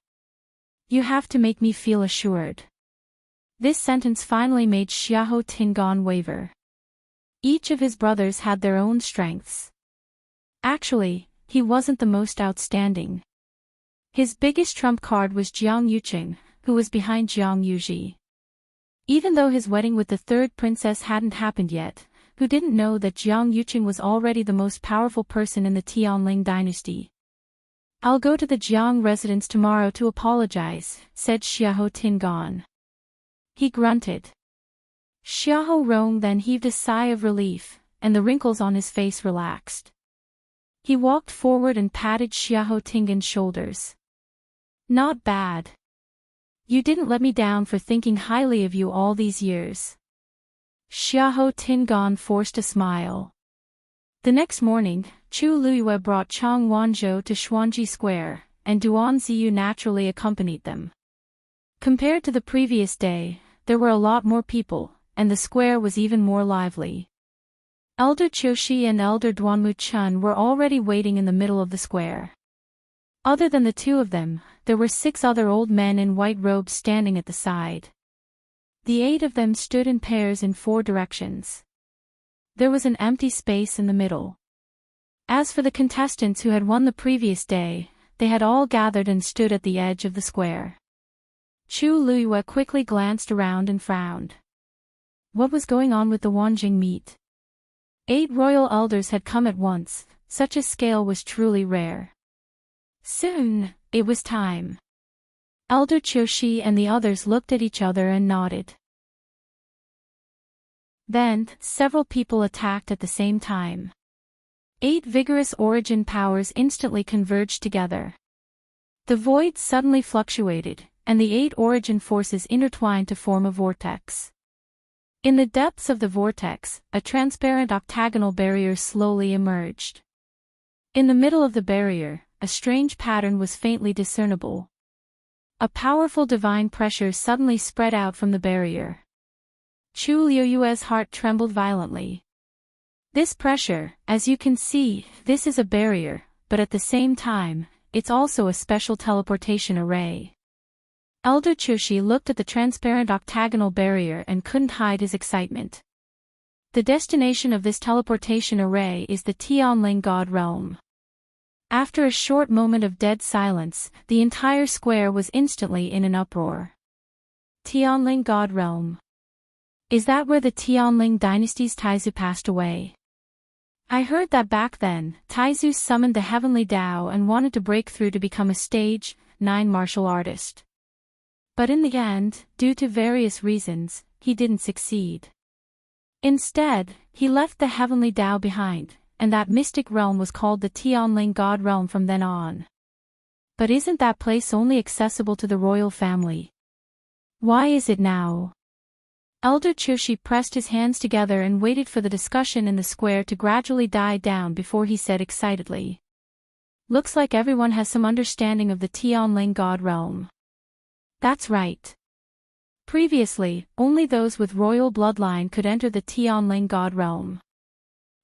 You have to make me feel assured." This sentence finally made Xiahou Tingan waver. Each of his brothers had their own strengths. Actually, he wasn't the most outstanding. His biggest trump card was Jiang Yuqing, who was behind Jiang Yuji. Even though his wedding with the 3rd princess hadn't happened yet, who didn't know that Jiang Yuqing was already the most powerful person in the Tianling dynasty? "I'll go to the Jiang residence tomorrow to apologize," said Xiahou Tingan. He grunted. Xiahou Rong then heaved a sigh of relief, and the wrinkles on his face relaxed. He walked forward and patted Xiahou Tingan's shoulders. "Not bad. You didn't let me down for thinking highly of you all these years." Xiahou Tingan forced a smile. The next morning, Chu Luyue brought Chang Wanzhou to Xuanji Square, and Duan Ziyu naturally accompanied them. Compared to the previous day, there were a lot more people, and the square was even more lively. Elder Qiushi and Elder Duanmu Chun were already waiting in the middle of the square. Other than the 2 of them, there were 6 other old men in white robes standing at the side. The 8 of them stood in pairs in 4 directions. There was an empty space in the middle. As for the contestants who had won the previous day, they had all gathered and stood at the edge of the square. Chu Luyue quickly glanced around and frowned. What was going on with the Wanjing meet? 8 royal elders had come at once, such a scale was truly rare. Soon, it was time. Elder Qiushi and the others looked at each other and nodded. Then, several people attacked at the same time. 8 vigorous origin powers instantly converged together. The void suddenly fluctuated, and the 8 origin forces intertwined to form a vortex. In the depths of the vortex, a transparent octagonal barrier slowly emerged. In the middle of the barrier, a strange pattern was faintly discernible. A powerful divine pressure suddenly spread out from the barrier. Chu Liuyue's heart trembled violently. This pressure, as you can see, this is a barrier, but at the same time, it's also a special teleportation array. Elder Qiushi looked at the transparent octagonal barrier and couldn't hide his excitement. The destination of this teleportation array is the Tianling God Realm. After a short moment of dead silence, the entire square was instantly in an uproar. Tianling God Realm. Is that where the Tianling dynasty's Taizu passed away? I heard that back then, Taizu summoned the heavenly Tao and wanted to break through to become a stage 9 martial artist. But in the end, due to various reasons, he didn't succeed. Instead, he left the heavenly Tao behind, and that mystic realm was called the Tianling God realm from then on. But isn't that place only accessible to the royal family? Why is it now? Elder Chushi pressed his hands together and waited for the discussion in the square to gradually die down before he said excitedly. Looks like everyone has some understanding of the Tianling God realm. That's right. Previously, only those with royal bloodline could enter the Tianling God realm.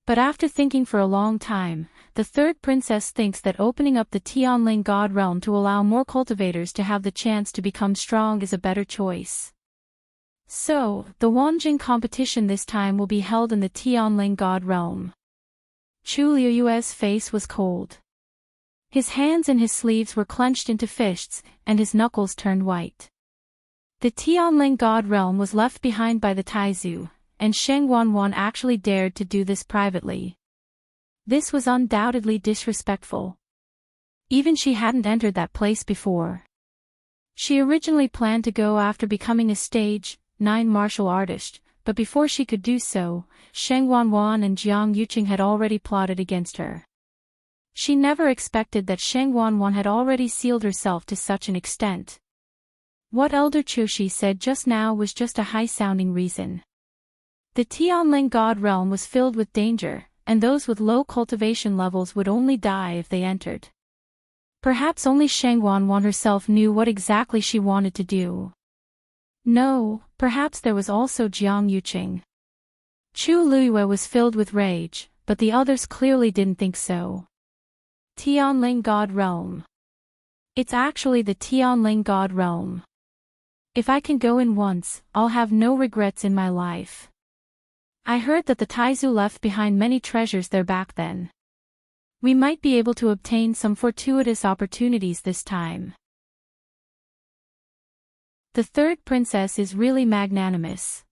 But after thinking for a long time, the third princess thinks that opening up the Tianling God realm to allow more cultivators to have the chance to become strong is a better choice. So, the Wanjing competition this time will be held in the Tianling God realm. Chu Liuyue's face was cold. His hands and his sleeves were clenched into fists, and his knuckles turned white. The Tianling God realm was left behind by the Taizu, and Sheng Wanwan actually dared to do this privately. This was undoubtedly disrespectful. Even she hadn't entered that place before. She originally planned to go after becoming a stage 9 martial artist, but before she could do so, Sheng Wanwan and Jiang Yuqing had already plotted against her. She never expected that Sheng Wanwan had already sealed herself to such an extent. What Elder Chushi said just now was just a high-sounding reason. The Tianling God realm was filled with danger, and those with low cultivation levels would only die if they entered. Perhaps only Sheng Wanwan herself knew what exactly she wanted to do. No, perhaps there was also Jiang Yuqing. Chu Luyue was filled with rage, but the others clearly didn't think so. Tianling God realm. It's actually the Tianling God realm. If I can go in once, I'll have no regrets in my life. I heard that the Taizu left behind many treasures there back then. We might be able to obtain some fortuitous opportunities this time. The third princess is really magnanimous.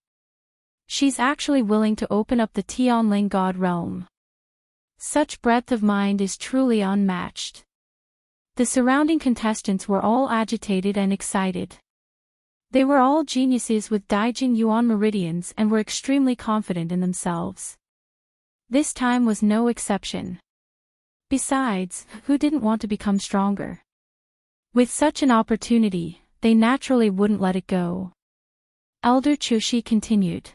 She's actually willing to open up the Tianling God realm. Such breadth of mind is truly unmatched. The surrounding contestants were all agitated and excited. They were all geniuses with Daijing Yuan meridians and were extremely confident in themselves. This time was no exception. Besides, who didn't want to become stronger? With such an opportunity, they naturally wouldn't let it go. Elder Chushi continued.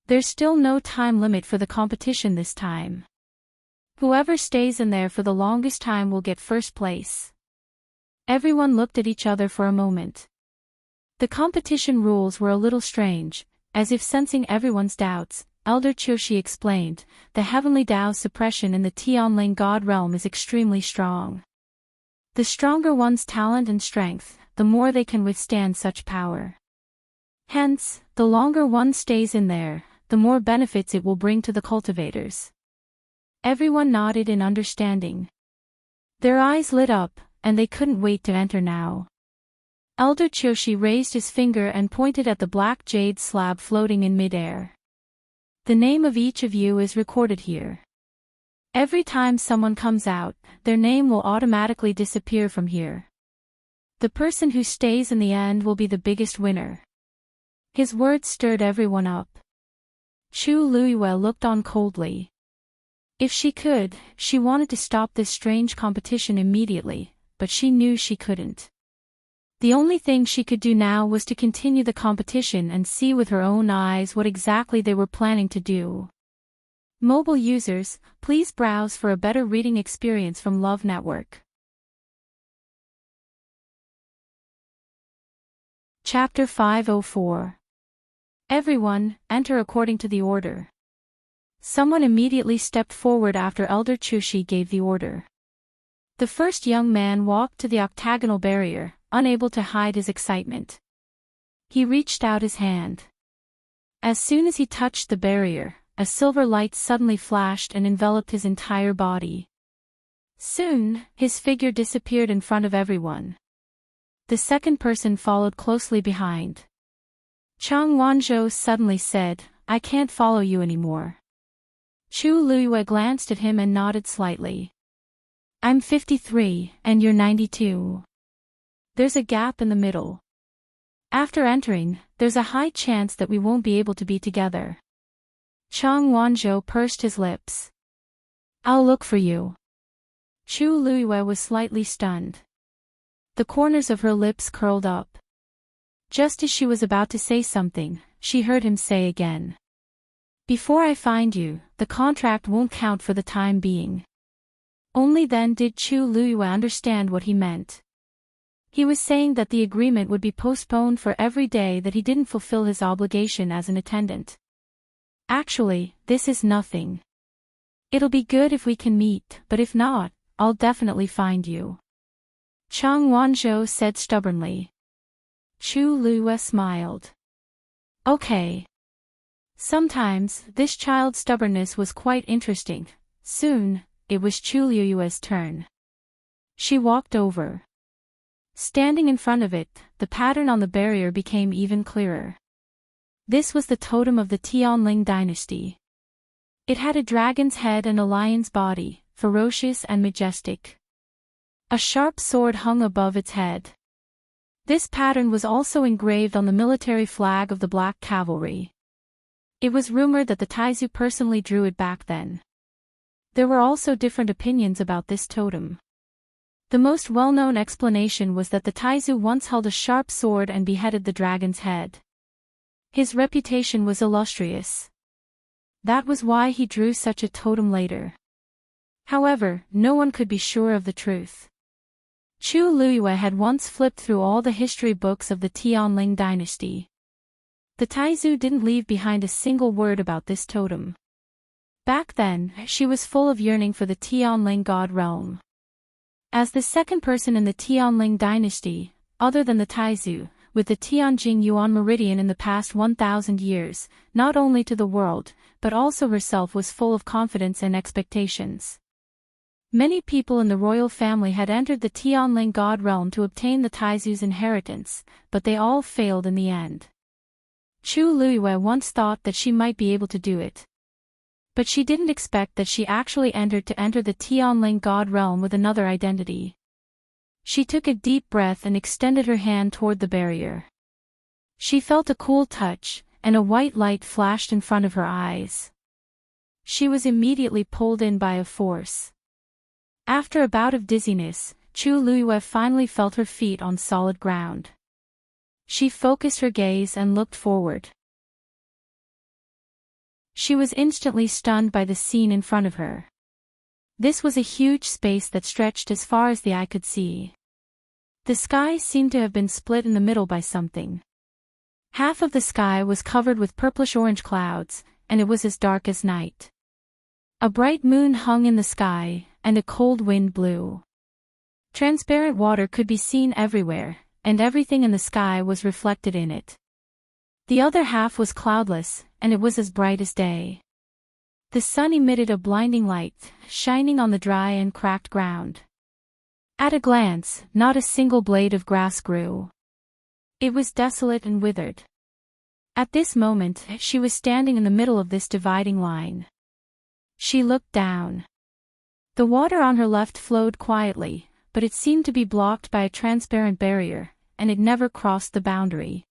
There's still no time limit for the competition this time. Whoever stays in there for the longest time will get first place. Everyone looked at each other for a moment. The competition rules were a little strange, as if sensing everyone's doubts. Elder Chushi explained, the heavenly Tao's suppression in the Tianling God realm is extremely strong. The stronger one's talent and strength, the more they can withstand such power. Hence, the longer one stays in there, the more benefits it will bring to the cultivators. Everyone nodded in understanding. Their eyes lit up, and they couldn't wait to enter now. Elder Chushi raised his finger and pointed at the black jade slab floating in midair. The name of each of you is recorded here. Every time someone comes out, their name will automatically disappear from here. The person who stays in the end will be the biggest winner. His words stirred everyone up. Chu Luyue looked on coldly. If she could, she wanted to stop this strange competition immediately, but she knew she couldn't. The only thing she could do now was to continue the competition and see with her own eyes what exactly they were planning to do. Mobile users, please browse for a better reading experience from Love Network. Chapter 504. Everyone, enter according to the order. Someone immediately stepped forward after Elder Chushi gave the order. The first young man walked to the octagonal barrier, unable to hide his excitement. He reached out his hand. As soon as he touched the barrier, a silver light suddenly flashed and enveloped his entire body. Soon, his figure disappeared in front of everyone. The second person followed closely behind. Chang Wanzhou suddenly said, I can't follow you anymore. Chu Luiyue glanced at him and nodded slightly. I'm 53, and you're 92. There's a gap in the middle. After entering, there's a high chance that we won't be able to be together. Chang Wanzhou pursed his lips. I'll look for you. Chu Luiyue was slightly stunned. The corners of her lips curled up. Just as she was about to say something, she heard him say again. Before I find you, the contract won't count for the time being. Only then did Chu Luiyue understand what he meant. He was saying that the agreement would be postponed for every day that he didn't fulfill his obligation as an attendant. Actually, this is nothing. It'll be good if we can meet, but if not, I'll definitely find you. Chang Wanzhou said stubbornly. Chu Luiyue smiled. Okay. Sometimes, this child's stubbornness was quite interesting. Soon, it was Chu Luiyue's turn. She walked over. Standing in front of it, the pattern on the barrier became even clearer. This was the totem of the Tianling dynasty. It had a dragon's head and a lion's body, ferocious and majestic. A sharp sword hung above its head. This pattern was also engraved on the military flag of the Black Cavalry. It was rumored that the Taizu personally drew it back then. There were also different opinions about this totem. The most well-known explanation was that the Taizu once held a sharp sword and beheaded the dragon's head. His reputation was illustrious. That was why he drew such a totem later. However, no one could be sure of the truth. Chu Luiyue had once flipped through all the history books of the Tianling dynasty. The Taizu didn't leave behind a single word about this totem. Back then, she was full of yearning for the Tianling god realm. As the second person in the Tianling dynasty, other than the Taizu, with the Tianjing Yuan meridian in the past 1,000 years, not only to the world, but also herself was full of confidence and expectations. Many people in the royal family had entered the Tianling god realm to obtain the Taizu's inheritance, but they all failed in the end. Chu Luiyue once thought that she might be able to do it. But she didn't expect that she actually entered to enter the Tianling god realm with another identity. She took a deep breath and extended her hand toward the barrier. She felt a cool touch, and a white light flashed in front of her eyes. She was immediately pulled in by a force. After a bout of dizziness, Chu Luiyue finally felt her feet on solid ground. She focused her gaze and looked forward. She was instantly stunned by the scene in front of her. This was a huge space that stretched as far as the eye could see. The sky seemed to have been split in the middle by something. Half of the sky was covered with purplish-orange clouds, and it was as dark as night. A bright moon hung in the sky, and a cold wind blew. Transparent water could be seen everywhere, and everything in the sky was reflected in it. The other half was cloudless, and it was as bright as day. The sun emitted a blinding light, shining on the dry and cracked ground. At a glance, not a single blade of grass grew. It was desolate and withered. At this moment, she was standing in the middle of this dividing line. She looked down. The water on her left flowed quietly, but it seemed to be blocked by a transparent barrier, and it never crossed the boundary.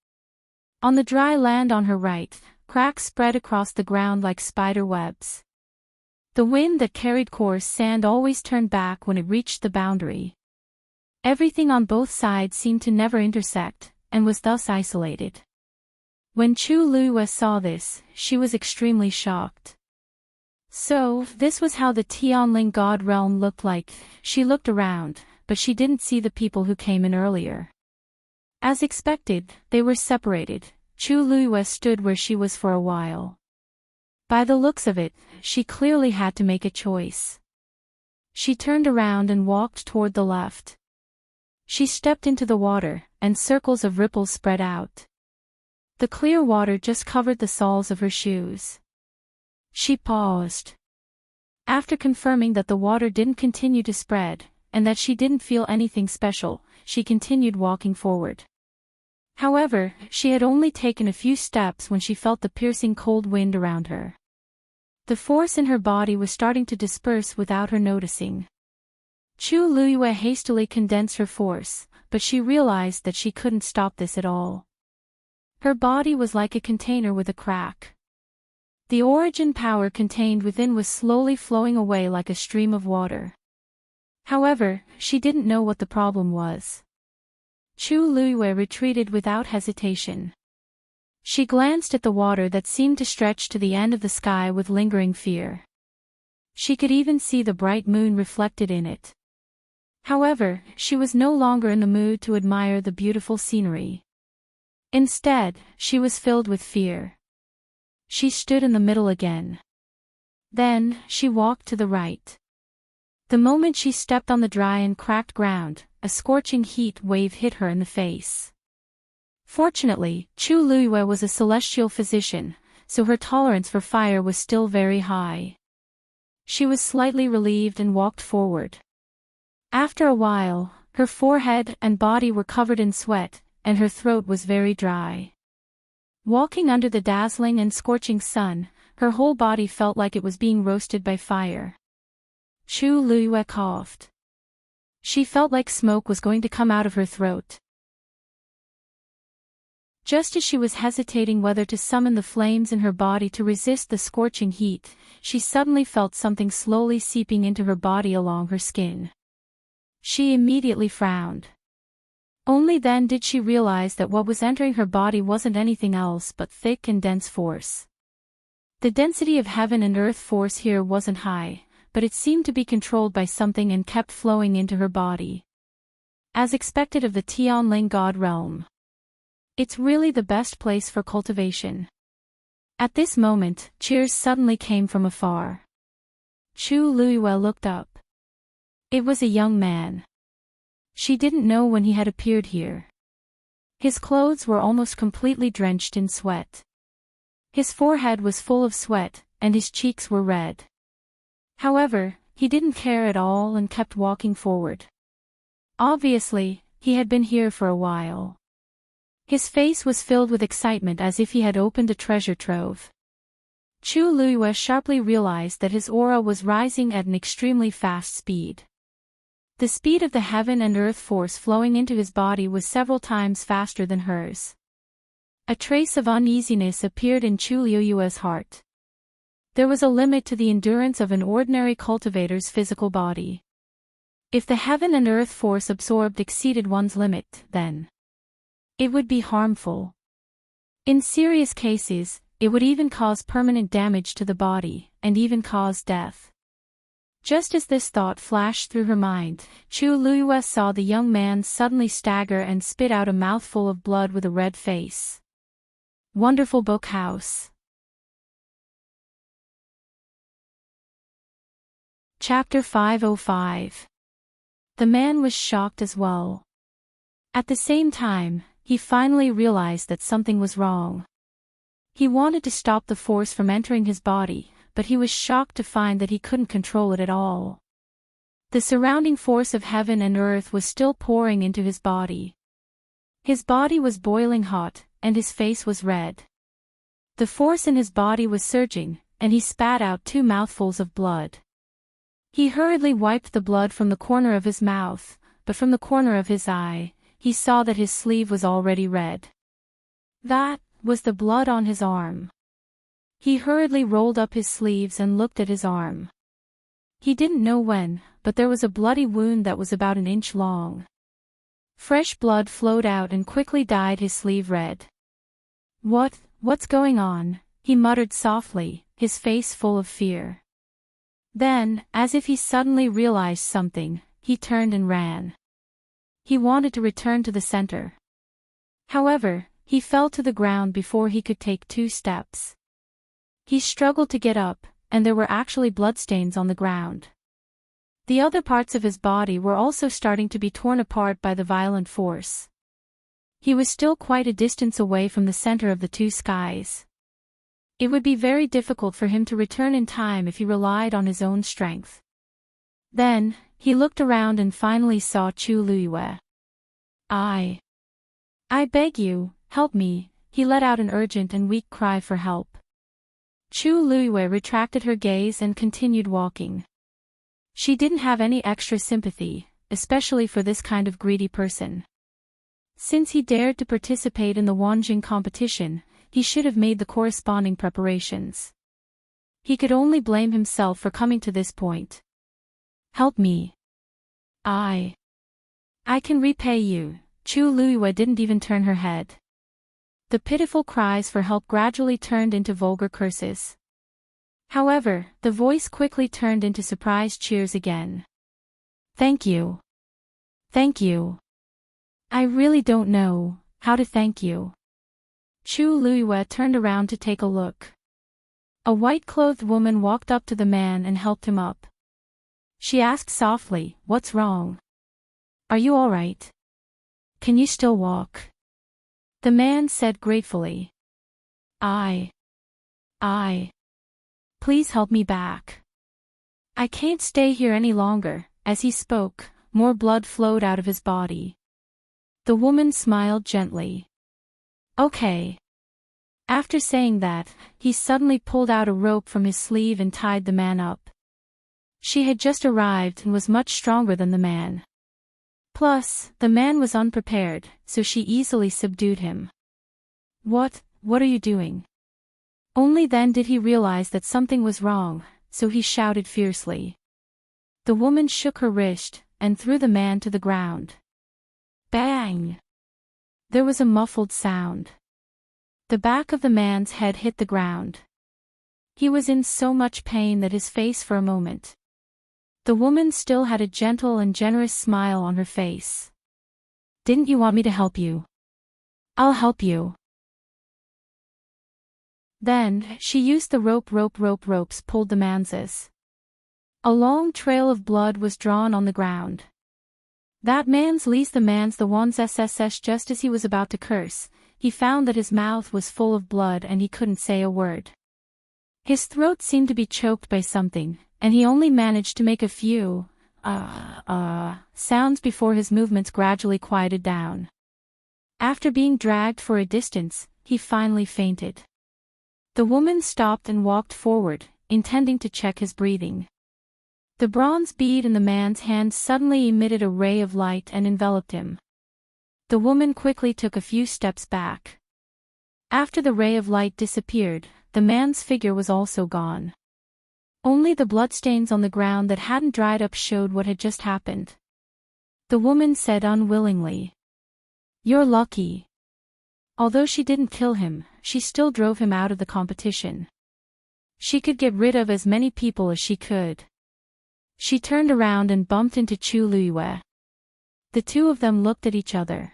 On the dry land on her right, cracks spread across the ground like spider webs. The wind that carried coarse sand always turned back when it reached the boundary. Everything on both sides seemed to never intersect, and was thus isolated. When Chu Luiyue saw this, she was extremely shocked. So, this was how the Tianling god realm looked like. She looked around, but she didn't see the people who came in earlier. As expected, they were separated. Chu Luiyue stood where she was for a while. By the looks of it, she clearly had to make a choice. She turned around and walked toward the left. She stepped into the water, and circles of ripples spread out. The clear water just covered the soles of her shoes. She paused. After confirming that the water didn't continue to spread, and that she didn't feel anything special, she continued walking forward. However, she had only taken a few steps when she felt the piercing cold wind around her. The force in her body was starting to disperse without her noticing. Chu Luyue hastily condensed her force, but she realized that she couldn't stop this at all. Her body was like a container with a crack. The origin power contained within was slowly flowing away like a stream of water. However, she didn't know what the problem was. Chu Luyue retreated without hesitation. She glanced at the water that seemed to stretch to the end of the sky with lingering fear. She could even see the bright moon reflected in it. However, she was no longer in the mood to admire the beautiful scenery. Instead, she was filled with fear. She stood in the middle again. Then, she walked to the right. The moment she stepped on the dry and cracked ground, a scorching heat wave hit her in the face. Fortunately, Chu Luyue was a celestial physician, so her tolerance for fire was still very high. She was slightly relieved and walked forward. After a while, her forehead and body were covered in sweat, and her throat was very dry. Walking under the dazzling and scorching sun, her whole body felt like it was being roasted by fire. Chu Luyue coughed. She felt like smoke was going to come out of her throat. Just as she was hesitating whether to summon the flames in her body to resist the scorching heat, she suddenly felt something slowly seeping into her body along her skin. She immediately frowned. Only then did she realize that what was entering her body wasn't anything else but thick and dense force. The density of heaven and earth force here wasn't high, but it seemed to be controlled by something and kept flowing into her body. As expected of the Tianling God realm. It's really the best place for cultivation. At this moment, cheers suddenly came from afar. Chu Luyue looked up. It was a young man. She didn't know when he had appeared here. His clothes were almost completely drenched in sweat. His forehead was full of sweat, and his cheeks were red. However, he didn't care at all and kept walking forward. Obviously, he had been here for a while. His face was filled with excitement as if he had opened a treasure trove. Chu Luyue sharply realized that his aura was rising at an extremely fast speed. The speed of the heaven and earth force flowing into his body was several times faster than hers. A trace of uneasiness appeared in Chu Luyue's heart. There was a limit to the endurance of an ordinary cultivator's physical body. If the heaven and earth force absorbed exceeded one's limit, then it would be harmful. In serious cases, it would even cause permanent damage to the body, and even cause death. Just as this thought flashed through her mind, Chu Luyue saw the young man suddenly stagger and spit out a mouthful of blood with a red face. Wonderful Book House. Chapter 505. The man was shocked as well. At the same time, he finally realized that something was wrong. He wanted to stop the force from entering his body, but he was shocked to find that he couldn't control it at all. The surrounding force of heaven and earth was still pouring into his body. His body was boiling hot, and his face was red. The force in his body was surging, and he spat out 2 mouthfuls of blood. He hurriedly wiped the blood from the corner of his mouth, but from the corner of his eye, he saw that his sleeve was already red. That was the blood on his arm. He hurriedly rolled up his sleeves and looked at his arm. He didn't know when, but there was a bloody wound that was about 1 inch long. Fresh blood flowed out and quickly dyed his sleeve red. What's going on?" he muttered softly, his face full of fear. Then, as if he suddenly realized something, he turned and ran. He wanted to return to the center. However, he fell to the ground before he could take 2 steps. He struggled to get up, and there were actually bloodstains on the ground. The other parts of his body were also starting to be torn apart by the violent force. He was still quite a distance away from the center of the 2 skies. It would be very difficult for him to return in time if he relied on his own strength. Then, he looked around and finally saw Chu Luyue. I beg you, help me," he let out an urgent and weak cry for help. Chu Luiyue retracted her gaze and continued walking. She didn't have any extra sympathy, especially for this kind of greedy person. Since he dared to participate in the Wanjing competition, he should have made the corresponding preparations. He could only blame himself for coming to this point. Help me. I can repay you. Chu Luiyue didn't even turn her head. The pitiful cries for help gradually turned into vulgar curses. However, the voice quickly turned into surprised cheers again. Thank you. Thank you. I really don't know how to thank you. Chu Luiyue turned around to take a look. A white-clothed woman walked up to the man and helped him up. She asked softly, "What's wrong? Are you all right? Can you still walk?" The man said gratefully, I. Please help me back. I can't stay here any longer." As he spoke, more blood flowed out of his body. The woman smiled gently. Okay. After saying that, he suddenly pulled out a rope from his sleeve and tied the man up. She had just arrived and was much stronger than the man. Plus, the man was unprepared, so she easily subdued him. What are you doing? Only then did he realize that something was wrong, so he shouted fiercely. The woman shook her wrist and threw the man to the ground. Bang! There was a muffled sound. The back of the man's head hit the ground. He was in so much pain that his face for a moment. The woman still had a gentle and generous smile on her face. Didn't you want me to help you? I'll help you. Then, she used the ropes pulled the man's ass. A long trail of blood was drawn on the ground. That man's the one's SSS. Just as he was about to curse, he found that his mouth was full of blood and he couldn't say a word. His throat seemed to be choked by something, and he only managed to make a few sounds before his movements gradually quieted down. After being dragged for a distance, he finally fainted. The woman stopped and walked forward, intending to check his breathing. The bronze bead in the man's hand suddenly emitted a ray of light and enveloped him. The woman quickly took a few steps back. After the ray of light disappeared, the man's figure was also gone. Only the bloodstains on the ground that hadn't dried up showed what had just happened. The woman said unwillingly, "You're lucky." Although she didn't kill him, she still drove him out of the competition. She could get rid of as many people as she could. She turned around and bumped into Chu Luiyue. The two of them looked at each other.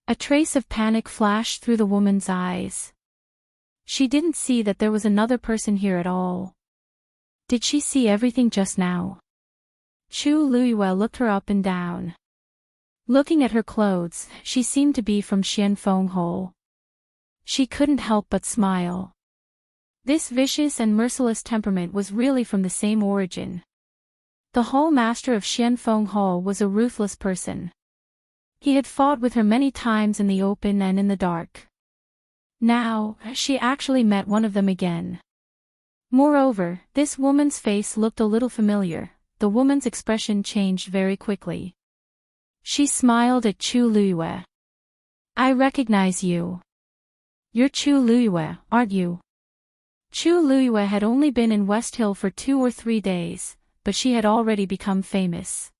A trace of panic flashed through the woman's eyes. She didn't see that there was another person here at all. Did she see everything just now? Chu Luiyue looked her up and down. Looking at her clothes, she seemed to be from Xianfeng. She couldn't help but smile. This vicious and merciless temperament was really from the same origin. The Hall Master of Xianfeng was a ruthless person. He had fought with her many times in the open and in the dark. Now, she actually met one of them again. Moreover, this woman's face looked a little familiar. The woman's expression changed very quickly. She smiled at Chu Luiyue. "I recognize you. You're Chu Luiyue, aren't you?" Chu Luiyue had only been in West Hill for 2 or 3 days, but she had already become famous.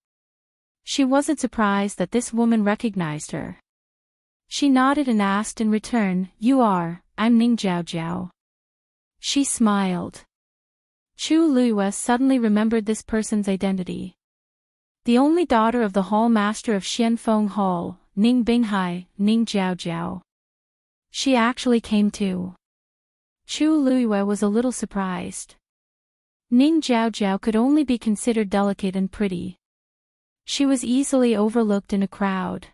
She wasn't surprised that this woman recognized her. She nodded and asked in return, "You are, I'm Ning Jiao." She smiled. Chu Luiyue suddenly remembered this person's identity. The only daughter of the Hall Master of Xianfeng Hall, Ning Binghai, Ning Jiao. She actually came too. Chu Luiyue was a little surprised. Ning Jiao could only be considered delicate and pretty. She was easily overlooked in a crowd.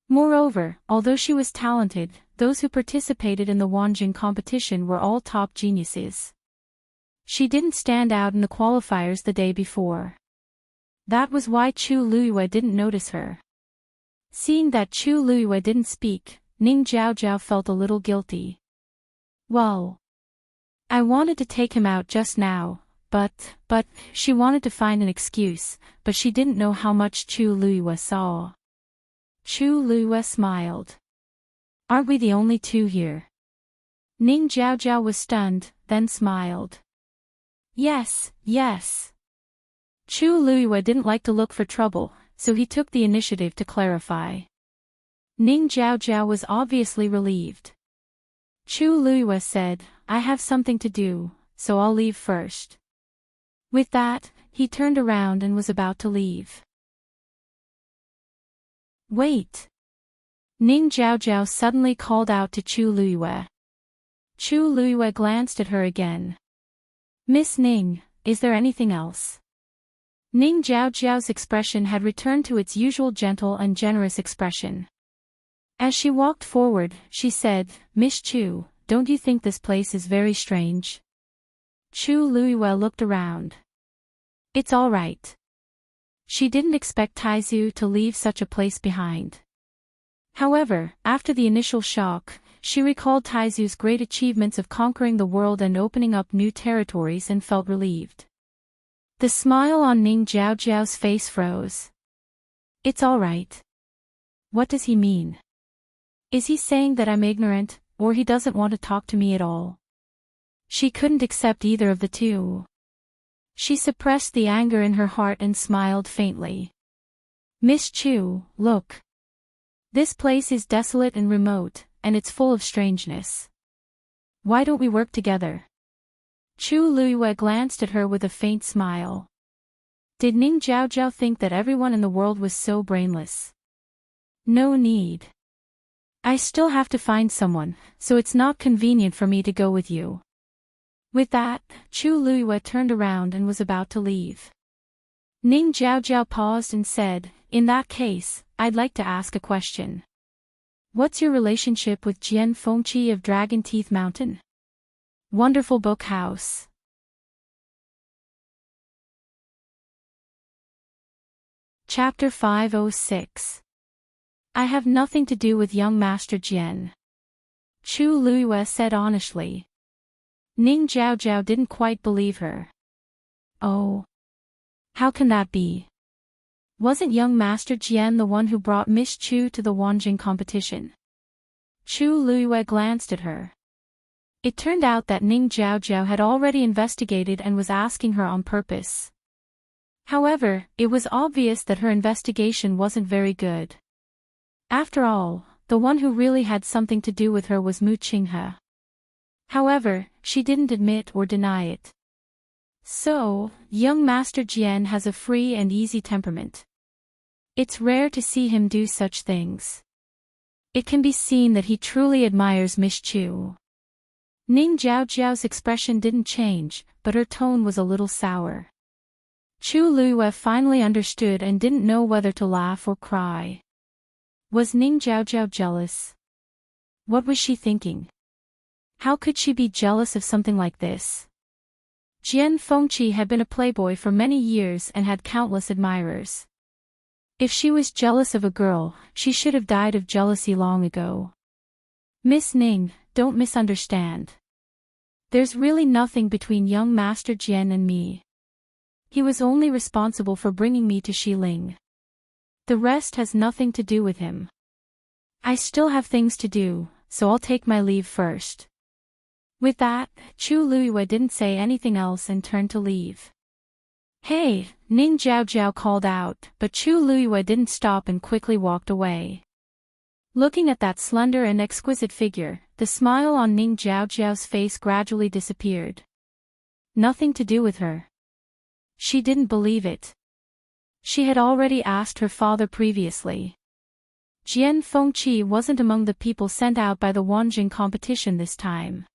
Moreover, although she was talented, those who participated in the Wanjing competition were all top geniuses. She didn't stand out in the qualifiers the day before. That was why Chu Luiyue didn't notice her. Seeing that Chu Luiyue didn't speak, Ning Jiao felt a little guilty. Well, I wanted to take him out just now, but, she wanted to find an excuse, but she didn't know how much Chu Luiyue saw. Chu Luiyue smiled. Aren't we the only two here? Ning Jiaojiao was stunned, then smiled. Yes, yes. Chu Luiyue didn't like to look for trouble, so he took the initiative to clarify. Ning Jiaojiao was obviously relieved. Chu Luiyue said, I have something to do, so I'll leave first. With that, he turned around and was about to leave. Wait! Ning Jiaojiao suddenly called out to Chu Luiyue. Chu Luiyue glanced at her again. Miss Ning, is there anything else? Ning Jiaojiao's expression had returned to its usual gentle and generous expression. As she walked forward, she said, Miss Chu, don't you think this place is very strange? Chu Luiyue looked around. It's all right. She didn't expect Taizu to leave such a place behind. However, after the initial shock, she recalled Taizu's great achievements of conquering the world and opening up new territories and felt relieved. The smile on Ning Jiaojiao's face froze. It's all right. What does he mean? Is he saying that I'm ignorant, or he doesn't want to talk to me at all? She couldn't accept either of the two. She suppressed the anger in her heart and smiled faintly. Miss Chu, look. This place is desolate and remote, and it's full of strangeness. Why don't we work together? Chu Luiyue glanced at her with a faint smile. Did Ning Jiaojiao think that everyone in the world was so brainless? No need. I still have to find someone, so it's not convenient for me to go with you. With that, Chu Luiyue turned around and was about to leave. Ning Jiaojiao paused and said, in that case, I'd like to ask a question. What's your relationship with Jian Fengqi of Dragon Teeth Mountain? Wonderful Book House. Chapter 506. I have nothing to do with young Master Jian. Chu Luiyue said honestly. Ning Jiaojiao didn't quite believe her. Oh. How can that be? Wasn't young Master Jian the one who brought Miss Chu to the Wanjing competition? Chu Luiyue glanced at her. It turned out that Ning Jiaojiao had already investigated and was asking her on purpose. However, it was obvious that her investigation wasn't very good. After all, the one who really had something to do with her was Mu Qinghe. However, she didn't admit or deny it. So, young Master Jian has a free and easy temperament. It's rare to see him do such things. It can be seen that he truly admires Miss Chu. Ning Jiaojiao's expression didn't change, but her tone was a little sour. Chu Luiyue finally understood and didn't know whether to laugh or cry. Was Ning Jiaojiao jealous? What was she thinking? How could she be jealous of something like this? Jian Fengqi had been a playboy for many years and had countless admirers. If she was jealous of a girl, she should have died of jealousy long ago. Miss Ning, don't misunderstand. There's really nothing between young Master Jian and me. He was only responsible for bringing me to Xiling. The rest has nothing to do with him. I still have things to do, so I'll take my leave first. With that, Chu Luiyue didn't say anything else and turned to leave. Hey, Ning Jiaojiao called out, but Chu Luiyue didn't stop and quickly walked away. Looking at that slender and exquisite figure, the smile on Ning Jiaojiao's face gradually disappeared. Nothing to do with her. She didn't believe it. She had already asked her father previously. Jian Fengqi wasn't among the people sent out by the Wanjing competition this time.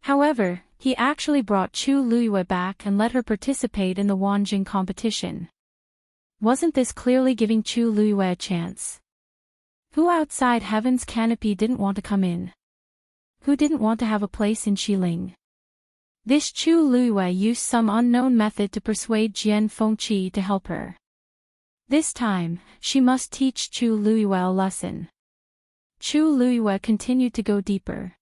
However, he actually brought Chu Luiyue back and let her participate in the Wanjing competition. Wasn't this clearly giving Chu Luiyue a chance? Who outside heaven's canopy didn't want to come in? Who didn't want to have a place in Xiling? This Chu Luiyue used some unknown method to persuade Jian Fengqi to help her. This time, she must teach Chu Luiyue a lesson. Chu Luiyue continued to go deeper.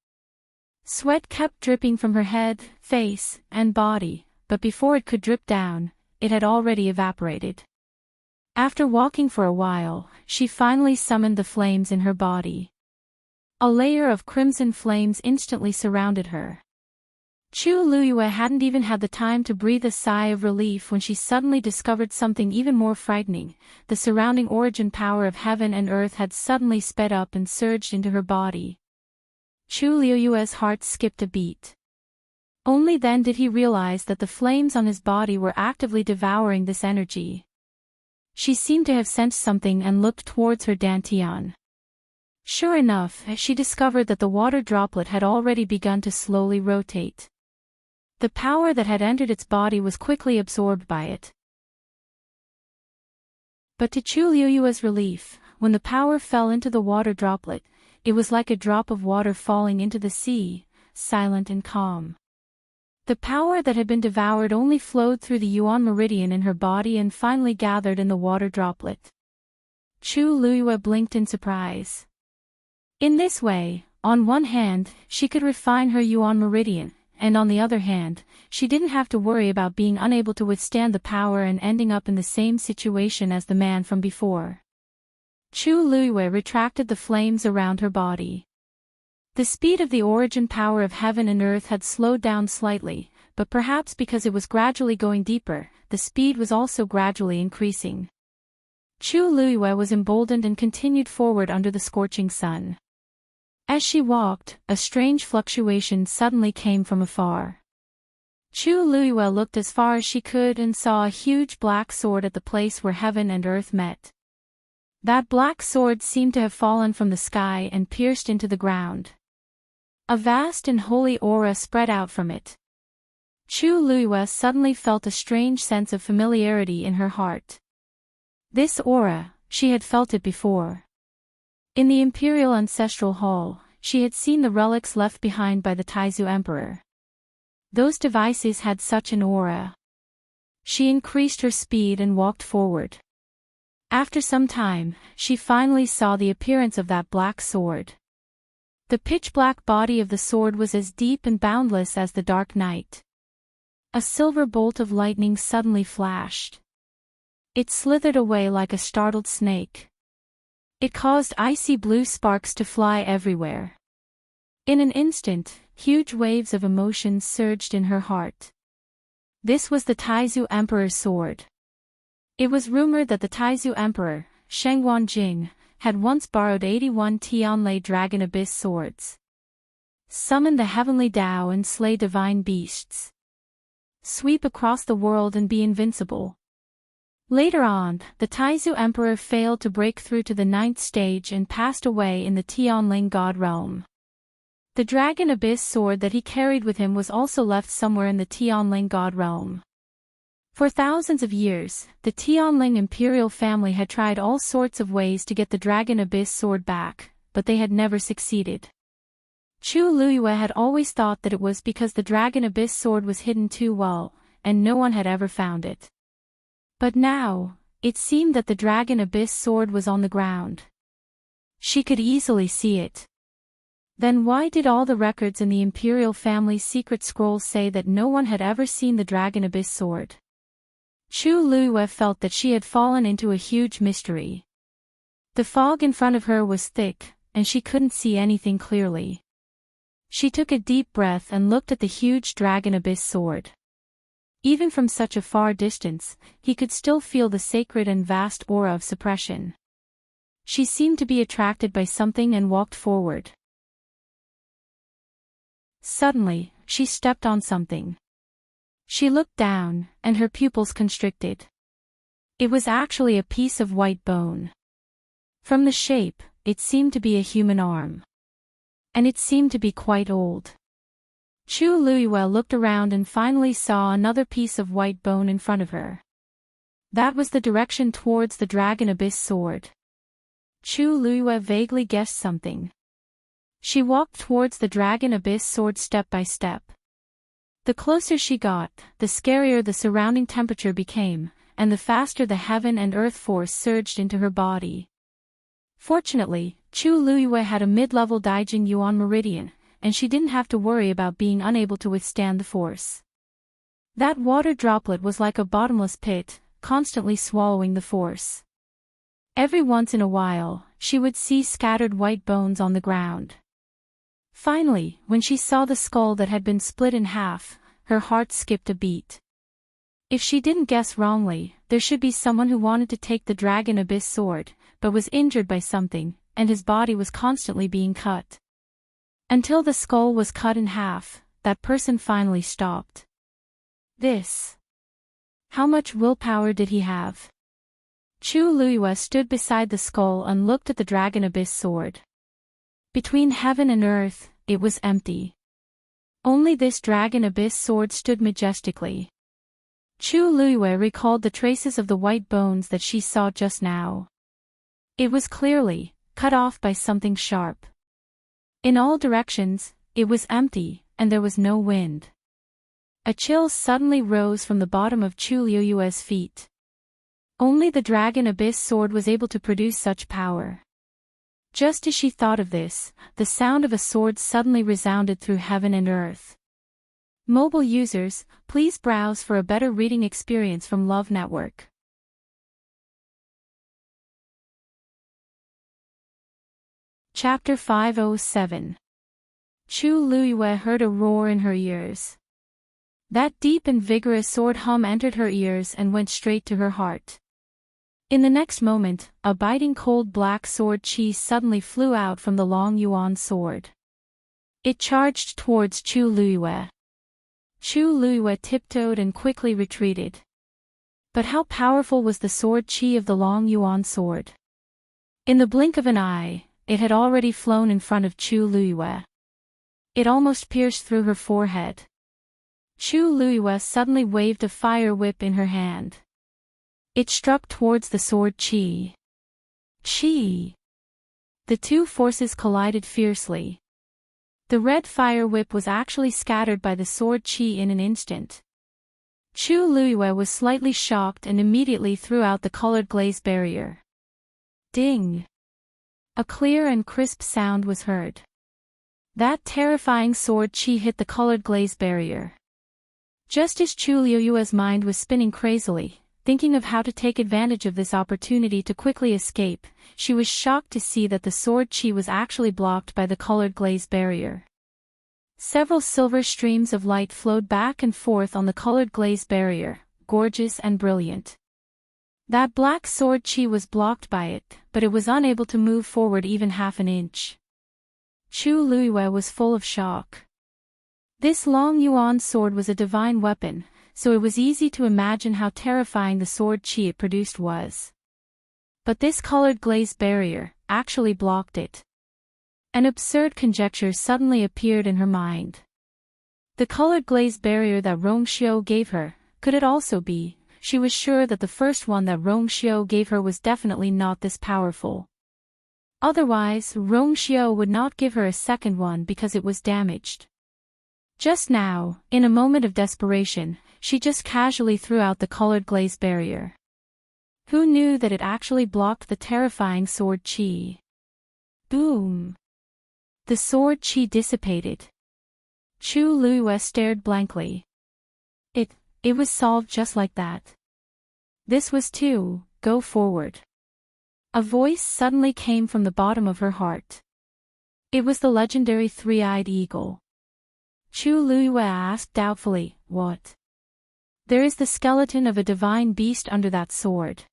Sweat kept dripping from her head, face, and body, but before it could drip down, it had already evaporated. After walking for a while, she finally summoned the flames in her body. A layer of crimson flames instantly surrounded her. Chu Luyue hadn't even had the time to breathe a sigh of relief when she suddenly discovered something even more frightening. The surrounding origin power of heaven and earth had suddenly sped up and surged into her body. Chu Luyue's heart skipped a beat. Only then did he realize that the flames on his body were actively devouring this energy. She seemed to have sensed something and looked towards her dantian. Sure enough, she discovered that the water droplet had already begun to slowly rotate. The power that had entered its body was quickly absorbed by it. But to Chu Luyue's relief, when the power fell into the water droplet, it was like a drop of water falling into the sea, silent and calm. The power that had been devoured only flowed through the Yuan meridian in her body and finally gathered in the water droplet. Chu Luyue blinked in surprise. In this way, on one hand, she could refine her Yuan meridian, and on the other hand, she didn't have to worry about being unable to withstand the power and ending up in the same situation as the man from before. Chu Luyue retracted the flames around her body. The speed of the origin power of heaven and earth had slowed down slightly, but perhaps because it was gradually going deeper, the speed was also gradually increasing. Chu Luyue was emboldened and continued forward under the scorching sun. As she walked, a strange fluctuation suddenly came from afar. Chu Luyue looked as far as she could and saw a huge black sword at the place where heaven and earth met. That black sword seemed to have fallen from the sky and pierced into the ground. A vast and holy aura spread out from it. Chu Luyue suddenly felt a strange sense of familiarity in her heart. This aura, she had felt it before. In the Imperial Ancestral Hall, she had seen the relics left behind by the Taizu Emperor. Those devices had such an aura. She increased her speed and walked forward. After some time, she finally saw the appearance of that black sword. The pitch-black body of the sword was as deep and boundless as the dark night. A silver bolt of lightning suddenly flashed. It slithered away like a startled snake. It caused icy blue sparks to fly everywhere. In an instant, huge waves of emotions surged in her heart. This was the Taizu Emperor's sword. It was rumored that the Taizu Emperor, Shengguan Jing, had once borrowed 81 Tianlei Dragon Abyss swords. Summon the heavenly Tao and slay divine beasts. Sweep across the world and be invincible. Later on, the Taizu Emperor failed to break through to the 9th stage and passed away in the Tianling God realm. The Dragon Abyss sword that he carried with him was also left somewhere in the Tianling God realm. For thousands of years, the Tianling imperial family had tried all sorts of ways to get the Dragon Abyss sword back, but they had never succeeded. Chu Luyue had always thought that it was because the Dragon Abyss sword was hidden too well, and no one had ever found it. But now, it seemed that the Dragon Abyss sword was on the ground. She could easily see it. Then why did all the records in the imperial family's secret scrolls say that no one had ever seen the Dragon Abyss sword? Chu Luyue felt that she had fallen into a huge mystery. The fog in front of her was thick, and she couldn't see anything clearly. She took a deep breath and looked at the huge Dragon Abyss sword. Even from such a far distance, he could still feel the sacred and vast aura of suppression. She seemed to be attracted by something and walked forward. Suddenly, she stepped on something. She looked down, and her pupils constricted. It was actually a piece of white bone. From the shape, it seemed to be a human arm. And it seemed to be quite old. Chu Luyue looked around and finally saw another piece of white bone in front of her. That was the direction towards the Dragon Abyss sword. Chu Luyue vaguely guessed something. She walked towards the Dragon Abyss sword step by step. The closer she got, the scarier the surrounding temperature became, and the faster the heaven and earth force surged into her body. Fortunately, Chu Luyue had a mid-level Daijing Yuan meridian, and she didn't have to worry about being unable to withstand the force. That water droplet was like a bottomless pit, constantly swallowing the force. Every once in a while, she would see scattered white bones on the ground. Finally, when she saw the skull that had been split in half, her heart skipped a beat. If she didn't guess wrongly, there should be someone who wanted to take the Dragon Abyss sword, but was injured by something, and his body was constantly being cut. Until the skull was cut in half, that person finally stopped. How much willpower did he have? Chu Luiyue stood beside the skull and looked at the Dragon Abyss sword. Between heaven and earth, it was empty. Only this Dragon Abyss sword stood majestically. Chu Luiyue recalled the traces of the white bones that she saw just now. It was clearly cut off by something sharp. In all directions, it was empty, and there was no wind. A chill suddenly rose from the bottom of Chu Luiyue's feet. Only the Dragon Abyss sword was able to produce such power. Just as she thought of this, the sound of a sword suddenly resounded through heaven and earth. Mobile users, please browse for a better reading experience from Love Network. Chapter 507. Chu Luiyue heard a roar in her ears. That deep and vigorous sword hum entered her ears and went straight to her heart. In the next moment, a biting cold black sword chi suddenly flew out from the long yuan sword. It charged towards Chu Luiyue. Chu Luiyue tiptoed and quickly retreated. But how powerful was the sword chi of the long yuan sword? In the blink of an eye, it had already flown in front of Chu Luiyue. It almost pierced through her forehead. Chu Luiyue suddenly waved a fire whip in her hand. It struck towards the sword chi. Chi! The two forces collided fiercely. The red fire whip was actually scattered by the sword chi in an instant. Chu Luiyue was slightly shocked and immediately threw out the colored glaze barrier. Ding! A clear and crisp sound was heard. That terrifying sword chi hit the colored glaze barrier. Just as Chu Luiyue's mind was spinning crazily, thinking of how to take advantage of this opportunity to quickly escape, she was shocked to see that the sword chi was actually blocked by the colored glaze barrier. Several silver streams of light flowed back and forth on the colored glaze barrier, gorgeous and brilliant. That black sword chi was blocked by it, but it was unable to move forward even half an inch. Chu Luiyue was full of shock. This long yuan sword was a divine weapon, so it was easy to imagine how terrifying the sword chi it produced was. But this colored glaze barrier actually blocked it. An absurd conjecture suddenly appeared in her mind. The colored glaze barrier that Rongxiu gave her, could it also be? She was sure that the first one that Rongxiu gave her was definitely not this powerful. Otherwise, Rongxiu would not give her a second one because it was damaged. Just now, in a moment of desperation, she just casually threw out the colored glaze barrier. Who knew that it actually blocked the terrifying sword chi? Boom! The sword chi dissipated. Chu Luiyue stared blankly. It was solved just like that. This was to go forward. A voice suddenly came from the bottom of her heart. It was the legendary three-eyed eagle. Chu Luiyue asked doubtfully, "What?" "There is the skeleton of a divine beast under that sword."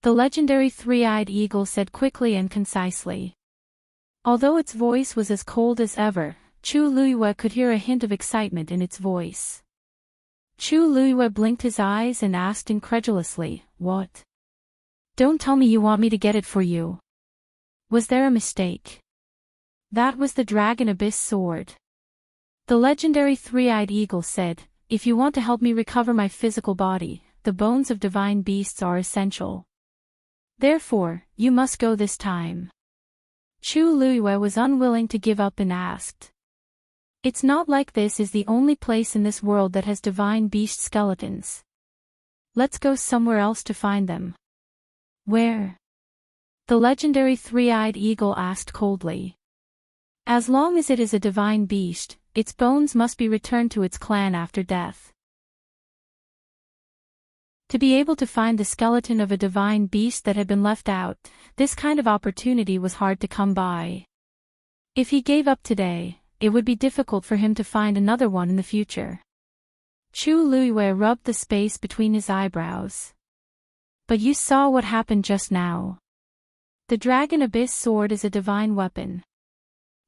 The legendary three-eyed eagle said quickly and concisely. Although its voice was as cold as ever, Chu Luiyue could hear a hint of excitement in its voice. Chu Luiyue blinked his eyes and asked incredulously, "What? Don't tell me you want me to get it for you. Was there a mistake?" "That was the Dragon Abyss sword." The legendary three-eyed eagle said, "If you want to help me recover my physical body, the bones of divine beasts are essential. Therefore, you must go this time." Chu Luiyue was unwilling to give up and asked, "It's not like this is the only place in this world that has divine beast skeletons. Let's go somewhere else to find them." "Where?" the legendary three-eyed eagle asked coldly. As long as it is a divine beast, its bones must be returned to its clan after death. To be able to find the skeleton of a divine beast that had been left out, this kind of opportunity was hard to come by. If he gave up today, it would be difficult for him to find another one in the future. Chu Luiwei rubbed the space between his eyebrows. But you saw what happened just now. The Dragon Abyss sword is a divine weapon.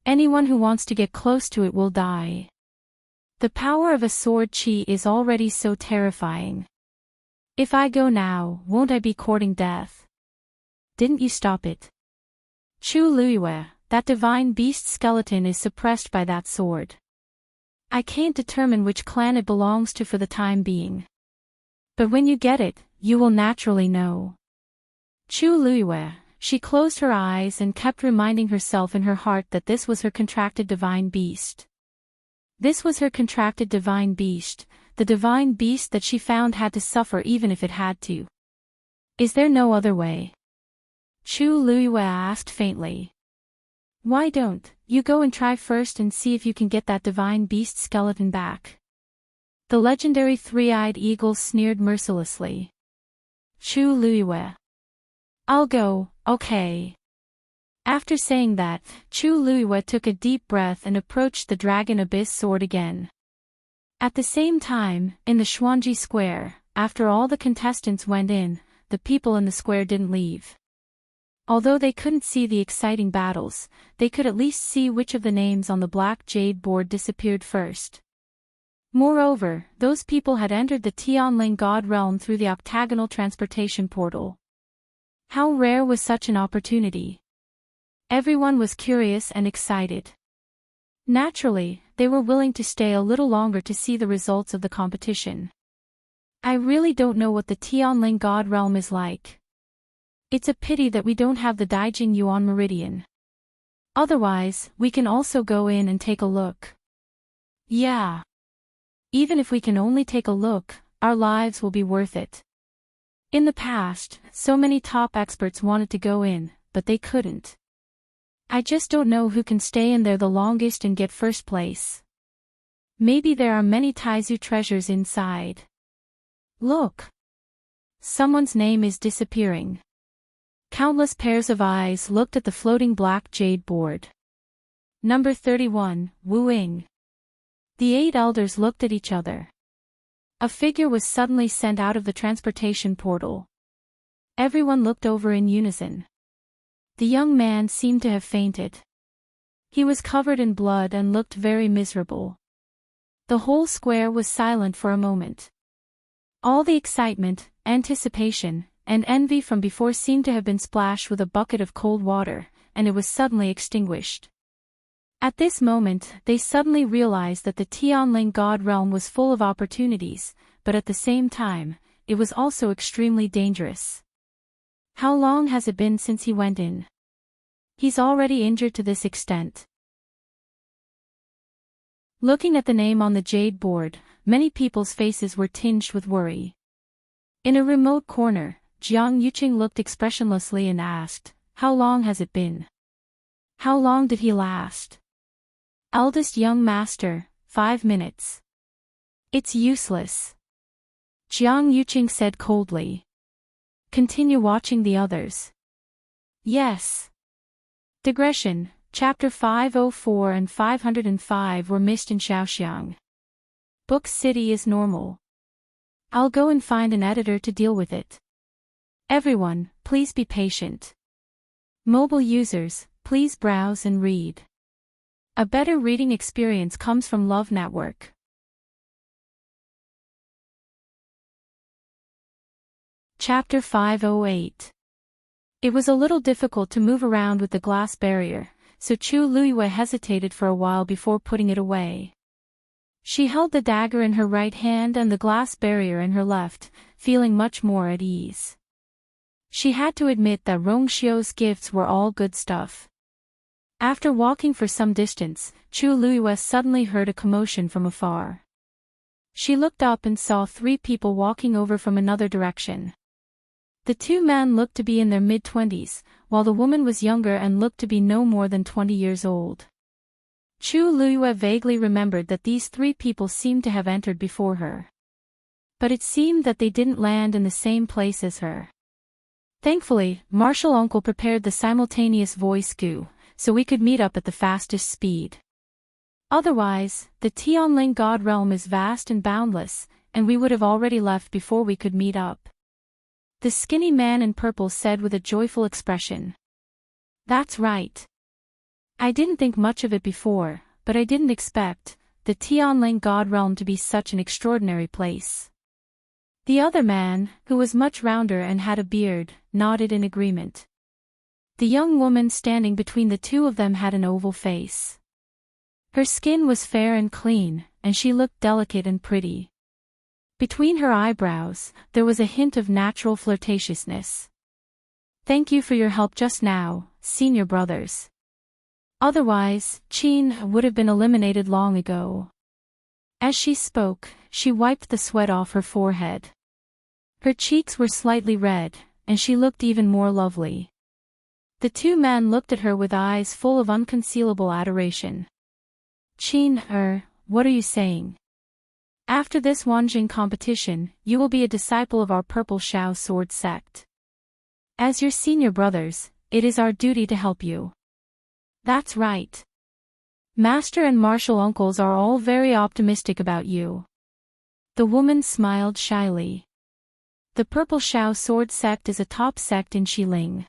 Anyone who wants to get close to it will die. The power of a sword chi is already so terrifying. If I go now, won't I be courting death? Didn't you stop it? Chu Luiwei, that divine beast skeleton is suppressed by that sword. I can't determine which clan it belongs to for the time being. But when you get it, you will naturally know. Chu Luiwei, she closed her eyes and kept reminding herself in her heart that this was her contracted divine beast. This was her contracted divine beast, the divine beast that she found had to suffer even if it had to. Is there no other way? Chu Luiwei asked faintly. Why don't you go and try first and see if you can get that divine beast skeleton back? The legendary three-eyed eagle sneered mercilessly. Chu Luiwei. I'll go, okay. After saying that, Chu Luiwei took a deep breath and approached the Dragon Abyss sword again. At the same time, in the Xuanji Square, after all the contestants went in, the people in the square didn't leave. Although they couldn't see the exciting battles, they could at least see which of the names on the black jade board disappeared first. Moreover, those people had entered the Tianling God realm through the octagonal transportation portal. How rare was such an opportunity? Everyone was curious and excited. Naturally, they were willing to stay a little longer to see the results of the competition. I really don't know what the Tianling God realm is like. It's a pity that we don't have the Daijing Yuan Meridian. Otherwise, we can also go in and take a look. Yeah. Even if we can only take a look, our lives will be worth it. In the past, so many top experts wanted to go in, but they couldn't. I just don't know who can stay in there the longest and get first place. Maybe there are many Taizu treasures inside. Look. Someone's name is disappearing. Countless pairs of eyes looked at the floating black jade board. Number 31, Wu Ying. The 8 elders looked at each other. A figure was suddenly sent out of the transportation portal. Everyone looked over in unison. The young man seemed to have fainted. He was covered in blood and looked very miserable. The whole square was silent for a moment. All the excitement, anticipation, and envy from before seemed to have been splashed with a bucket of cold water, and it was suddenly extinguished. At this moment, they suddenly realized that the Tianling God realm was full of opportunities, but at the same time, it was also extremely dangerous. How long has it been since he went in? He's already injured to this extent. Looking at the name on the jade board, many people's faces were tinged with worry. In a remote corner, Jiang Yuqing looked expressionlessly and asked, "How long has it been? How long did he last?" Eldest young master, 5 minutes. It's useless. Jiang Yuqing said coldly. Continue watching the others. Yes. Digression, Chapter 504 and 505 were missed in Shaoxiang. Book City is normal. I'll go and find an editor to deal with it. Everyone, please be patient. Mobile users, please browse and read. A better reading experience comes from Love Network. Chapter 508. It was a little difficult to move around with the glass barrier, so Chu Luiwei hesitated for a while before putting it away. She held the dagger in her right hand and the glass barrier in her left, feeling much more at ease. She had to admit that Rongxiu's gifts were all good stuff. After walking for some distance, Chu Luiwei suddenly heard a commotion from afar. She looked up and saw 3 people walking over from another direction. The 2 men looked to be in their mid-20s, while the woman was younger and looked to be no more than 20 years old. Chu Liyue vaguely remembered that these three people seemed to have entered before her. But it seemed that they didn't land in the same place as her. Thankfully, Martial Uncle prepared the simultaneous voice goo, so we could meet up at the fastest speed. Otherwise, the Tianling God realm is vast and boundless, and we would have already left before we could meet up. The skinny man in purple said with a joyful expression. That's right. I didn't think much of it before, but I didn't expect the Tianling God realm to be such an extraordinary place. The other man, who was much rounder and had a beard, nodded in agreement. The young woman standing between the two of them had an oval face. Her skin was fair and clean, and she looked delicate and pretty. Between her eyebrows, there was a hint of natural flirtatiousness. Thank you for your help just now, senior brothers. Otherwise, Qin would have been eliminated long ago. As she spoke, she wiped the sweat off her forehead. Her cheeks were slightly red, and she looked even more lovely. The two men looked at her with eyes full of unconcealable adoration. Qin, what are you saying? After this Wanjing competition, you will be a disciple of our Purple Shao Sword sect. As your senior brothers, it is our duty to help you. That's right. Master and martial uncles are all very optimistic about you. The woman smiled shyly. The Purple Shao Sword sect is a top sect in Xiling.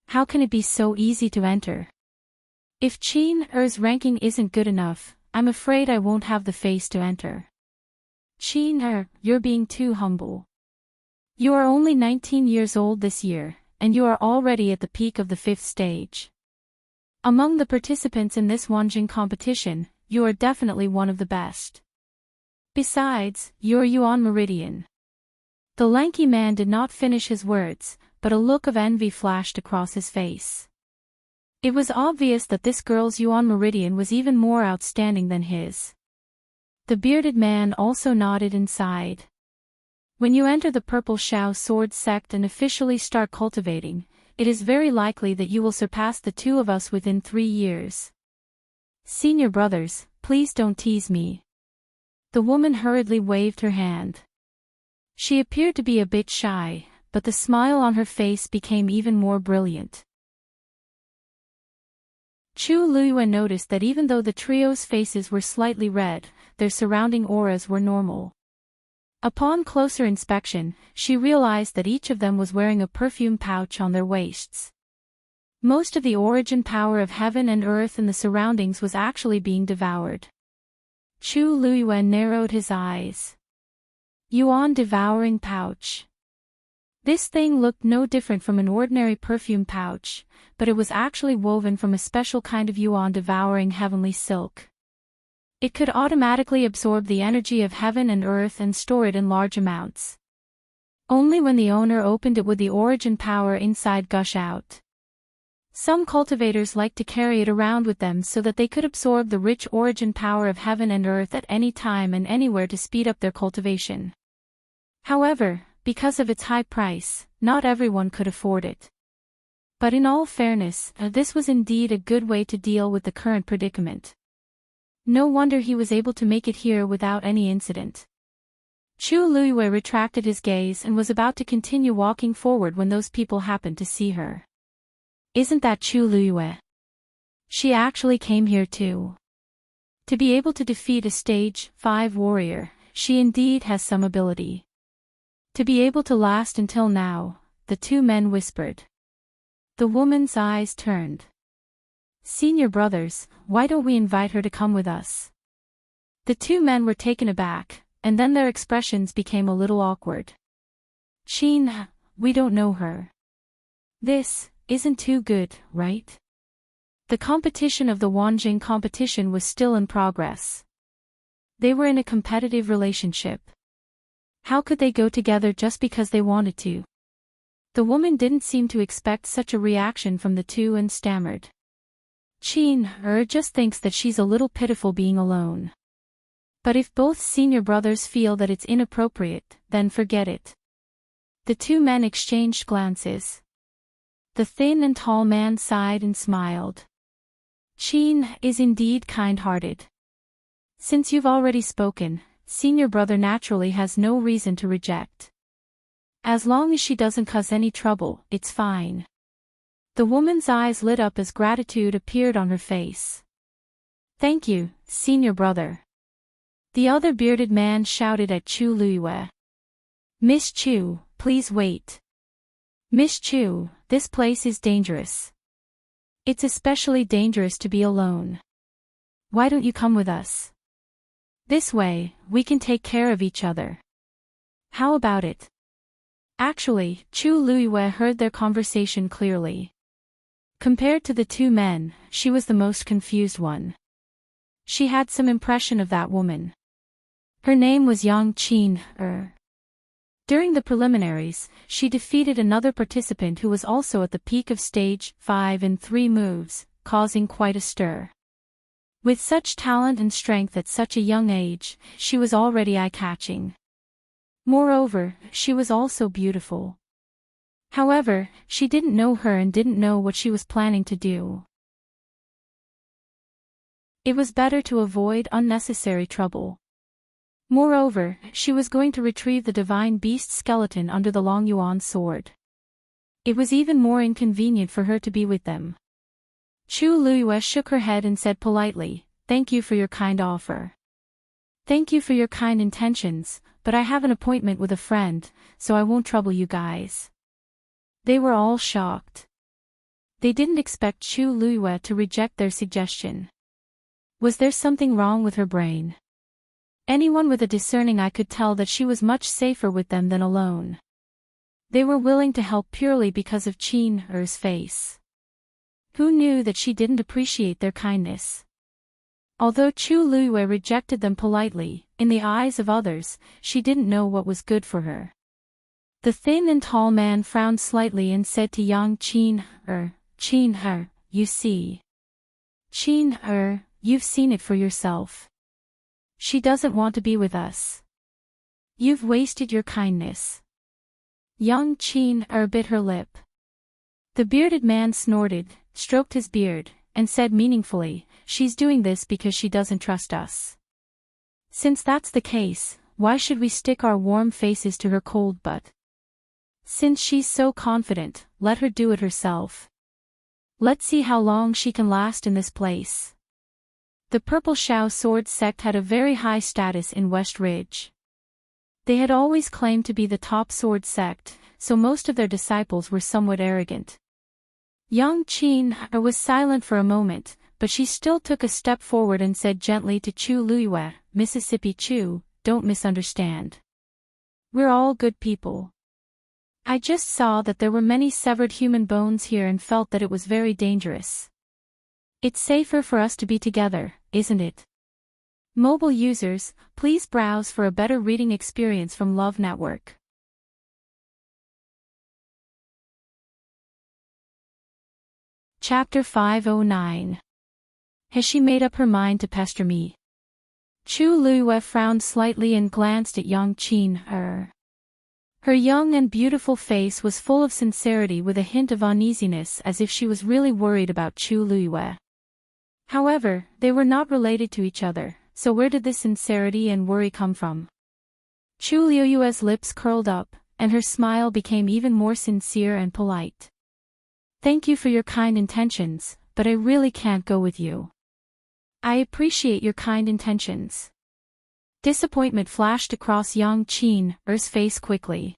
How can it be so easy to enter? If Qin-er's ranking isn't good enough, I'm afraid I won't have the face to enter. Qin-er, you're being too humble. You are only 19 years old this year, and you are already at the peak of the 5th stage. Among the participants in this Wanjing competition, you are definitely one of the best. Besides, you're Yuan Meridian. The lanky man did not finish his words, but a look of envy flashed across his face. It was obvious that this girl's Yuan Meridian was even more outstanding than his. The bearded man also nodded and sighed. When you enter the Purple Shao Sword sect and officially start cultivating, it is very likely that you will surpass the two of us within 3 years. Senior brothers, please don't tease me. The woman hurriedly waved her hand. She appeared to be a bit shy, but the smile on her face became even more brilliant. Chu Liyue noticed that even though the trio's faces were slightly red, their surrounding auras were normal. Upon closer inspection, she realized that each of them was wearing a perfume pouch on their waists. Most of the origin power of heaven and earth in the surroundings was actually being devoured. Chu Liyue narrowed his eyes. Yuan devouring pouch. This thing looked no different from an ordinary perfume pouch, but it was actually woven from a special kind of yuan devouring heavenly silk. It could automatically absorb the energy of heaven and earth and store it in large amounts. Only when the owner opened it would the origin power inside gush out. Some cultivators liked to carry it around with them so that they could absorb the rich origin power of heaven and earth at any time and anywhere to speed up their cultivation. However, because of its high price, not everyone could afford it. But in all fairness, this was indeed a good way to deal with the current predicament. No wonder he was able to make it here without any incident. Chu Liyue retracted his gaze and was about to continue walking forward when those people happened to see her. Isn't that Chu Liyue? She actually came here too. To be able to defeat a stage 5 warrior, she indeed has some ability. To be able to last until now, the two men whispered. The woman's eyes turned. Senior brothers, why don't we invite her to come with us? The two men were taken aback, and then their expressions became a little awkward. Qin, we don't know her. This isn't too good, right? The competition of the Wanjing competition was still in progress. They were in a competitive relationship. How could they go together just because they wanted to? The woman didn't seem to expect such a reaction from the two and stammered. Qin just thinks that she's a little pitiful being alone. But if both senior brothers feel that it's inappropriate, then forget it. The two men exchanged glances. The thin and tall man sighed and smiled. Qin is indeed kind-hearted. Since you've already spoken, senior brother naturally has no reason to reject. As long as she doesn't cause any trouble, it's fine. The woman's eyes lit up as gratitude appeared on her face. Thank you, senior brother. The other bearded man shouted at Chu Luiyue. Miss Chu, please wait. Miss Chu, this place is dangerous. It's especially dangerous to be alone. Why don't you come with us? This way, we can take care of each other. How about it? Actually, Chu Luiyue heard their conversation clearly. Compared to the two men, she was the most confused one. She had some impression of that woman. Her name was Yang Qin. During the preliminaries, she defeated another participant who was also at the peak of stage 5 in 3 moves, causing quite a stir. With such talent and strength at such a young age, she was already eye-catching. Moreover, she was also beautiful. However, she didn't know her and didn't know what she was planning to do. It was better to avoid unnecessary trouble. Moreover, she was going to retrieve the divine beast skeleton under the Long Yuan sword. It was even more inconvenient for her to be with them. Chu Luiyue shook her head and said politely, "Thank you for your kind offer. Thank you for your kind intentions, but I have an appointment with a friend, so I won't trouble you guys." They were all shocked. They didn't expect Chu Luiyue to reject their suggestion. Was there something wrong with her brain? Anyone with a discerning eye could tell that she was much safer with them than alone. They were willing to help purely because of Qin-er's face. Who knew that she didn't appreciate their kindness? Although Chu Luiyue rejected them politely, in the eyes of others, she didn't know what was good for her. The thin and tall man frowned slightly and said to Yang Qin-er, you see. Qin-er, you've seen it for yourself. She doesn't want to be with us. You've wasted your kindness. Yang Qin-er bit her lip. The bearded man snorted, stroked his beard, and said meaningfully, "She's doing this because she doesn't trust us. Since that's the case, why should we stick our warm faces to her cold butt? Since she's so confident, let her do it herself. Let's see how long she can last in this place." The Purple Shao sword sect had a very high status in West Ridge. They had always claimed to be the top sword sect, so most of their disciples were somewhat arrogant. Yang Qin was silent for a moment, but she still took a step forward and said gently to Chu Luiyue, "Mississippi Chu, don't misunderstand. We're all good people. I just saw that there were many severed human bones here and felt that it was very dangerous. It's safer for us to be together, isn't it?" Mobile users, please browse for a better reading experience from Love Network. Chapter 509. Has she made up her mind to pester me? Chu Luiyue frowned slightly and glanced at Yang Qin. Her young and beautiful face was full of sincerity with a hint of uneasiness, as if she was really worried about Chu Luiyue. However, they were not related to each other, so where did this sincerity and worry come from? Chu Luiyue's lips curled up, and her smile became even more sincere and polite. "Thank you for your kind intentions, but I really can't go with you." "I appreciate your kind intentions." Disappointment flashed across Yang Qin-er's face quickly.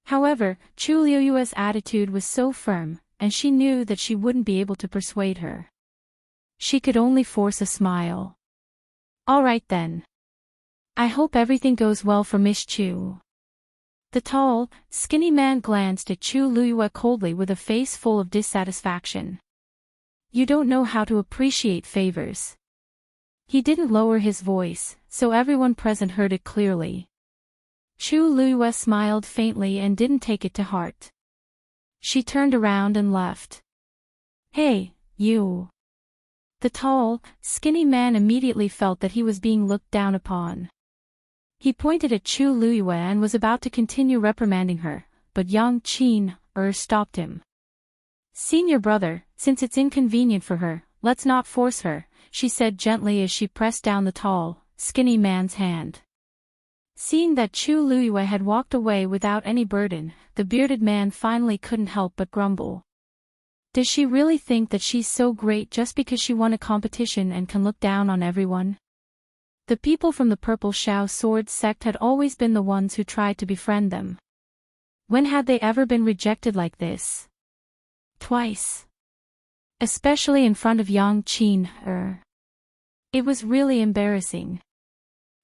However, Chu Luiyue's attitude was so firm, and she knew that she wouldn't be able to persuade her. She could only force a smile. "All right then. I hope everything goes well for Miss Chu." The tall, skinny man glanced at Chu Luiyue coldly with a face full of dissatisfaction. "You don't know how to appreciate favors." He didn't lower his voice, so everyone present heard it clearly. Chu Luiyue smiled faintly and didn't take it to heart. She turned around and left. "Hey, you." The tall, skinny man immediately felt that he was being looked down upon. He pointed at Chu Luiyue and was about to continue reprimanding her, but Yang Qin stopped him. "Senior brother, since it's inconvenient for her, let's not force her, she said gently as she pressed down the tall, skinny man's hand. Seeing that Chu Liyue had walked away without any burden, the bearded man finally couldn't help but grumble. Does she really think that she's so great just because she won a competition and can look down on everyone? The people from the Purple Shao Sword sect had always been the ones who tried to befriend them. When had they ever been rejected like this? Twice. Especially in front of Yang Qin. It was really embarrassing.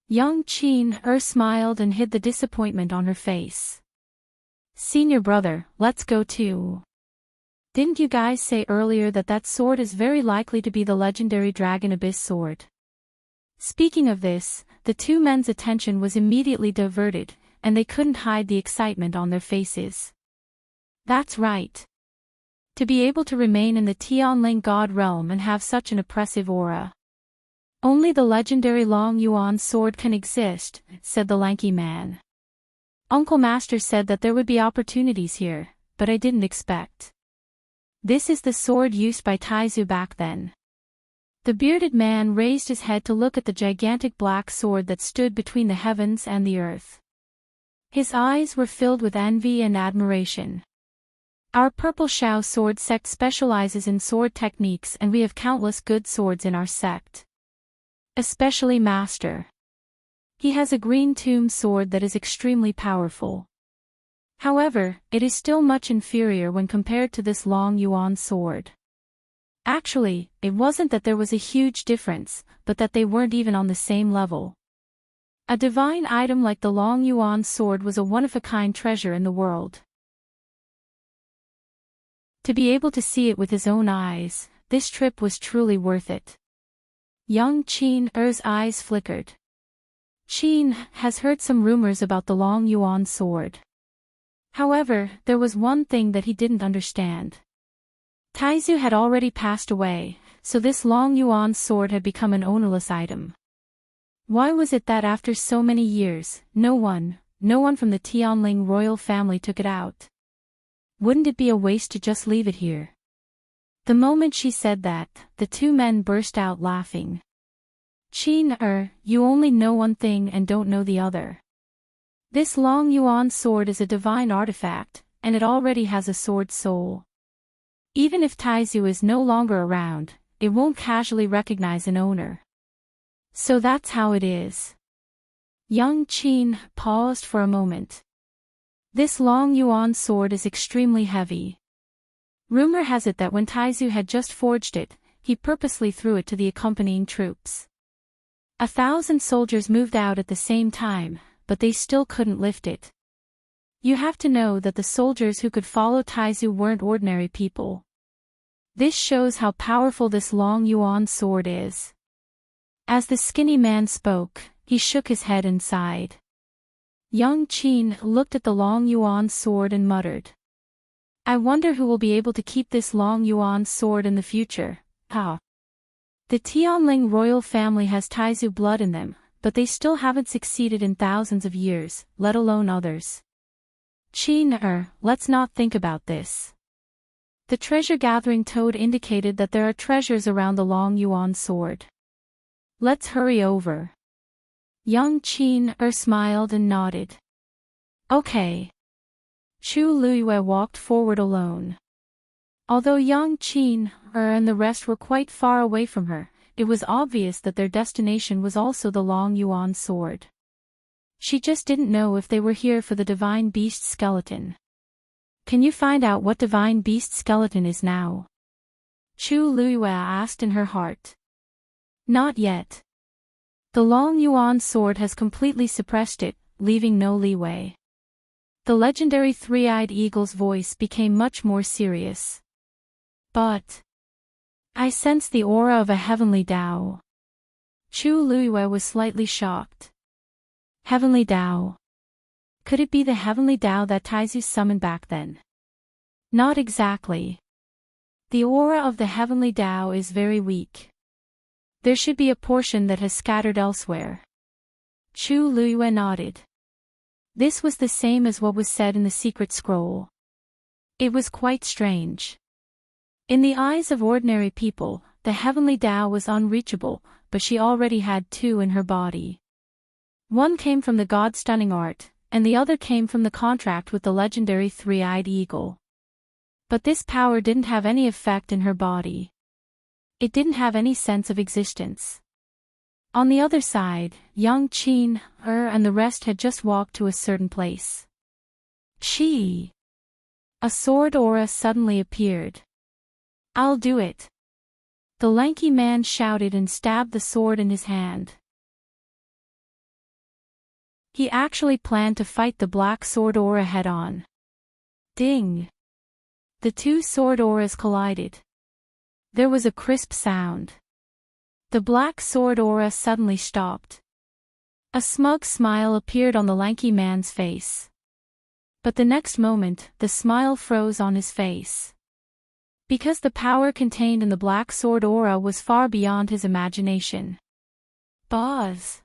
Yang Qin smiled and hid the disappointment on her face. Senior brother, let's go too. Didn't you guys say earlier that that sword is very likely to be the legendary Dragon Abyss sword? Speaking of this, the two men's attention was immediately diverted, and they couldn't hide the excitement on their faces. That's right. To be able to remain in the Tianling God realm and have such an oppressive aura. Only the legendary Long Yuan sword can exist, said the lanky man. Uncle Master said that there would be opportunities here, but I didn't expect. This is the sword used by Taizu back then. The bearded man raised his head to look at the gigantic black sword that stood between the heavens and the earth. His eyes were filled with envy and admiration. Our Purple Shao sword sect specializes in sword techniques, and we have countless good swords in our sect. Especially Master. He has a green tomb sword that is extremely powerful. However, it is still much inferior when compared to this Long Yuan sword. Actually, it wasn't that there was a huge difference, but that they weren't even on the same level. A divine item like the Long Yuan sword was a one-of-a-kind treasure in the world. To be able to see it with his own eyes, this trip was truly worth it. Young Qin-er's eyes flickered. Qin has heard some rumors about the Long Yuan sword. However, there was one thing that he didn't understand. Taizu had already passed away, so this Long Yuan sword had become an ownerless item. Why was it that after so many years, no one from the Tianling royal family took it out? Wouldn't it be a waste to just leave it here? The moment she said that, the two men burst out laughing. Qin, you only know one thing and don't know the other. This Long Yuan sword is a divine artifact, and it already has a sword soul. Even if Taizu is no longer around, it won't casually recognize an owner. So that's how it is. Young Qin paused for a moment. This Long Yuan sword is extremely heavy. Rumor has it that when Taizu had just forged it, he purposely threw it to the accompanying troops. 1,000 soldiers moved out at the same time, but they still couldn't lift it. You have to know that the soldiers who could follow Taizu weren't ordinary people. This shows how powerful this Long Yuan sword is. As the skinny man spoke, he shook his head and sighed. Young Qin looked at the Long Yuan sword and muttered. I wonder who will be able to keep this Long Yuan sword in the future. The Tianling royal family has Taizu blood in them, but they still haven't succeeded in thousands of years, let alone others. Qin, let's not think about this. The treasure-gathering toad indicated that there are treasures around the Long Yuan sword. Let's hurry over. Young Qin smiled and nodded. Okay. Chu Liyue walked forward alone. Although Young Qin and the rest were quite far away from her, it was obvious that their destination was also the Long Yuan sword. She just didn't know if they were here for the divine beast skeleton. Can you find out what divine beast skeleton is now? Chu Liyue asked in her heart. Not yet. The Long Yuan sword has completely suppressed it, leaving no leeway. The legendary three-eyed eagle's voice became much more serious. But I sense the aura of a heavenly Tao. Chu Liyue was slightly shocked. Heavenly Tao. Could it be the heavenly Tao that Taizu summoned back then? Not exactly. The aura of the heavenly Tao is very weak. There should be a portion that has scattered elsewhere. Chu Liyue nodded. This was the same as what was said in the secret scroll. It was quite strange. In the eyes of ordinary people, the heavenly Tao was unreachable, but she already had two in her body. One came from the God-stunning art, and the other came from the contract with the legendary three-eyed eagle. But this power didn't have any effect in her body. It didn't have any sense of existence. On the other side, young Qin, and the rest had just walked to a certain place. Chi! A sword aura suddenly appeared. "I'll do it!" The lanky man shouted and stabbed the sword in his hand. He actually planned to fight the black sword aura head-on. Ding! The two sword auras collided. There was a crisp sound. The black sword aura suddenly stopped. A smug smile appeared on the lanky man's face. But the next moment, the smile froze on his face. Because the power contained in the black sword aura was far beyond his imagination. Buzz!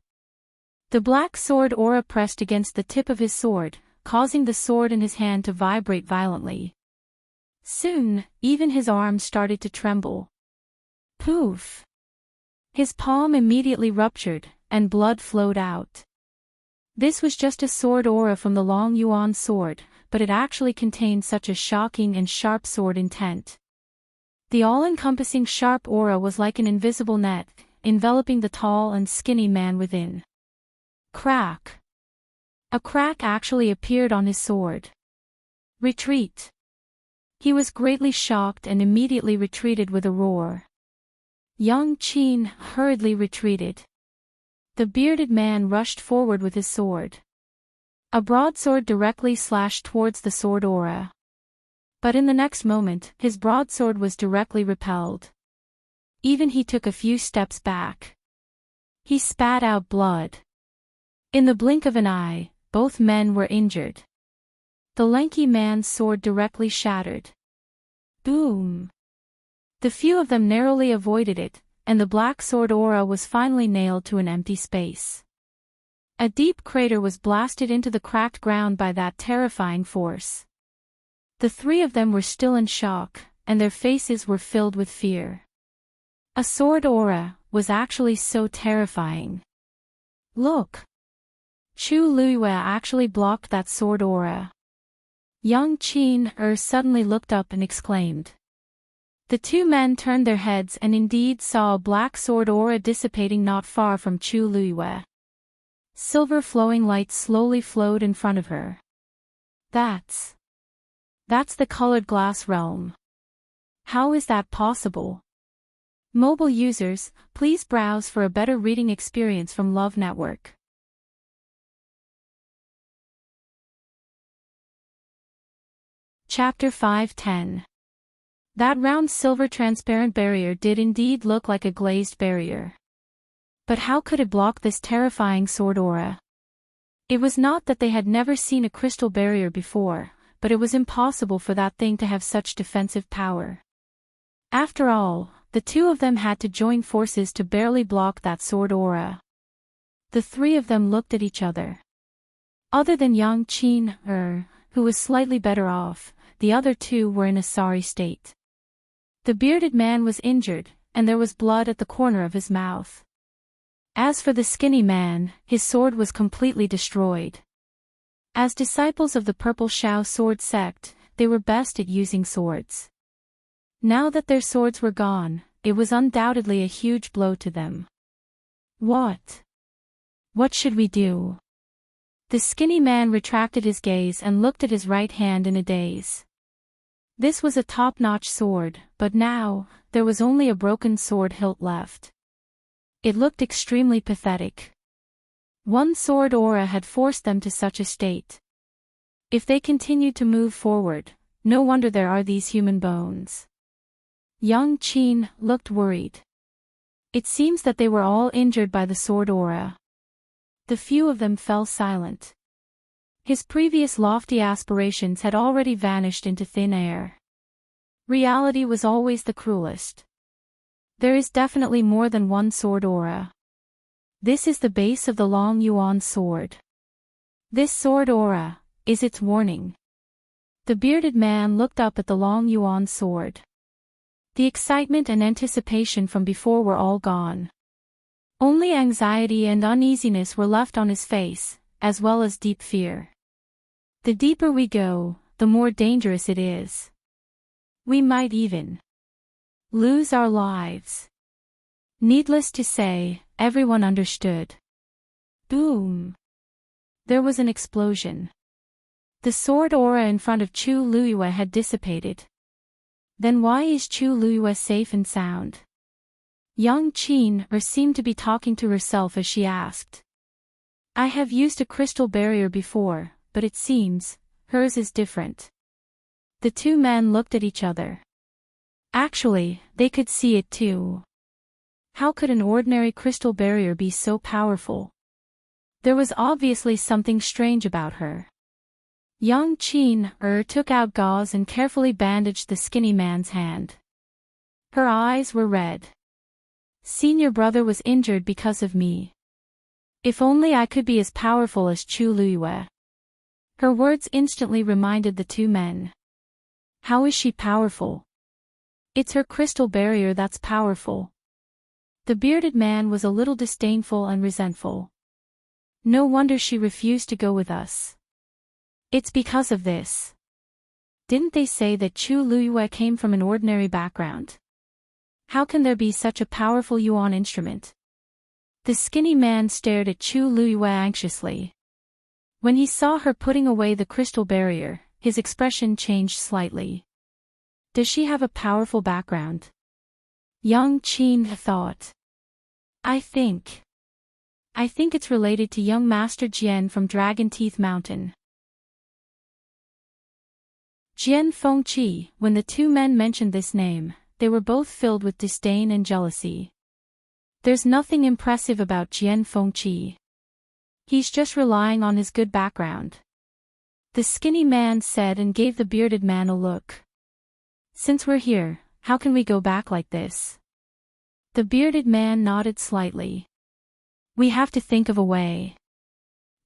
The black sword aura pressed against the tip of his sword, causing the sword in his hand to vibrate violently. Soon, even his arms started to tremble. Poof! His palm immediately ruptured, and blood flowed out. This was just a sword aura from the Long Yuan sword, but it actually contained such a shocking and sharp sword intent. The all-encompassing sharp aura was like an invisible net, enveloping the tall and skinny man within. Crack! A crack actually appeared on his sword. Retreat! He was greatly shocked and immediately retreated with a roar. Young Qin hurriedly retreated. The bearded man rushed forward with his sword. A broadsword directly slashed towards the sword aura. But in the next moment, his broadsword was directly repelled. Even he took a few steps back. He spat out blood. In the blink of an eye, both men were injured. The lanky man's sword directly shattered. Boom! The few of them narrowly avoided it, and the black sword aura was finally nailed to an empty space. A deep crater was blasted into the cracked ground by that terrifying force. The three of them were still in shock, and their faces were filled with fear. A sword aura was actually so terrifying. Look! Chu Luiyue actually blocked that sword aura. Young Qin suddenly looked up and exclaimed. The two men turned their heads and indeed saw a black sword aura dissipating not far from Chu Luiyue. Silver flowing light slowly flowed in front of her. That's the colored glass realm. How is that possible? Mobile users, please browse for a better reading experience from Love Network. Chapter 5:10. That round silver transparent barrier did indeed look like a glazed barrier. But how could it block this terrifying sword aura? It was not that they had never seen a crystal barrier before, but it was impossible for that thing to have such defensive power. After all, the two of them had to join forces to barely block that sword aura. The three of them looked at each other. Other than young Qin, who was slightly better off, the other two were in a sorry state. The bearded man was injured, and there was blood at the corner of his mouth. As for the skinny man, his sword was completely destroyed. As disciples of the Purple Shao sword sect, they were best at using swords. Now that their swords were gone, it was undoubtedly a huge blow to them. What should we do? The skinny man retracted his gaze and looked at his right hand in a daze. This was a top-notch sword, but now, there was only a broken sword hilt left. It looked extremely pathetic. One sword aura had forced them to such a state. If they continued to move forward, no wonder there are these human bones. Young Qin looked worried. It seems that they were all injured by the sword aura. The few of them fell silent. His previous lofty aspirations had already vanished into thin air. Reality was always the cruelest. There is definitely more than one sword aura. This is the base of the Long Yuan sword. This sword aura is its warning. The bearded man looked up at the Long Yuan sword. The excitement and anticipation from before were all gone. Only anxiety and uneasiness were left on his face, as well as deep fear. The deeper we go, the more dangerous it is. We might even lose our lives. Needless to say, everyone understood. Boom! There was an explosion. The sword aura in front of Chu Luiyue had dissipated. Then why is Chu Luiyue safe and sound? Young Qin seemed to be talking to herself as she asked. I have used a crystal barrier before, but it seems, hers is different. The two men looked at each other. Actually, they could see it too. How could an ordinary crystal barrier be so powerful? There was obviously something strange about her. Young Qin took out gauze and carefully bandaged the skinny man's hand. Her eyes were red. Senior brother was injured because of me. If only I could be as powerful as Chu Luiyue. Her words instantly reminded the two men. How is she powerful? It's her crystal barrier that's powerful. The bearded man was a little disdainful and resentful. No wonder she refused to go with us. It's because of this. Didn't they say that Chu Luiyue came from an ordinary background? How can there be such a powerful yuan instrument? The skinny man stared at Chu Luiyue anxiously. When he saw her putting away the crystal barrier, his expression changed slightly. Does she have a powerful background? Young Qin thought. I think it's related to young Master Jian from Dragon Teeth Mountain. Jian Fengqi. When the two men mentioned this name, they were both filled with disdain and jealousy. There's nothing impressive about Jian Fengqi. He's just relying on his good background. The skinny man said and gave the bearded man a look. Since we're here, how can we go back like this? The bearded man nodded slightly. We have to think of a way.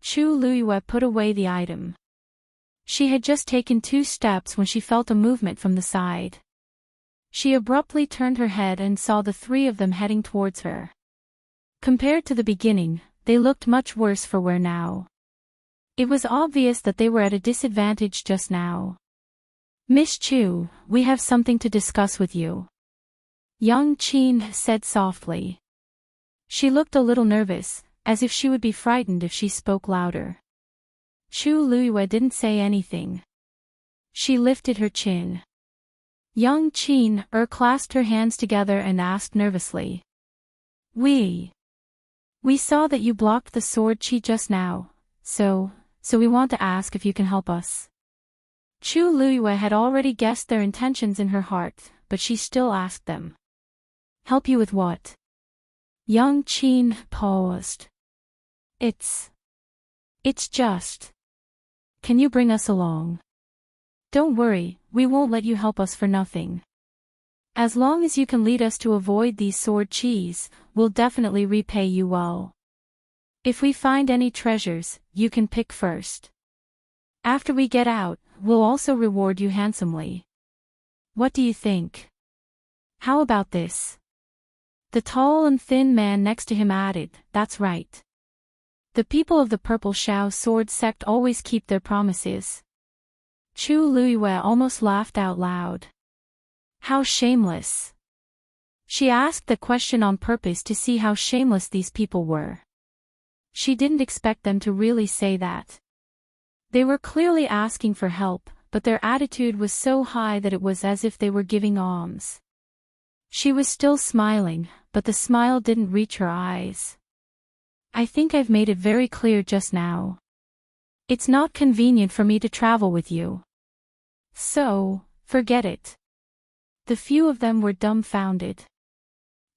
Chu Luiyue put away the item. She had just taken 2 steps when she felt a movement from the side. She abruptly turned her head and saw the 3 of them heading towards her. Compared to the beginning, they looked much worse for wear now. It was obvious that they were at a disadvantage just now. Miss Chu, we have something to discuss with you. Young Qin said softly. She looked a little nervous, as if she would be frightened if she spoke louder. Chu Luiyue didn't say anything. She lifted her chin. Young Qin clasped her hands together and asked nervously. We saw that you blocked the sword chi just now, so we want to ask if you can help us. Chu Luiyue had already guessed their intentions in her heart, but she still asked them. Help you with what? Young Qin paused. It's just. Can you bring us along? Don't worry, we won't let you help us for nothing. As long as you can lead us to avoid these sword chis, we'll definitely repay you well. If we find any treasures, you can pick first. After we get out, we'll also reward you handsomely. What do you think? How about this? The tall and thin man next to him added, That's right. The people of the Purple Shao Sword Sect always keep their promises. Chu Luiyue almost laughed out loud. How shameless. She asked the question on purpose to see how shameless these people were. She didn't expect them to really say that. They were clearly asking for help, but their attitude was so high that it was as if they were giving alms. She was still smiling, but the smile didn't reach her eyes. I think I've made it very clear just now. It's not convenient for me to travel with you. So, forget it. The few of them were dumbfounded.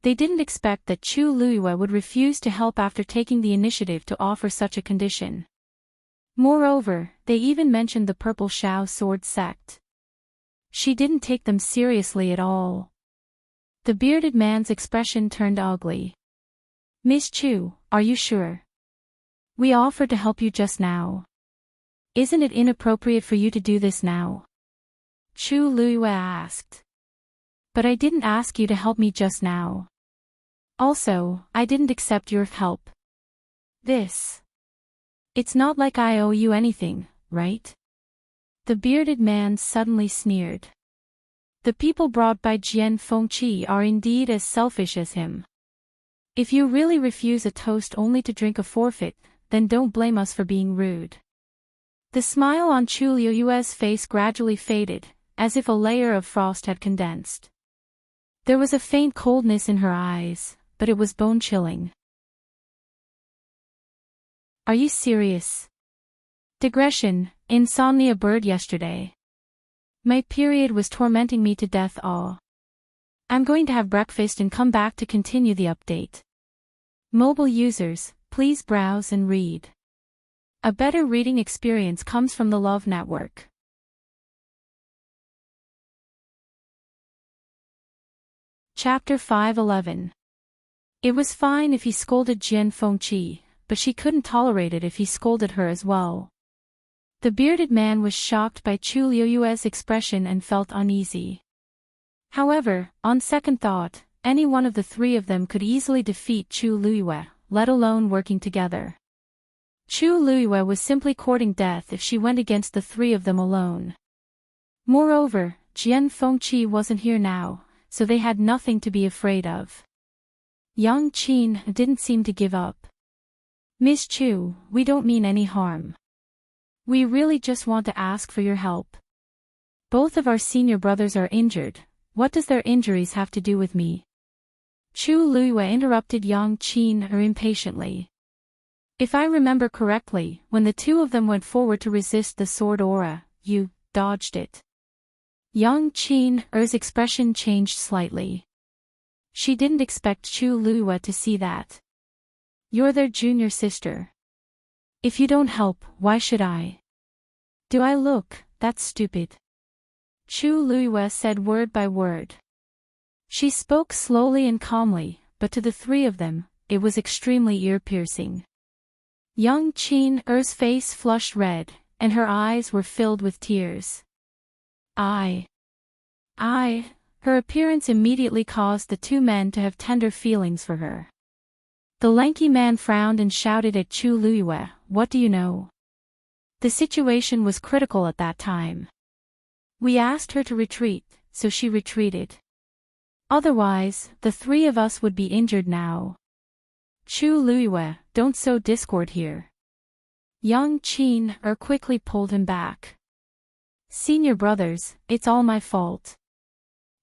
They didn't expect that Chu Luiyue would refuse to help after taking the initiative to offer such a condition. Moreover, they even mentioned the Purple Shao Sword Sect. She didn't take them seriously at all. The bearded man's expression turned ugly. Miss Chu, are you sure? We offered to help you just now. Isn't it inappropriate for you to do this now? Chu Luiyue asked. But I didn't ask you to help me just now. Also, I didn't accept your help. It's not like I owe you anything, right? The bearded man suddenly sneered. The people brought by Jian Fengqi are indeed as selfish as him. If you really refuse a toast only to drink a forfeit, then don't blame us for being rude. The smile on Chu Liuyue's face gradually faded, as if a layer of frost had condensed. There was a faint coldness in her eyes, but it was bone-chilling. Are you serious? Digression, insomnia bird yesterday. My period was tormenting me to death all. I'm going to have breakfast and come back to continue the update. Mobile users, please browse and read. A better reading experience comes from the Love Network. Chapter 5:11. It was fine if he scolded Jian Fengqi, but she couldn't tolerate it if he scolded her as well. The bearded man was shocked by Chu Liuyue's expression and felt uneasy. However, on second thought, any one of the three of them could easily defeat Chu Liuyue, let alone working together. Chu Liuyue was simply courting death if she went against the three of them alone. Moreover, Jian Fengqi wasn't here now, so they had nothing to be afraid of. Yang Qin didn't seem to give up. Miss Chu, we don't mean any harm. We really just want to ask for your help. Both of our senior brothers are injured. What does their injuries have to do with me? Chu Liuyue interrupted Yang Qin impatiently. If I remember correctly, when the two of them went forward to resist the sword aura, you dodged it. Yang Qin's expression changed slightly. She didn't expect Chu Liuyue to see that. You're their junior sister. If you don't help, why should I? Do I look that stupid? Chu Liuyue said word by word. She spoke slowly and calmly, but to the three of them, it was extremely ear-piercing. Yang Qin's face flushed red, and her eyes were filled with tears. Her appearance immediately caused the two men to have tender feelings for her. The lanky man frowned and shouted at Chu Liuyue, "What do you know?" The situation was critical at that time. We asked her to retreat, so she retreated. Otherwise, the three of us would be injured now. Chu Liuyue, don't sow discord here. Yang Qin quickly pulled him back. Senior brothers, it's all my fault.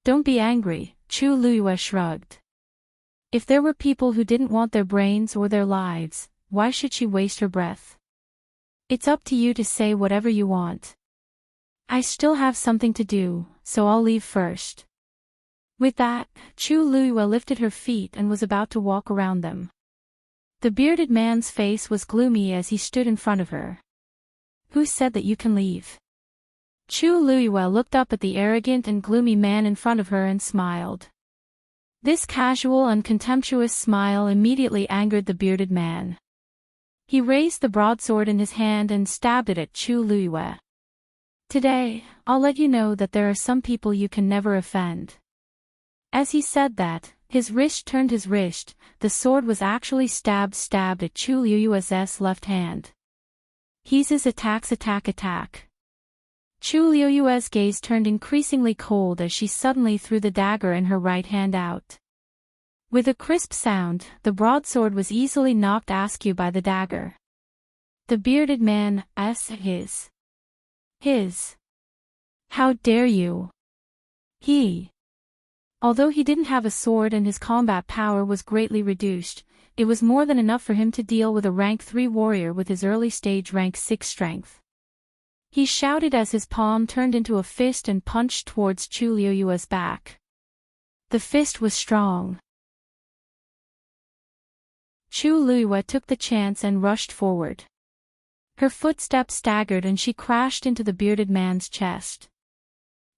Don't be angry, Chu Liuyue shrugged. If there were people who didn't want their brains or their lives, why should she waste her breath? It's up to you to say whatever you want. I still have something to do, so I'll leave first. With that, Chu Liuyue lifted her feet and was about to walk around them. The bearded man's face was gloomy as he stood in front of her. Who said that you can leave? Chu Liuyue looked up at the arrogant and gloomy man in front of her and smiled. This casual and contemptuous smile immediately angered the bearded man. He raised the broadsword in his hand and stabbed it at Chu Liuyue. Today, I'll let you know that there are some people you can never offend. As he said that, his wrist turned his wrist, the sword was actually stabbed at Chu Liuyue's left hand. He's his attack. Chu Liuyue's gaze turned increasingly cold as she suddenly threw the dagger in her right hand out. With a crisp sound, the broadsword was easily knocked askew by the dagger. The bearded man, his. How dare you? Although he didn't have a sword and his combat power was greatly reduced, it was more than enough for him to deal with a rank 3 warrior with his early stage rank 6 strength. He shouted as his palm turned into a fist and punched towards Chu Liuyue's back. The fist was strong. Chu Liuyue took the chance and rushed forward. Her footsteps staggered and she crashed into the bearded man's chest.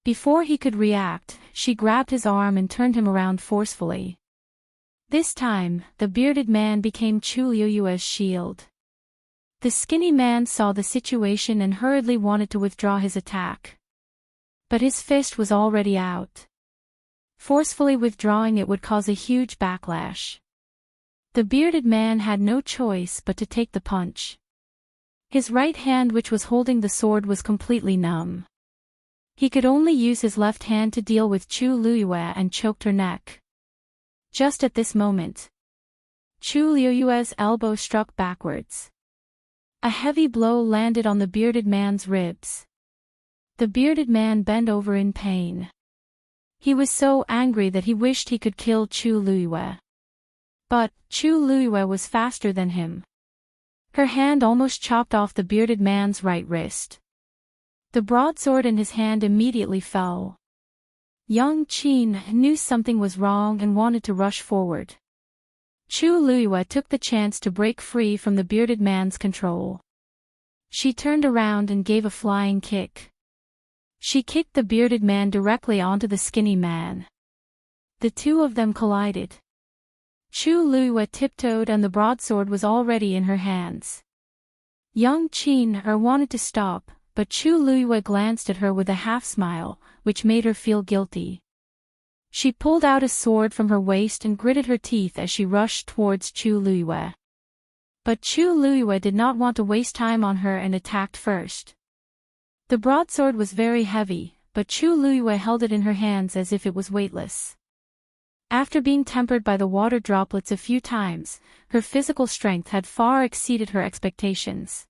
Before he could react, she grabbed his arm and turned him around forcefully. This time, the bearded man became Chu Liuyue's shield. The skinny man saw the situation and hurriedly wanted to withdraw his attack. But his fist was already out. Forcefully withdrawing it would cause a huge backlash. The bearded man had no choice but to take the punch. His right hand, which was holding the sword, was completely numb. He could only use his left hand to deal with Chu Liyue and choked her neck. Just at this moment, Chu Liyue's elbow struck backwards. A heavy blow landed on the bearded man's ribs. The bearded man bent over in pain. He was so angry that he wished he could kill Chu Liyue. But Chu Liyue was faster than him. Her hand almost chopped off the bearded man's right wrist. The broadsword in his hand immediately fell. Young Qin knew something was wrong and wanted to rush forward. Chu Liyue took the chance to break free from the bearded man's control. She turned around and gave a flying kick. She kicked the bearded man directly onto the skinny man. The two of them collided. Chu Liyue tiptoed and the broadsword was already in her hands. Young Qin wanted to stop, but Chu Liyue glanced at her with a half-smile, which made her feel guilty. She pulled out a sword from her waist and gritted her teeth as she rushed towards Chu Liyue. But Chu Liyue did not want to waste time on her and attacked first. The broadsword was very heavy, but Chu Liyue held it in her hands as if it was weightless. After being tempered by the water droplets a few times, her physical strength had far exceeded her expectations.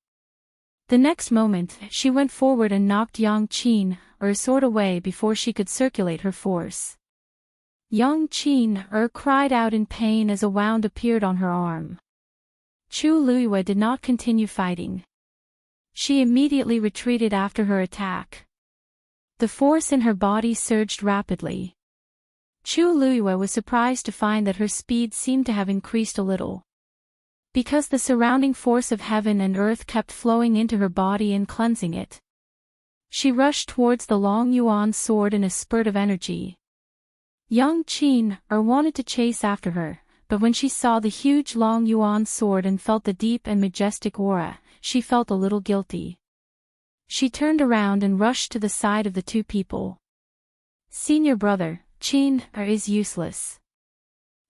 The next moment, she went forward and knocked Yang Qin her sword away before she could circulate her force. Yang Qin cried out in pain as a wound appeared on her arm. Chu Liyue did not continue fighting. She immediately retreated after her attack. The force in her body surged rapidly. Chu Liyue was surprised to find that her speed seemed to have increased a little. Because the surrounding force of heaven and earth kept flowing into her body and cleansing it. She rushed towards the long yuan sword in a spurt of energy. Young Qin wanted to chase after her, but when she saw the huge long yuan sword and felt the deep and majestic aura, she felt a little guilty. She turned around and rushed to the side of the two people. "Senior brother, Qin is useless.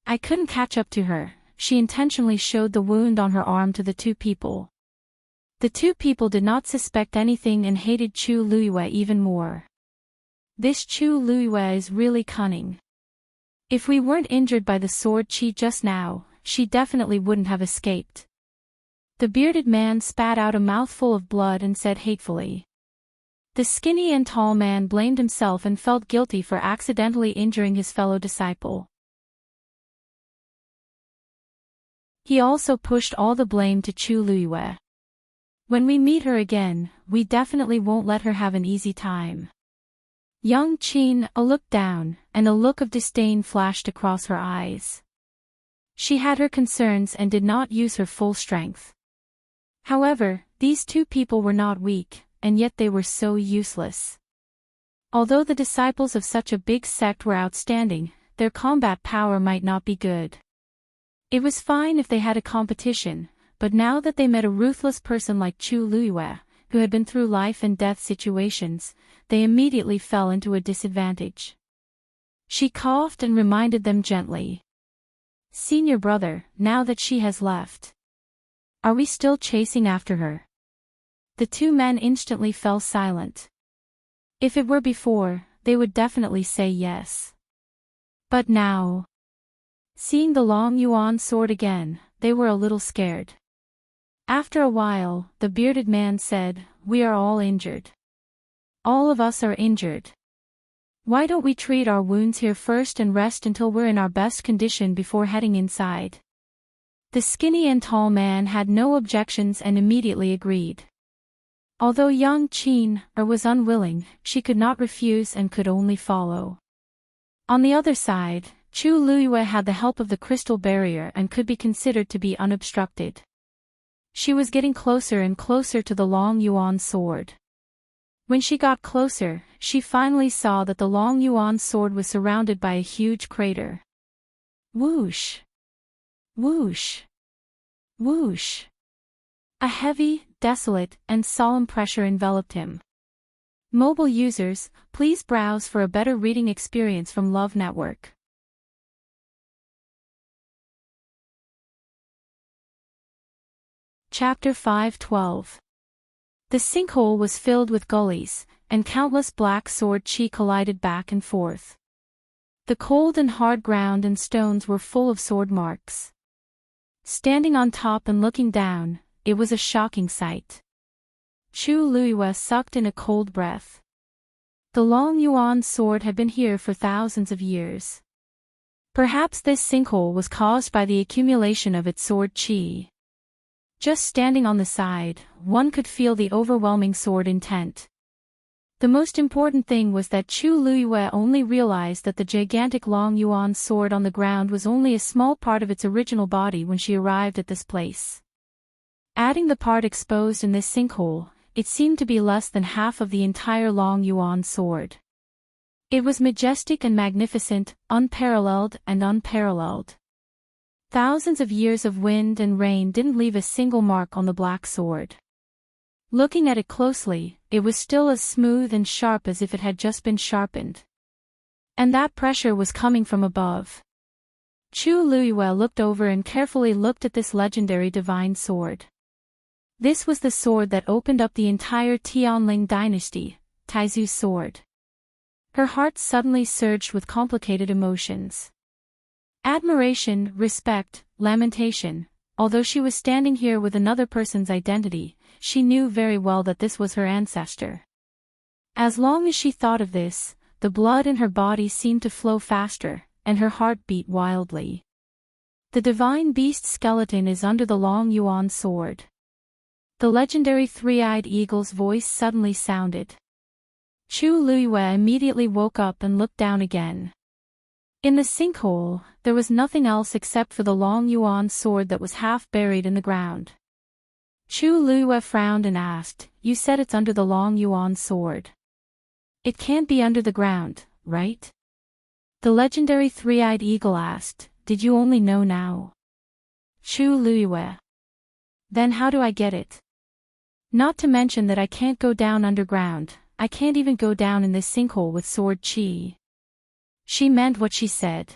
I couldn't catch up to her." She intentionally showed the wound on her arm to the two people. The two people did not suspect anything and hated Chu Liyue even more. This Chu Liyue is really cunning. If we weren't injured by the sword chi just now, she definitely wouldn't have escaped. The bearded man spat out a mouthful of blood and said hatefully. The skinny and tall man blamed himself and felt guilty for accidentally injuring his fellow disciple. He also pushed all the blame to Chu Liyue. "When we meet her again, we definitely won't let her have an easy time." Young Qin looked down, and a look of disdain flashed across her eyes. She had her concerns and did not use her full strength. However, these two people were not weak, and yet they were so useless. Although the disciples of such a big sect were outstanding, their combat power might not be good. It was fine if they had a competition, but now that they met a ruthless person like Chu Liyue, who had been through life and death situations, they immediately fell into a disadvantage. She coughed and reminded them gently. "Senior brother, now that she has left, are we still chasing after her?" The two men instantly fell silent. If it were before, they would definitely say yes. But now, seeing the long yuan sword again, they were a little scared. After a while, the bearded man said, "We are all injured. All of us are injured. Why don't we treat our wounds here first and rest until we're in our best condition before heading inside?" The skinny and tall man had no objections and immediately agreed. Although young Qin was unwilling, she could not refuse and could only follow. On the other side, Chu Liyue had the help of the crystal barrier and could be considered to be unobstructed. She was getting closer and closer to the long yuan sword. When she got closer, she finally saw that the long yuan sword was surrounded by a huge crater. Whoosh! Whoosh! Whoosh! A heavy, desolate, and solemn pressure enveloped him. Mobile users, please browse for a better reading experience from Love Network. Chapter 5:12. The sinkhole was filled with gullies, and countless black sword chi collided back and forth. The cold and hard ground and stones were full of sword marks. Standing on top and looking down, it was a shocking sight. Chu Luiyue sucked in a cold breath. The long yuan sword had been here for thousands of years. Perhaps this sinkhole was caused by the accumulation of its sword chi. Just standing on the side, one could feel the overwhelming sword intent. The most important thing was that Chu Luiyue only realized that the gigantic long yuan sword on the ground was only a small part of its original body when she arrived at this place. Adding the part exposed in this sinkhole, it seemed to be less than half of the entire long yuan sword. It was majestic and magnificent, unparalleled and unparalleled. Thousands of years of wind and rain didn't leave a single mark on the black sword. Looking at it closely, it was still as smooth and sharp as if it had just been sharpened. And that pressure was coming from above. Chu Luiyue looked over and carefully looked at this legendary divine sword. This was the sword that opened up the entire Tianling dynasty, Taizu's sword. Her heart suddenly surged with complicated emotions. Admiration, respect, lamentation. Although she was standing here with another person's identity, she knew very well that this was her ancestor. As long as she thought of this, the blood in her body seemed to flow faster, and her heart beat wildly. The divine beast skeleton is under the long yuan sword. The legendary three-eyed eagle's voice suddenly sounded. Chu Luiyue immediately woke up and looked down again. In the sinkhole, there was nothing else except for the long yuan sword that was half buried in the ground. Chu Luiyue frowned and asked, "You said it's under the long yuan sword. It can't be under the ground, right?" The legendary three-eyed eagle asked, "Did you only know now?" Chu Luiyue. "Then how do I get it? Not to mention that I can't go down underground, I can't even go down in this sinkhole with sword chi." She meant what she said.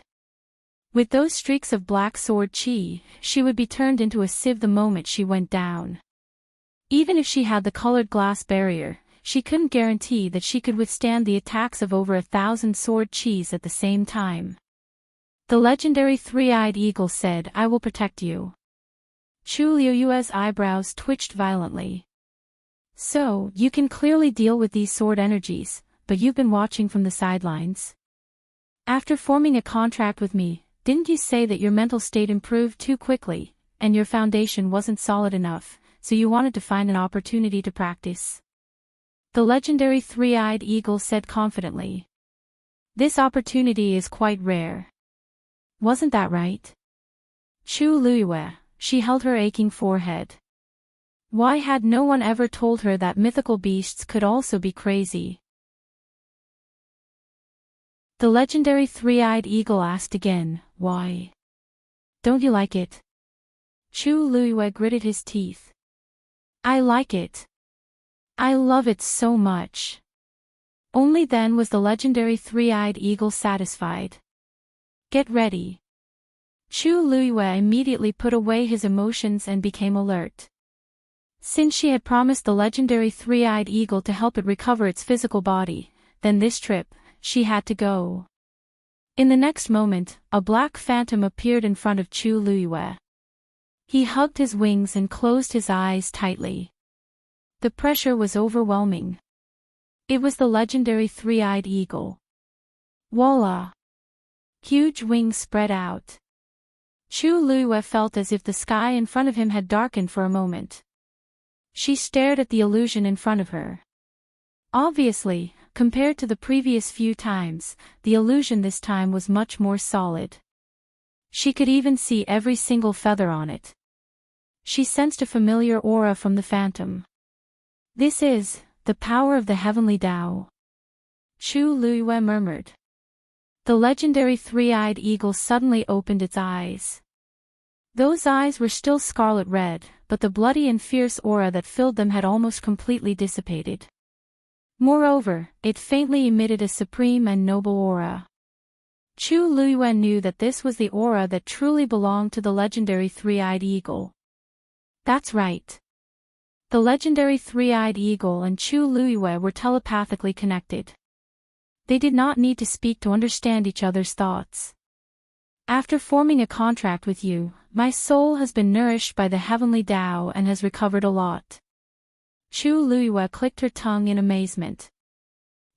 With those streaks of black sword chi, she would be turned into a sieve the moment she went down. Even if she had the colored glass barrier, she couldn't guarantee that she could withstand the attacks of over 1,000 sword chis at the same time. The legendary three-eyed eagle said, "I will protect you." Chu Luiyue's eyebrows twitched violently. "So, you can clearly deal with these sword energies, but you've been watching from the sidelines? After forming a contract with me, didn't you say that your mental state improved too quickly, and your foundation wasn't solid enough, so you wanted to find an opportunity to practice?" The legendary three-eyed eagle said confidently. "This opportunity is quite rare. Wasn't that right?" Chu Luiyue, she held her aching forehead. Why had no one ever told her that mythical beasts could also be crazy? The legendary three-eyed eagle asked again, "Why? Don't you like it?" Chu Luiyue gritted his teeth. "I like it. I love it so much." Only then was the legendary three-eyed eagle satisfied. "Get ready." Chu Luiyue immediately put away his emotions and became alert. Since she had promised the legendary three-eyed eagle to help it recover its physical body, then this trip, she had to go. In the next moment, a black phantom appeared in front of Chu Luiyue. He hugged his wings and closed his eyes tightly. The pressure was overwhelming. It was the legendary three-eyed eagle. Voila! Huge wings spread out. Chu Luiyue felt as if the sky in front of him had darkened for a moment. She stared at the illusion in front of her. Obviously, compared to the previous few times, the illusion this time was much more solid. She could even see every single feather on it. She sensed a familiar aura from the phantom. "This is the power of the heavenly Tao," Chu Luiyue murmured. The legendary three-eyed eagle suddenly opened its eyes. Those eyes were still scarlet red, but the bloody and fierce aura that filled them had almost completely dissipated. Moreover, it faintly emitted a supreme and noble aura. Chu Luiyue knew that this was the aura that truly belonged to the legendary three-eyed eagle. That's right. The legendary three-eyed eagle and Chu Luiyue were telepathically connected. They did not need to speak to understand each other's thoughts. After forming a contract with you, my soul has been nourished by the heavenly Tao and has recovered a lot. Chu Luiyue clicked her tongue in amazement.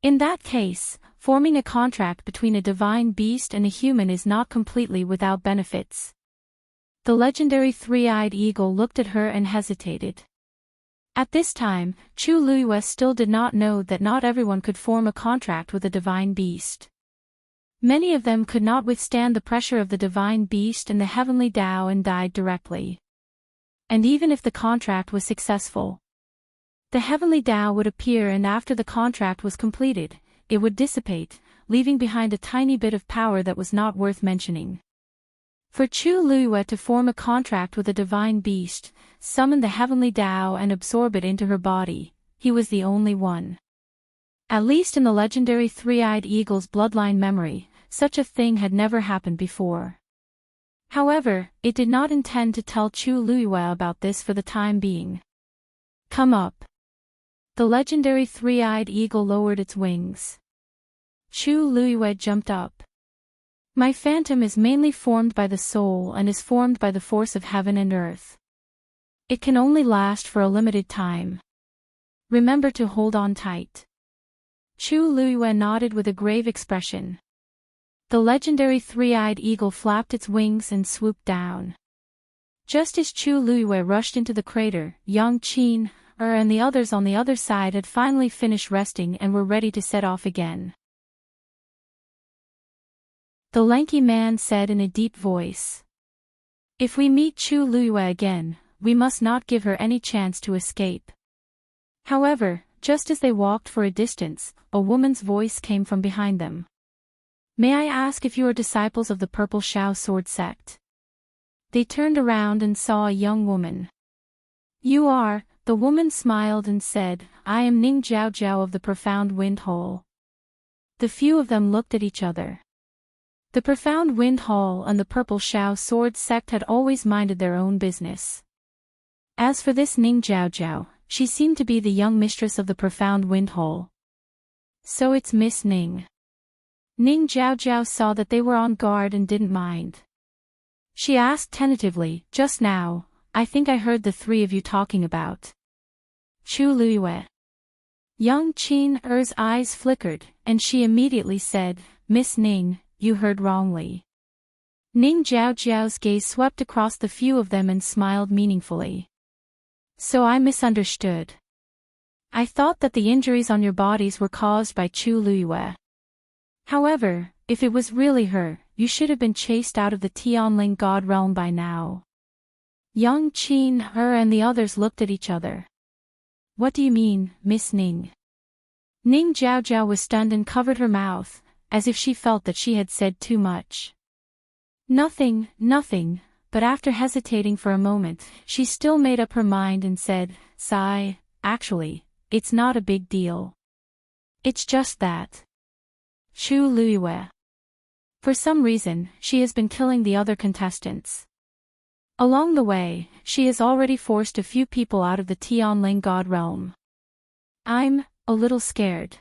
In that case, forming a contract between a divine beast and a human is not completely without benefits. The legendary three-eyed eagle looked at her and hesitated. At this time, Chu Luiyue still did not know that not everyone could form a contract with a divine beast. Many of them could not withstand the pressure of the divine beast and the heavenly Tao and died directly. And even if the contract was successful, the heavenly Tao would appear, and after the contract was completed, it would dissipate, leaving behind a tiny bit of power that was not worth mentioning. For Chu Luiyue to form a contract with a divine beast, summon the heavenly Tao and absorb it into her body, he was the only one. At least in the legendary three-eyed eagle's bloodline memory, such a thing had never happened before. However, it did not intend to tell Chu Luiyue about this for the time being. Come up. The legendary three-eyed eagle lowered its wings. Chu Luiyue jumped up. My phantom is mainly formed by the soul and is formed by the force of heaven and earth. It can only last for a limited time. Remember to hold on tight. Chu Luiyue nodded with a grave expression. The legendary three-eyed eagle flapped its wings and swooped down. Just as Chu Luiyue rushed into the crater, Yang Qin, and the others on the other side had finally finished resting and were ready to set off again. The lanky man said in a deep voice. If we meet Chu Luiyue again, we must not give her any chance to escape. However, just as they walked for a distance, a woman's voice came from behind them. May I ask if you are disciples of the Purple Shao Sword sect? They turned around and saw a young woman. You are, the woman smiled and said, I am Ning Jiao Jiao of the Profound Wind Hole. The few of them looked at each other. The Profound Wind Hall and the Purple Shao Sword sect had always minded their own business. As for this Ning Jiao Jiao, she seemed to be the young mistress of the Profound Wind Hole. So it's Miss Ning. Ning Jiao Jiao saw that they were on guard and didn't mind. She asked tentatively, just now, I think I heard the three of you talking about Chu Luiyue. Yang Qin-er's eyes flickered, and she immediately said, Miss Ning, you heard wrongly. Ning Jiao Jiao's gaze swept across the few of them and smiled meaningfully. So I misunderstood. I thought that the injuries on your bodies were caused by Chu Luiyue. However, if it was really her, you should have been chased out of the Tianling God realm by now. Yang Qin-er and the others looked at each other. What do you mean, Miss Ning? Ning Jiao Jiao was stunned and covered her mouth, as if she felt that she had said too much. Nothing, but after hesitating for a moment, she still made up her mind and said, Sigh, actually, it's not a big deal. It's just that Chu Luiyue. For some reason, she has been killing the other contestants. Along the way, she has already forced a few people out of the Tianling God realm. I'm a little scared.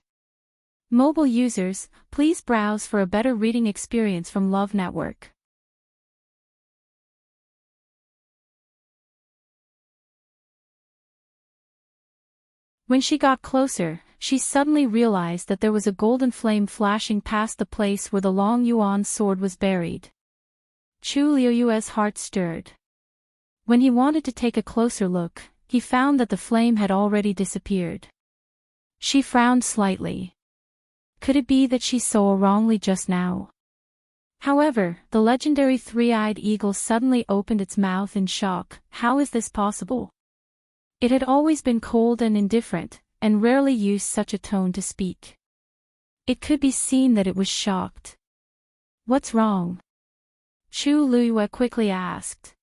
Mobile users, please browse for a better reading experience from Love Network. When she got closer, she suddenly realized that there was a golden flame flashing past the place where the Long Yuan sword was buried. Chu Luiyue's heart stirred. When he wanted to take a closer look, he found that the flame had already disappeared. She frowned slightly. Could it be that she saw wrongly just now? However, the legendary three-eyed eagle suddenly opened its mouth in shock. How is this possible? It had always been cold and indifferent, and rarely used such a tone to speak. It could be seen that it was shocked. What's wrong? Chu Luiyue quickly asked.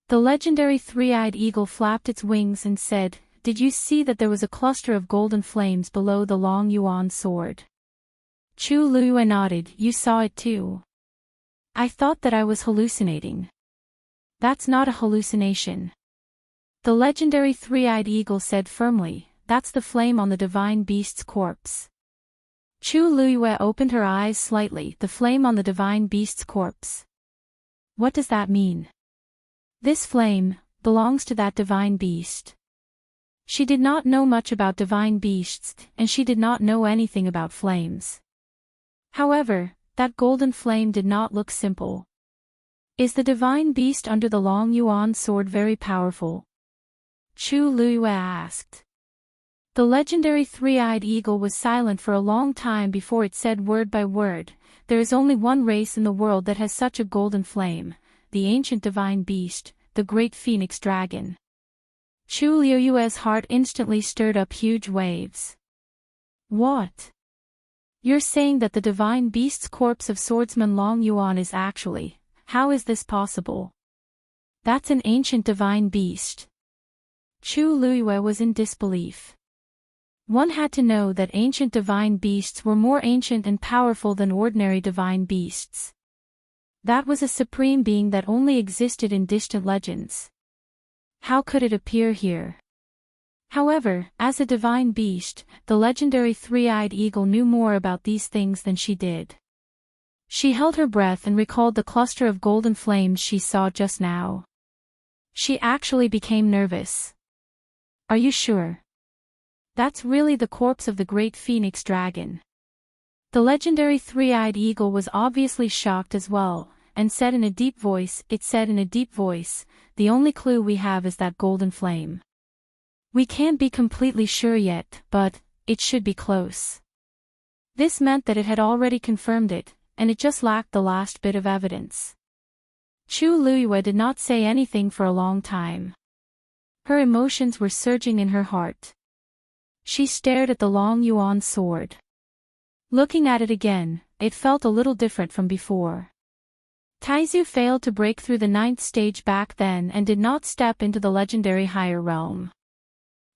The legendary three-eyed eagle flapped its wings and said, did you see that there was a cluster of golden flames below the long yuan sword? Chu Liyue nodded. You saw it too. I thought that I was hallucinating. That's not a hallucination. The legendary three-eyed eagle said firmly, that's the flame on the divine beast's corpse. Chu Liyue opened her eyes slightly. The flame on the divine beast's corpse. What does that mean? This flame belongs to that divine beast. She did not know much about divine beasts, and she did not know anything about flames. However, that golden flame did not look simple. Is the divine beast under the long yuan sword very powerful? Chu Liyue asked. The legendary three-eyed eagle was silent for a long time before it said word by word, there is only one race in the world that has such a golden flame, the ancient divine beast, the great phoenix dragon. Chu Liyue's heart instantly stirred up huge waves. What? You're saying that the divine beast's corpse of swordsman Long Yuan is actually, how is this possible? That's an ancient divine beast. Chu Liyue was in disbelief. One had to know that ancient divine beasts were more ancient and powerful than ordinary divine beasts. That was a supreme being that only existed in distant legends. How could it appear here? However, as a divine beast, the legendary three-eyed eagle knew more about these things than she did. She held her breath and recalled the cluster of golden flames she saw just now. She actually became nervous. Are you sure? That's really the corpse of the great phoenix dragon. The legendary three-eyed eagle was obviously shocked as well, and said in a deep voice, the only clue we have is that golden flame. We can't be completely sure yet, but it should be close. This meant that it had already confirmed it, and it just lacked the last bit of evidence. Chu Liyue did not say anything for a long time. Her emotions were surging in her heart. She stared at the long yuan sword. Looking at it again, it felt a little different from before. Taizu failed to break through the 9th stage back then and did not step into the legendary higher realm.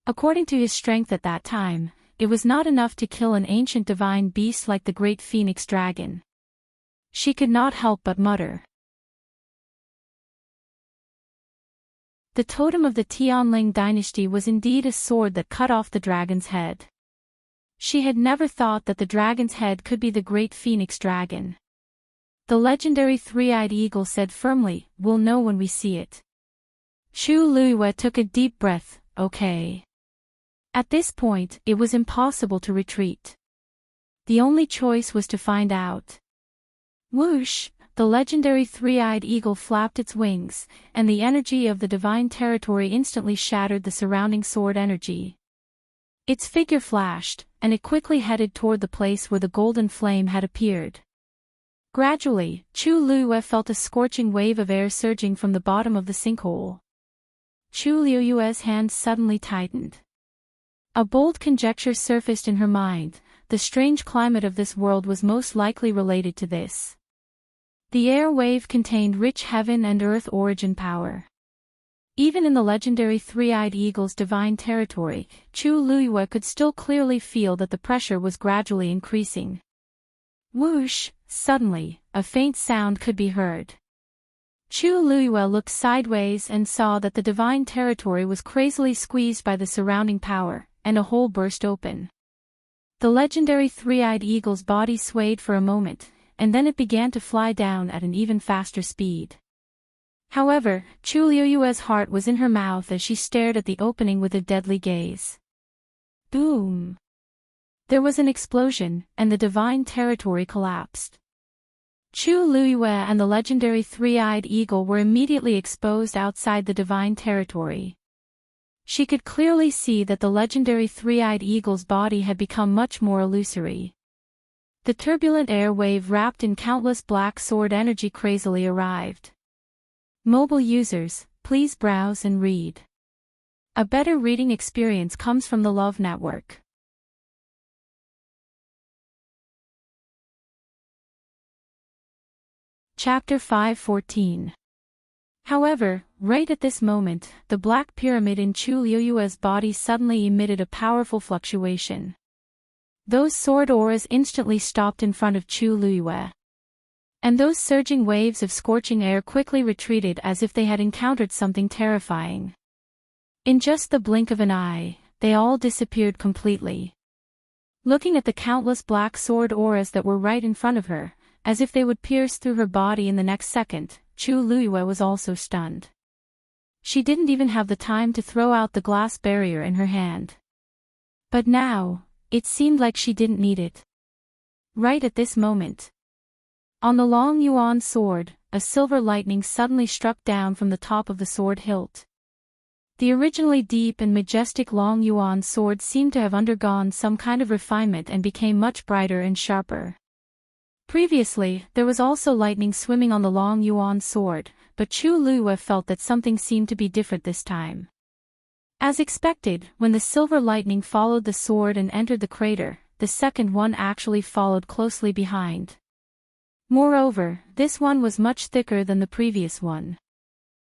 According to his strength at that time, it was not enough to kill an ancient divine beast like the great phoenix dragon. She could not help but mutter. The totem of the Tianling dynasty was indeed a sword that cut off the dragon's head. She had never thought that the dragon's head could be the great phoenix dragon. The legendary three-eyed eagle said firmly, we'll know when we see it. Chu Liyue took a deep breath, okay. At this point, it was impossible to retreat. The only choice was to find out. Whoosh! The legendary three-eyed eagle flapped its wings, and the energy of the divine territory instantly shattered the surrounding sword energy. Its figure flashed, and it quickly headed toward the place where the golden flame had appeared. Gradually, Chu Liyue felt a scorching wave of air surging from the bottom of the sinkhole. Chu Liyue's hands suddenly tightened. A bold conjecture surfaced in her mind, the strange climate of this world was most likely related to this. The air wave contained rich heaven and earth origin power. Even in the legendary three-eyed eagle's divine territory, Chu Liyue could still clearly feel that the pressure was gradually increasing. Whoosh! Suddenly, a faint sound could be heard. Chu Liyue looked sideways and saw that the divine territory was crazily squeezed by the surrounding power, and a hole burst open. The legendary three-eyed eagle's body swayed for a moment, and then it began to fly down at an even faster speed. However, Chu Liyue's heart was in her mouth as she stared at the opening with a deadly gaze. Boom! There was an explosion, and the divine territory collapsed. Chu Liyue and the legendary three-eyed eagle were immediately exposed outside the divine territory. She could clearly see that the legendary three-eyed eagle's body had become much more illusory. The turbulent air wave wrapped in countless black sword energy crazily arrived. Mobile users, please browse and read. A better reading experience comes from the Love Network. Chapter 5:14. However, right at this moment, the black pyramid in Chu Liuyue's body suddenly emitted a powerful fluctuation. Those sword auras instantly stopped in front of Chu Liuyue. And those surging waves of scorching air quickly retreated as if they had encountered something terrifying. In just the blink of an eye, they all disappeared completely. Looking at the countless black sword auras that were right in front of her, as if they would pierce through her body in the next second, Chu Liuyue was also stunned. She didn't even have the time to throw out the glass barrier in her hand. But now, it seemed like she didn't need it. Right at this moment, on the long yuan sword, a silver lightning suddenly struck down from the top of the sword hilt. The originally deep and majestic long yuan sword seemed to have undergone some kind of refinement and became much brighter and sharper. Previously, there was also lightning swimming on the long yuan sword, but Chu Liuyue felt that something seemed to be different this time. As expected, when the silver lightning followed the sword and entered the crater, the second one actually followed closely behind. Moreover, this one was much thicker than the previous one.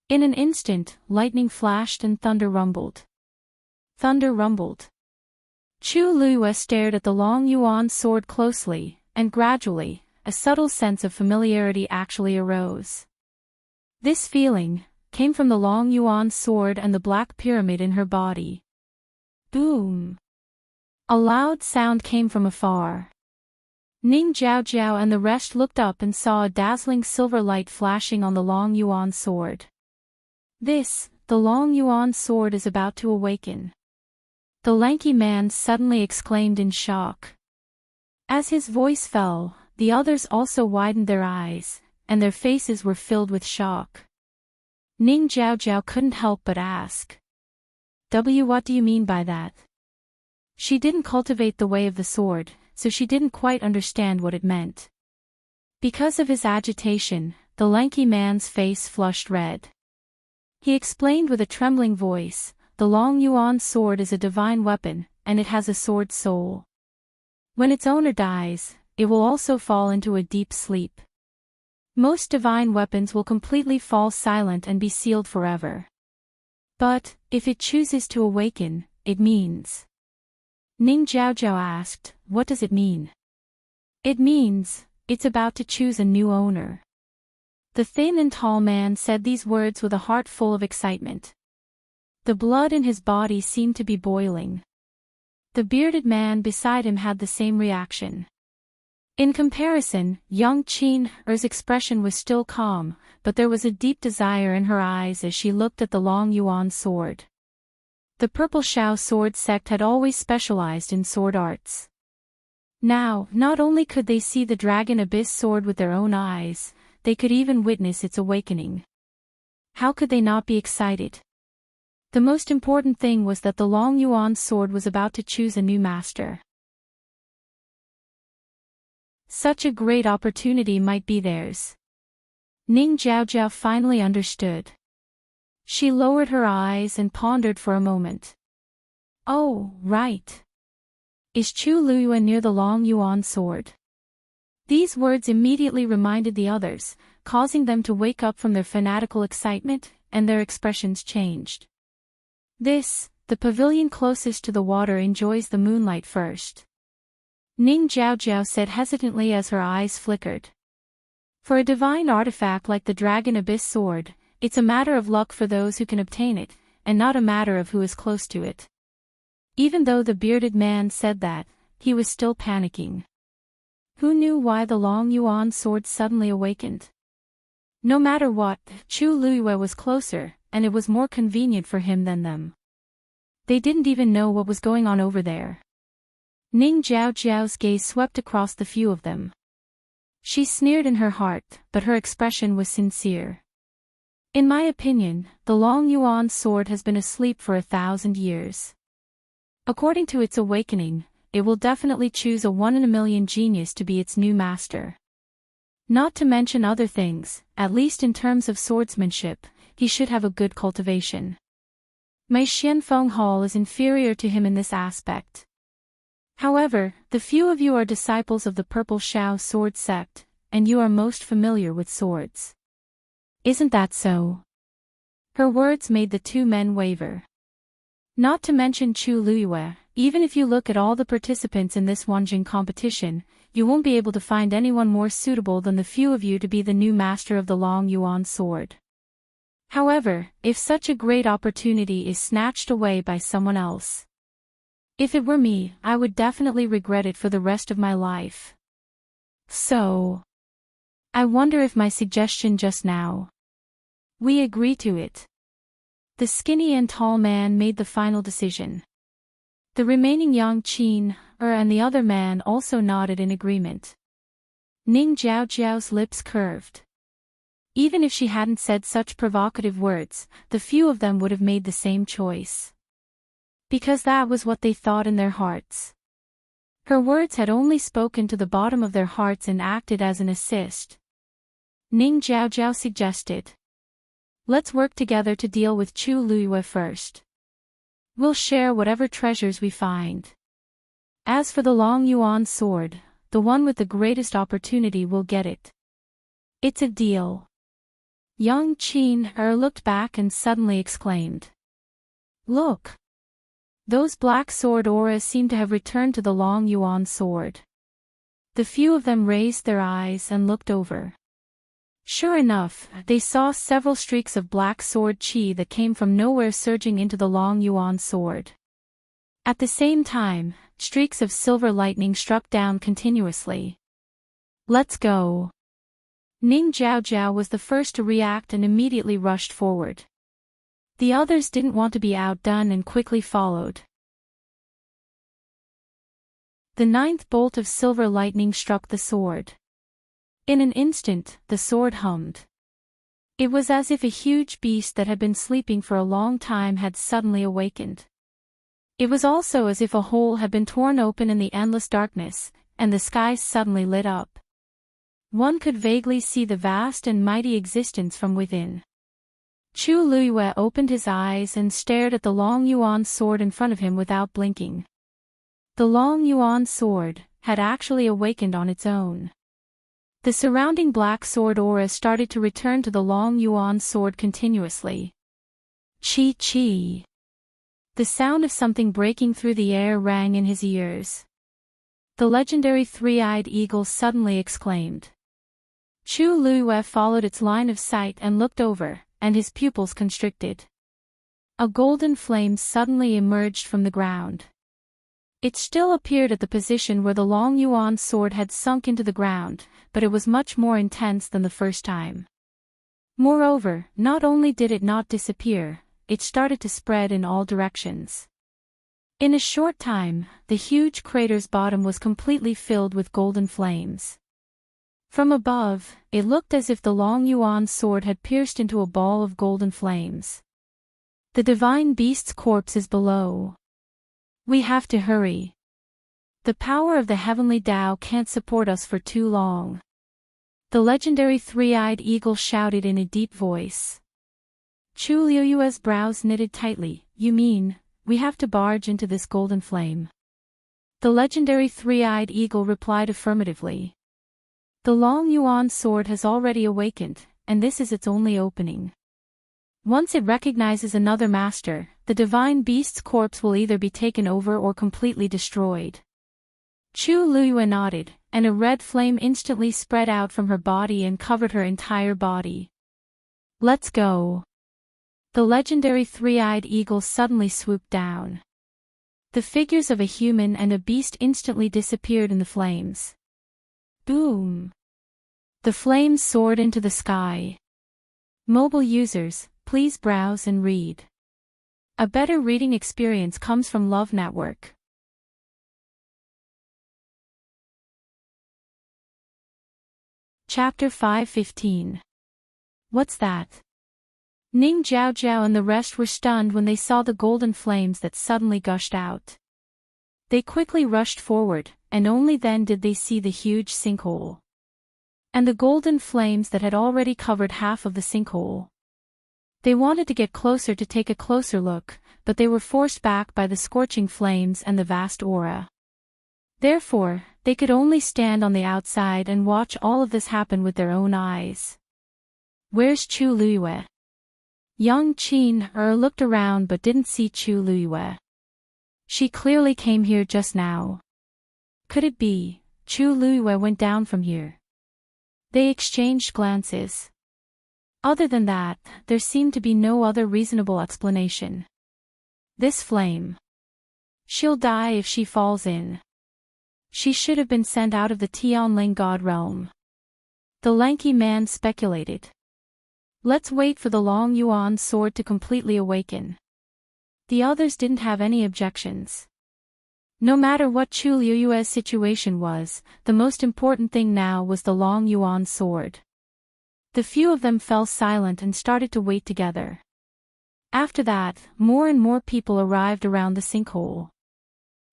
In an instant, lightning flashed and thunder rumbled. Thunder rumbled. Chu Liuyue stared at the long yuan sword closely, and gradually, a subtle sense of familiarity actually arose. This feeling came from the long yuan sword and the black pyramid in her body. Boom! A loud sound came from afar. Ning Jiao and the rest looked up and saw a dazzling silver light flashing on the long yuan sword. The long yuan sword is about to awaken. The lanky man suddenly exclaimed in shock. As his voice fell, the others also widened their eyes, and their faces were filled with shock. Ning Jiao couldn't help but ask. What do you mean by that? She didn't cultivate the way of the sword, so she didn't quite understand what it meant. Because of his agitation, the lanky man's face flushed red. He explained with a trembling voice, the long yuan sword is a divine weapon, and it has a sword soul. When its owner dies, it will also fall into a deep sleep. Most divine weapons will completely fall silent and be sealed forever. But, if it chooses to awaken, it means. Ning Jiao asked, what does it mean? It means, it's about to choose a new owner. The thin and tall man said these words with a heart full of excitement. The blood in his body seemed to be boiling. The bearded man beside him had the same reaction. In comparison, young Qin Er's expression was still calm, but there was a deep desire in her eyes as she looked at the long yuan sword. The Purple Shao sword sect had always specialized in sword arts. Now, not only could they see the Dragon Abyss sword with their own eyes, they could even witness its awakening. How could they not be excited? The most important thing was that the long yuan sword was about to choose a new master. Such a great opportunity might be theirs. Ning Jiao finally understood. She lowered her eyes and pondered for a moment. Oh, right. Is Chu Liuyue near the long yuan sword? These words immediately reminded the others, causing them to wake up from their fanatical excitement, and their expressions changed. The pavilion closest to the water enjoys the moonlight first. Ning Jiao said hesitantly as her eyes flickered. For a divine artifact like the Dragon Abyss sword, it's a matter of luck for those who can obtain it, and not a matter of who is close to it. Even though the bearded man said that, he was still panicking. Who knew why the long yuan sword suddenly awakened? No matter what, Chu Liuyue was closer, and it was more convenient for him than them. They didn't even know what was going on over there. Ning Jiao's gaze swept across the few of them. She sneered in her heart, but her expression was sincere. In my opinion, the long yuan sword has been asleep for 1,000 years. According to its awakening, it will definitely choose a 1 in a million genius to be its new master. Not to mention other things, at least in terms of swordsmanship, he should have a good cultivation. Mei Xianfeng Hall is inferior to him in this aspect. However, the few of you are disciples of the Purple Shao sword sect, and you are most familiar with swords. Isn't that so? Her words made the two men waver. Not to mention Chu Luyue, even if you look at all the participants in this Wanjing competition, you won't be able to find anyone more suitable than the few of you to be the new master of the Long Yuan sword. However, if such a great opportunity is snatched away by someone else, if it were me, I would definitely regret it for the rest of my life. So, I wonder if my suggestion just now. We agree to it. The skinny and tall man made the final decision. The remaining Yang Qin, and the other man also nodded in agreement. Ning Jiao's lips curved. Even if she hadn't said such provocative words, the few of them would have made the same choice. Because that was what they thought in their hearts. Her words had only spoken to the bottom of their hearts and acted as an assist. Ning Jiao suggested. Let's work together to deal with Chu Luyue first. We'll share whatever treasures we find. As for the Long Yuan sword, the one with the greatest opportunity will get it. It's a deal. Yang Qin looked back and suddenly exclaimed. Look! Those black sword auras seem to have returned to the Long Yuan sword. The few of them raised their eyes and looked over. Sure enough, they saw several streaks of black sword qi that came from nowhere surging into the Long Yuan sword. At the same time, streaks of silver lightning struck down continuously. Let's go. Ning Jiao was the first to react and immediately rushed forward. The others didn't want to be outdone and quickly followed. The ninth bolt of silver lightning struck the sword. In an instant, the sword hummed. It was as if a huge beast that had been sleeping for a long time had suddenly awakened. It was also as if a hole had been torn open in the endless darkness, and the sky suddenly lit up. One could vaguely see the vast and mighty existence from within. Chu Luyue opened his eyes and stared at the Long Yuan sword in front of him without blinking. The Long Yuan sword had actually awakened on its own. The surrounding black sword aura started to return to the Long Yuan sword continuously. Chi. The sound of something breaking through the air rang in his ears. The legendary three-eyed eagle suddenly exclaimed. Chu Luyue followed its line of sight and looked over, and his pupils constricted. A golden flame suddenly emerged from the ground. It still appeared at the position where the Long Yuan sword had sunk into the ground, but it was much more intense than the first time. Moreover, not only did it not disappear, it started to spread in all directions. In a short time, the huge crater's bottom was completely filled with golden flames. From above, it looked as if the Long Yuan sword had pierced into a ball of golden flames. The divine beast's corpse is below. We have to hurry. The power of the heavenly Tao can't support us for too long. The legendary three-eyed eagle shouted in a deep voice. Chu Luyue's brows knitted tightly. You mean, we have to barge into this golden flame? The legendary three-eyed eagle replied affirmatively. The Long Yuan sword has already awakened, and this is its only opening. Once it recognizes another master, the divine beast's corpse will either be taken over or completely destroyed. Chu Luyue nodded, and a red flame instantly spread out from her body and covered her entire body. Let's go. The legendary three-eyed eagle suddenly swooped down. The figures of a human and a beast instantly disappeared in the flames. Boom! The flames soared into the sky. Mobile users, please browse and read. A better reading experience comes from Love Network. Chapter 5:15. What's that? Ning Jiao and the rest were stunned when they saw the golden flames that suddenly gushed out. They quickly rushed forward, and only then did they see the huge sinkhole. And the golden flames that had already covered half of the sinkhole. They wanted to get closer to take a closer look, but they were forced back by the scorching flames and the vast aura. Therefore, they could only stand on the outside and watch all of this happen with their own eyes. Where's Chu Luyue? Young Qin looked around but didn't see Chu Liyue. She clearly came here just now. Could it be, Chu Liyue went down from here? They exchanged glances. Other than that, there seemed to be no other reasonable explanation. This flame. She'll die if she falls in. She should have been sent out of the Tianling God realm. The lanky man speculated. Let's wait for the Long Yuan sword to completely awaken. The others didn't have any objections. No matter what Chu Liyue's situation was, the most important thing now was the Long Yuan sword. The few of them fell silent and started to wait together. After that, more and more people arrived around the sinkhole.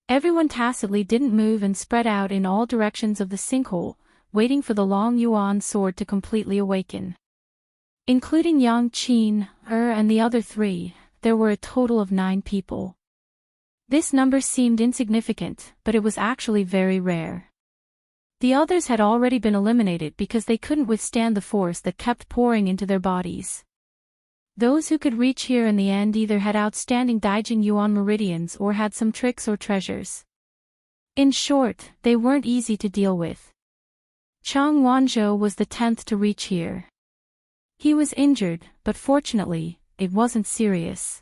Everyone tacitly didn't move and spread out in all directions of the sinkhole, waiting for the Long Yuan sword to completely awaken. Including Yang Qin, and the other three, there were a total of 9 people. This number seemed insignificant, but it was actually very rare. The others had already been eliminated because they couldn't withstand the force that kept pouring into their bodies. Those who could reach here in the end either had outstanding Daijing Yuan meridians or had some tricks or treasures. In short, they weren't easy to deal with. Chang Wanzhou was the 10th to reach here. He was injured, but fortunately, it wasn't serious.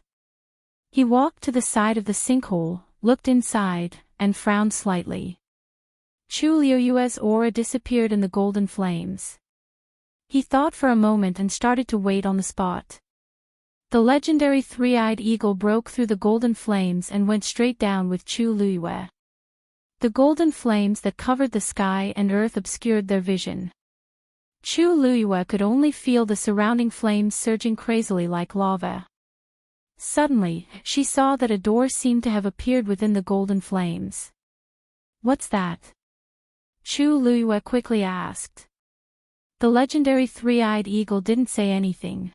He walked to the side of the sinkhole, looked inside, and frowned slightly. Chu Liyue's aura disappeared in the golden flames. He thought for a moment and started to wait on the spot. The legendary three-eyed eagle broke through the golden flames and went straight down with Chu Liyue. The golden flames that covered the sky and earth obscured their vision. Chu Liyue could only feel the surrounding flames surging crazily like lava. Suddenly, she saw that a door seemed to have appeared within the golden flames. What's that? Chu Liyue quickly asked. The legendary three-eyed eagle didn't say anything.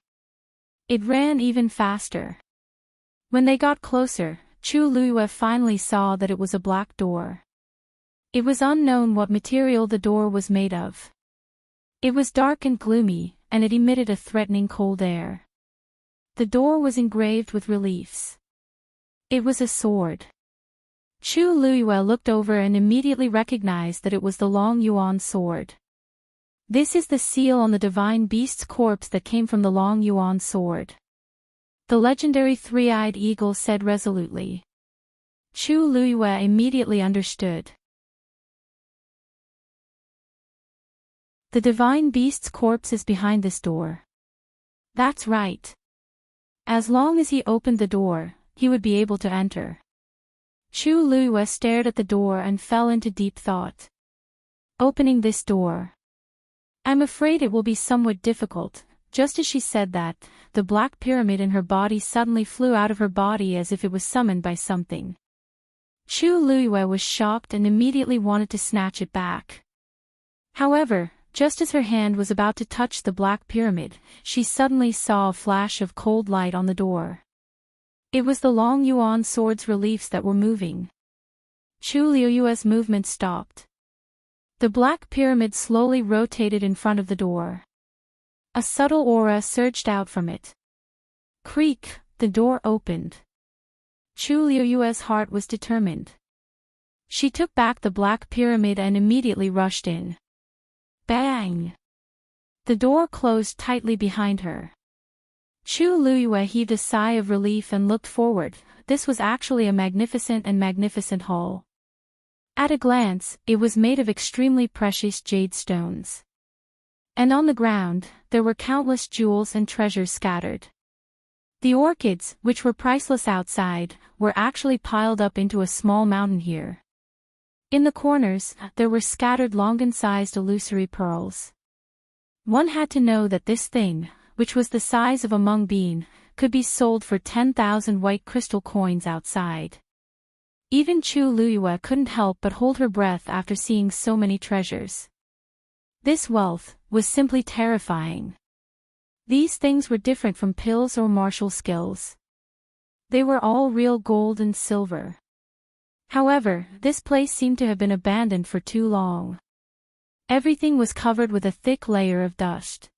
It ran even faster. When they got closer, Chu Liyue finally saw that it was a black door. It was unknown what material the door was made of. It was dark and gloomy, and it emitted a threatening cold air. The door was engraved with reliefs. It was a sword. Chu Liyue looked over and immediately recognized that it was the Long Yuan sword. This is the seal on the divine beast's corpse that came from the Long Yuan sword. The legendary three-eyed eagle said resolutely. Chu Liyue immediately understood. The divine beast's corpse is behind this door. That's right. As long as he opened the door, he would be able to enter. Chu Liyue stared at the door and fell into deep thought. Opening this door. I'm afraid it will be somewhat difficult. Just as she said that, the black pyramid in her body suddenly flew out of her body as if it was summoned by something. Chu Liyue was shocked and immediately wanted to snatch it back. However, just as her hand was about to touch the black pyramid, she suddenly saw a flash of cold light on the door. It was the Long Yuan sword's reliefs that were moving. Chu Liyue's movement stopped. The black pyramid slowly rotated in front of the door. A subtle aura surged out from it. Creak, the door opened. Chu Liyue's heart was determined. She took back the black pyramid and immediately rushed in. Bang! The door closed tightly behind her. Chu Liyue heaved a sigh of relief and looked forward. This was actually a magnificent hall. At a glance, it was made of extremely precious jade stones. And on the ground, there were countless jewels and treasures scattered. The orchids, which were priceless outside, were actually piled up into a small mountain here. In the corners, there were scattered longan-sized illusory pearls. One had to know that this thing, which was the size of a mung bean, could be sold for 10,000 white crystal coins outside. Even Chu Liyue couldn't help but hold her breath after seeing so many treasures. This wealth was simply terrifying. These things were different from pills or martial skills. They were all real gold and silver. However, this place seemed to have been abandoned for too long. Everything was covered with a thick layer of dust.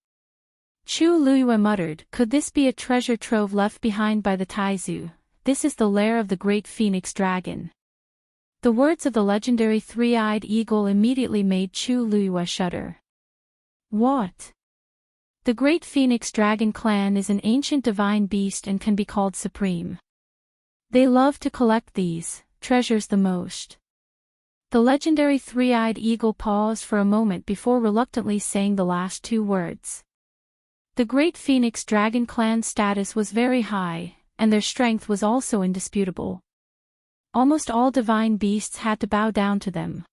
Chu Luiyue muttered, "Could this be a treasure trove left behind by the Taizu? This is the lair of the great phoenix dragon." The words of the legendary three-eyed eagle immediately made Chu Luiyue shudder. What? The great phoenix dragon clan is an ancient divine beast and can be called supreme. They love to collect these treasures the most. The legendary three-eyed eagle paused for a moment before reluctantly saying the last two words. The great phoenix dragon clan's status was very high, and their strength was also indisputable. Almost all divine beasts had to bow down to them.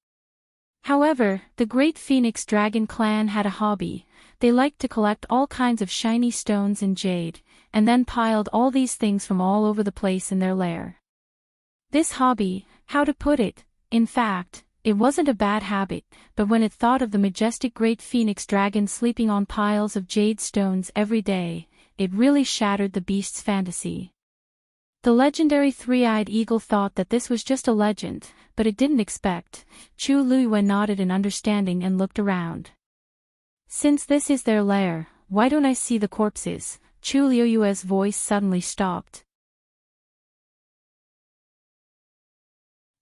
However, the great phoenix dragon clan had a hobby. They liked to collect all kinds of shiny stones and jade, and then piled all these things from all over the place in their lair. This hobby, how to put it, in fact, it wasn't a bad habit, but when it thought of the majestic great phoenix dragon sleeping on piles of jade stones every day, it really shattered the beast's fantasy. The legendary three-eyed eagle thought that this was just a legend, but it didn't expect. Chu Luiyue nodded in understanding and looked around. "Since this is their lair, why don't I see the corpses?" Chu Luiyue's voice suddenly stopped.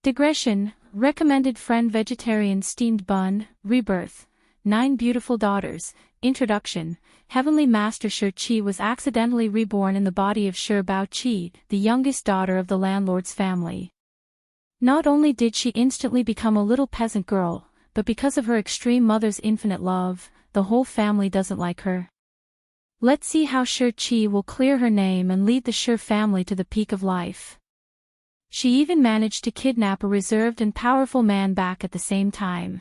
Digression, recommended friend vegetarian steamed bun, rebirth, 9 beautiful daughters, introduction. Heavenly Master Shi Qi was accidentally reborn in the body of Shi Bao Qi, the youngest daughter of the landlord's family. Not only did she instantly become a little peasant girl, but because of her extreme mother's infinite love, the whole family doesn't like her. Let's see how Shi Qi will clear her name and lead the Shi family to the peak of life. She even managed to kidnap a reserved and powerful man back at the same time.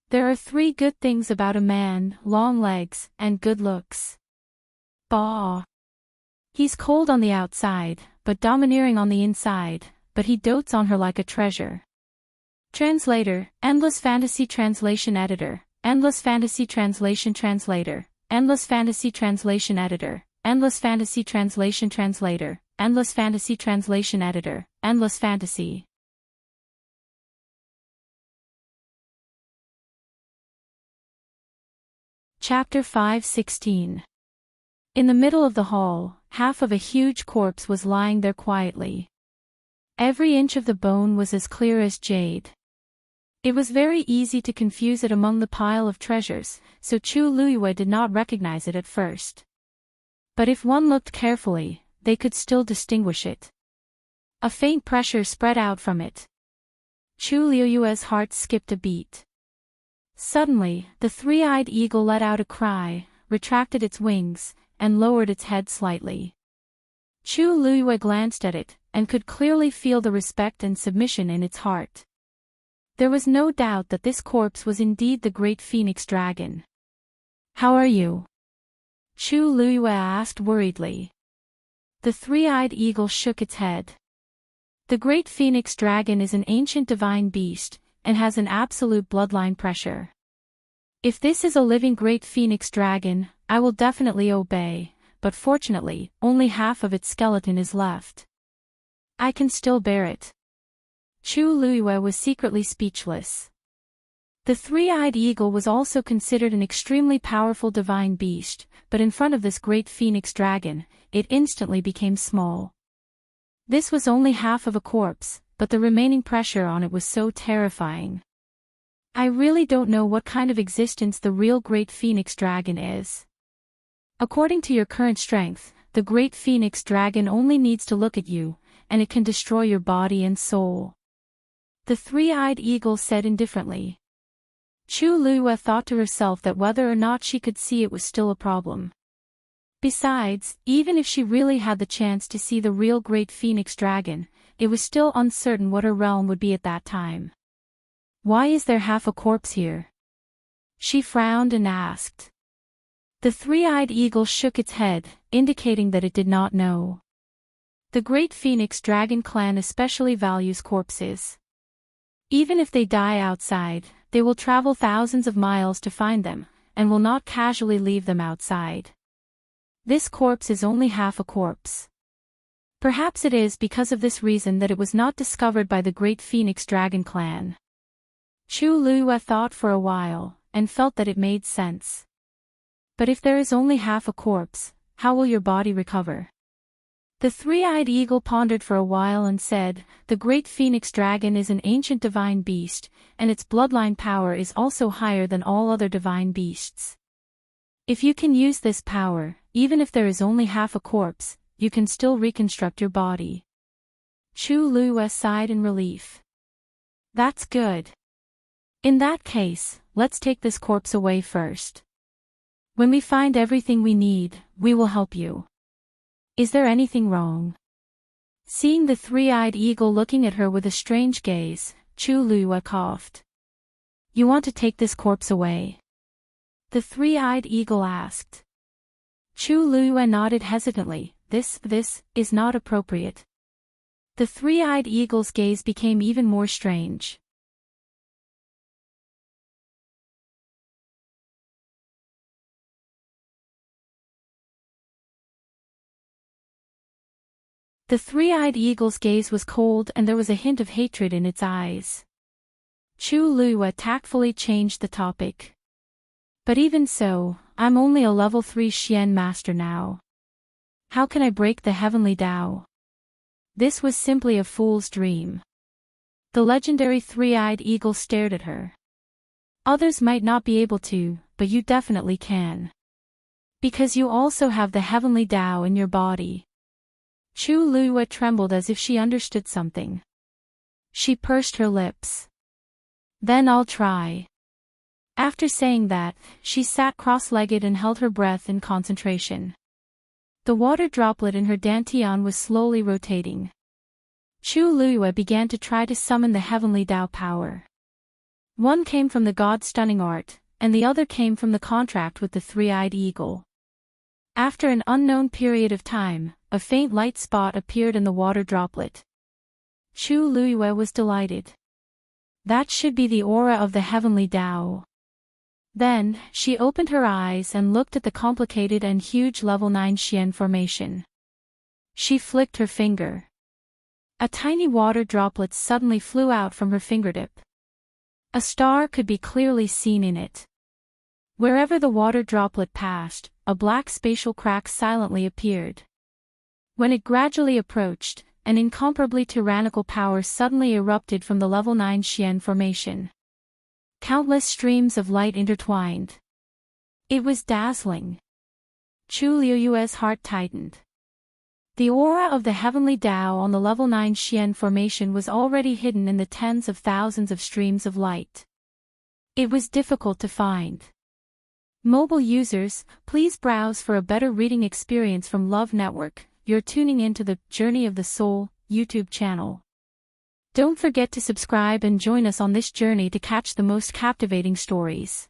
There are 3 good things about a man: long legs and good looks. Bah! He's cold on the outside, but domineering on the inside, but he dotes on her like a treasure. Translator, Endless Fantasy Translation Editor, Endless Fantasy Translation Translator, Endless Fantasy Translation Editor, Endless Fantasy Translation Translator, Endless Fantasy Translation Editor, Endless Fantasy. Chapter 5:16. In the middle of the hall, half of a huge corpse was lying there quietly. Every inch of the bone was as clear as jade. It was very easy to confuse it among the pile of treasures, so Chu Luiyue did not recognize it at first. But if one looked carefully, they could still distinguish it. A faint pressure spread out from it. Chu Luiyue's heart skipped a beat. Suddenly, the three-eyed eagle let out a cry, retracted its wings, and lowered its head slightly. Chu Luiyue glanced at it, and could clearly feel the respect and submission in its heart. There was no doubt that this corpse was indeed the great phoenix dragon. "How are you?" Chu Luiyue asked worriedly. The three-eyed eagle shook its head. The great phoenix dragon is an ancient divine beast, and has an absolute bloodline pressure. If this is a living great phoenix dragon, I will definitely obey, but fortunately, only half of its skeleton is left. I can still bear it. Chu Luiyue was secretly speechless. The three-eyed eagle was also considered an extremely powerful divine beast, but in front of this great phoenix dragon, it instantly became small. This was only half of a corpse, but the remaining pressure on it was so terrifying. I really don't know what kind of existence the real great phoenix dragon is. According to your current strength, the great phoenix dragon only needs to look at you, and it can destroy your body and soul. The three-eyed eagle said indifferently. Chu Luiyue thought to herself that whether or not she could see it was still a problem. Besides, even if she really had the chance to see the real great phoenix dragon, it was still uncertain what her realm would be at that time. Why is there half a corpse here? She frowned and asked. The three-eyed eagle shook its head, indicating that it did not know. The great phoenix dragon clan especially values corpses. Even if they die outside, they will travel thousands of miles to find them, and will not casually leave them outside. This corpse is only half a corpse. Perhaps it is because of this reason that it was not discovered by the great phoenix dragon clan. Chu Luiyue thought for a while, and felt that it made sense. But if there is only half a corpse, how will your body recover? The three-eyed eagle pondered for a while and said, the great phoenix dragon is an ancient divine beast, and its bloodline power is also higher than all other divine beasts. If you can use this power, even if there is only half a corpse, you can still reconstruct your body. Chu Lua sighed in relief. That's good. In that case, let's take this corpse away first. When we find everything we need, we will help you. Is there anything wrong? Seeing the three-eyed eagle looking at her with a strange gaze, Chu Lua coughed. You want to take this corpse away? The three-eyed eagle asked. Chu Lua nodded hesitantly. This is not appropriate. The three-eyed eagle's gaze became even more strange. The three-eyed eagle's gaze was cold and there was a hint of hatred in its eyes. Chu Lua tactfully changed the topic. But even so, I'm only a level 3 Xian master now. How can I break the heavenly Tao? This was simply a fool's dream. The legendary three-eyed eagle stared at her. Others might not be able to, but you definitely can. Because you also have the heavenly Tao in your body. Chu Lua trembled as if she understood something. She pursed her lips. Then I'll try. After saying that, she sat cross-legged and held her breath in concentration. The water droplet in her dantian was slowly rotating. Chu Lua began to try to summon the heavenly Tao power. One came from the god stunning art, and the other came from the contract with the three-eyed eagle. After an unknown period of time, a faint light spot appeared in the water droplet. Chu Lua was delighted. That should be the aura of the heavenly Tao. Then, she opened her eyes and looked at the complicated and huge level 9 Xian formation. She flicked her finger. A tiny water droplet suddenly flew out from her fingertip. A star could be clearly seen in it. Wherever the water droplet passed, a black spatial crack silently appeared. When it gradually approached, an incomparably tyrannical power suddenly erupted from the level 9 Xian formation. Countless streams of light intertwined. It was dazzling. Chu Luo's heart tightened. The aura of the heavenly Tao on the level 9 Xian formation was already hidden in the tens of thousands of streams of light. It was difficult to find. Mobile users, please browse for a better reading experience from Love Network. You're tuning into the Journey of the Soul YouTube channel. Don't forget to subscribe and join us on this journey to catch the most captivating stories.